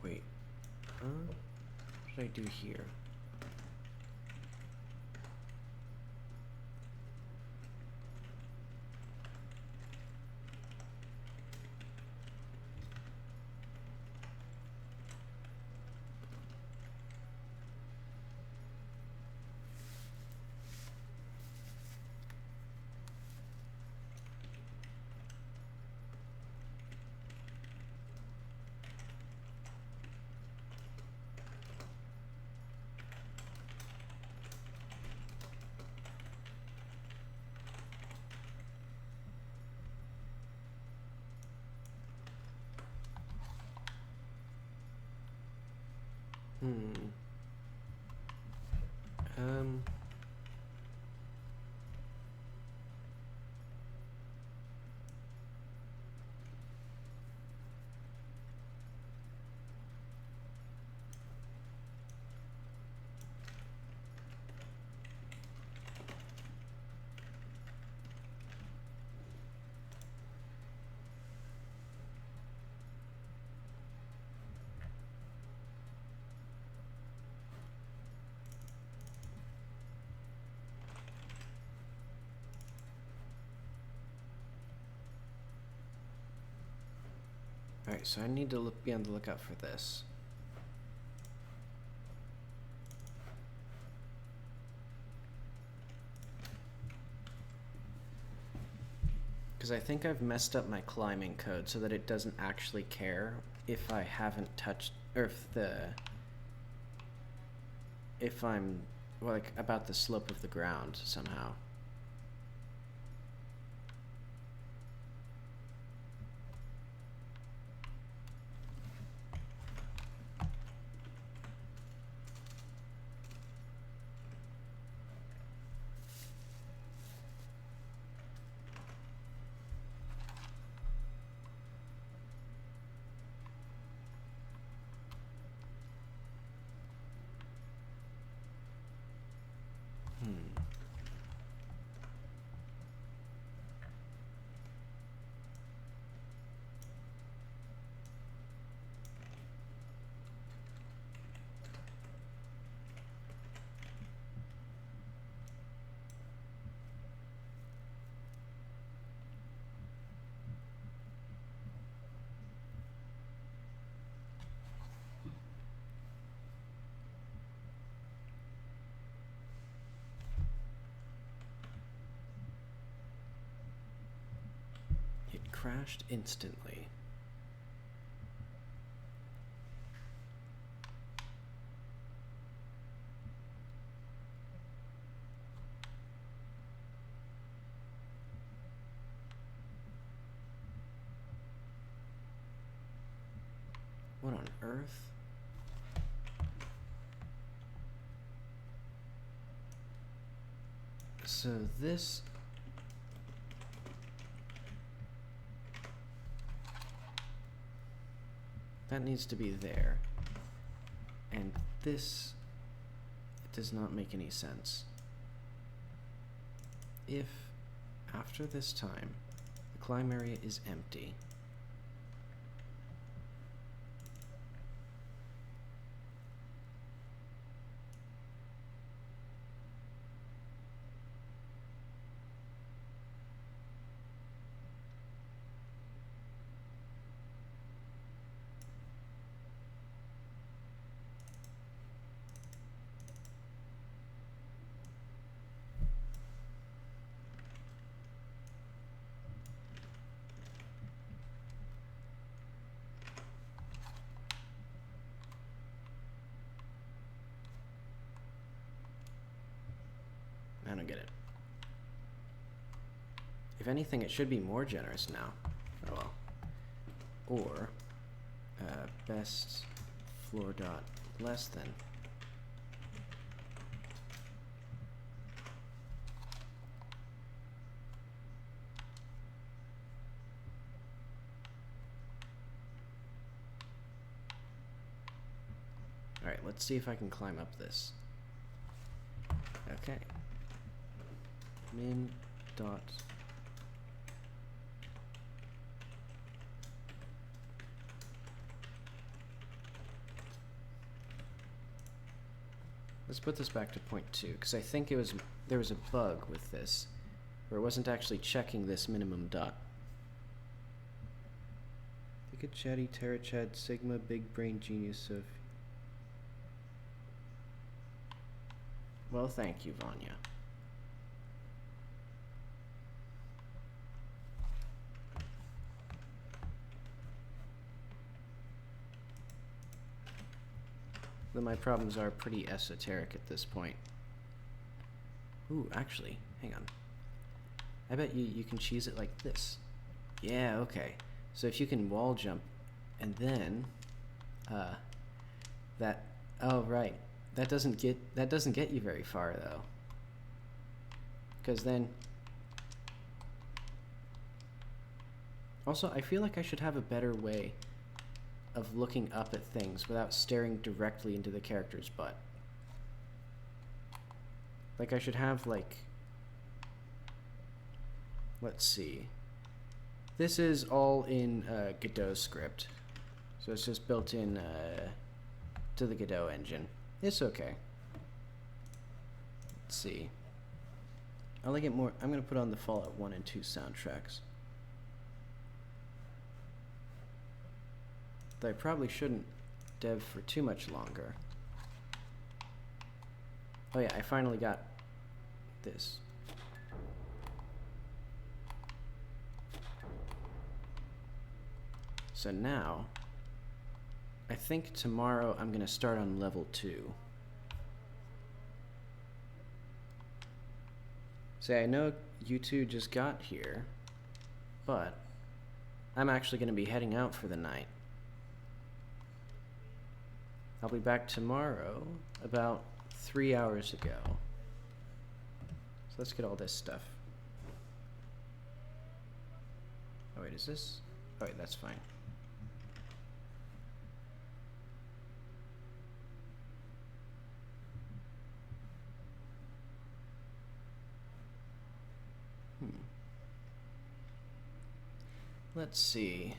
Wait, what did I do here? Um, Alright, so I need to be on the lookout for this. Because I think I've messed up my climbing code so that it doesn't actually care if I haven't touched, or if I'm, like, about the slope of the ground somehow. It crashed instantly. What on earth? So this... that needs to be there. And this... it does not make any sense. If, after this time, the climb area is empty, I don't get it. If anything, it should be more generous now. Oh well. Or, best floor dot less than. Alright, let's see if I can climb up this. Okay. Min dot let's put this back to 0.2 because I think there was a bug with this where it wasn't actually checking this minimum dot. Think a chatty Terrachad Sigma big brain genius of. Well, thank you, Vanya. Though my problems are pretty esoteric at this point. Ooh, actually, hang on. I bet you can cheese it like this. Yeah, okay. So if you can wall jump, and then, oh right, that doesn't get you very far though. Because then, also I feel like I should have a better way of looking up at things without staring directly into the character's butt. Like I should have like, let's see. This is all in Godot script. So it's just built in to the Godot engine. It's okay. Let's see. I like it more. I'm gonna put on the Fallout 1 and 2 soundtracks. Though I probably shouldn't dev for too much longer. Oh yeah, I finally got this. So now, I think tomorrow I'm gonna start on level 2. Say, I know you two just got here, but I'm actually gonna be heading out for the night. I'll be back tomorrow about 3 hours ago. So let's get all this stuff. Oh wait, is this? Oh wait, that's fine. Let's see.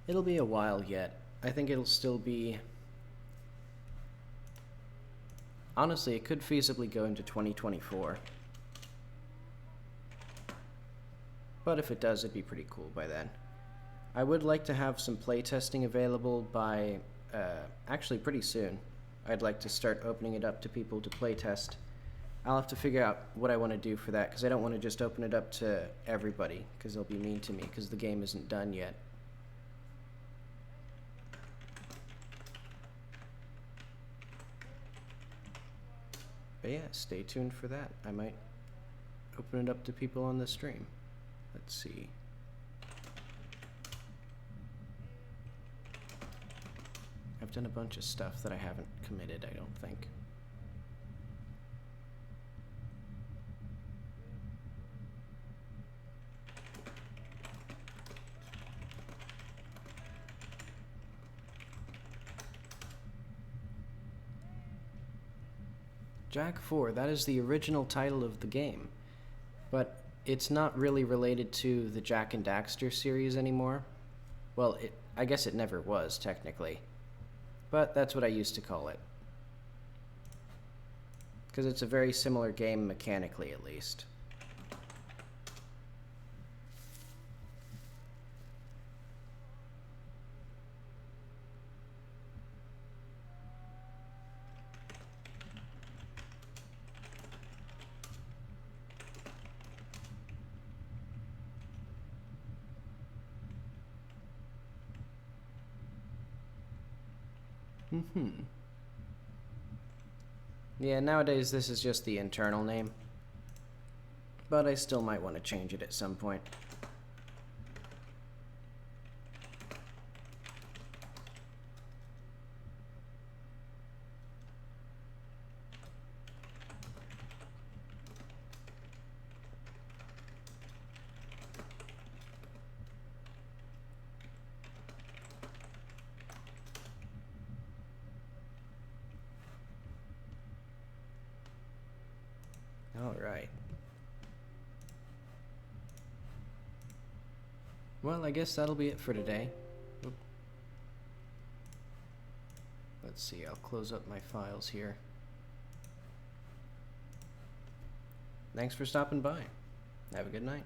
It'll be a while yet. I think it'll still be... Honestly, it could feasibly go into 2024. But if it does, it'd be pretty cool by then. I would like to have some playtesting available by, actually pretty soon. I'd like to start opening it up to people to playtest. I'll have to figure out what I want to do for that, because I don't want to just open it up to everybody, because they'll be mean to me, because the game isn't done yet. But yeah, stay tuned for that. I might open it up to people on the stream. Let's see. I've done a bunch of stuff that I haven't committed, I don't think. Jak 4, that is the original title of the game, but it's not really related to the Jak and Daxter series anymore. Well, I guess it never was, technically, but that's what I used to call it. Because it's a very similar game mechanically, at least. Yeah, nowadays this is just the internal name, but I still might want to change it at some point. Alright. Well, I guess that'll be it for today. Oop. Let's see, I'll close up my files here. Thanks for stopping by. Have a good night.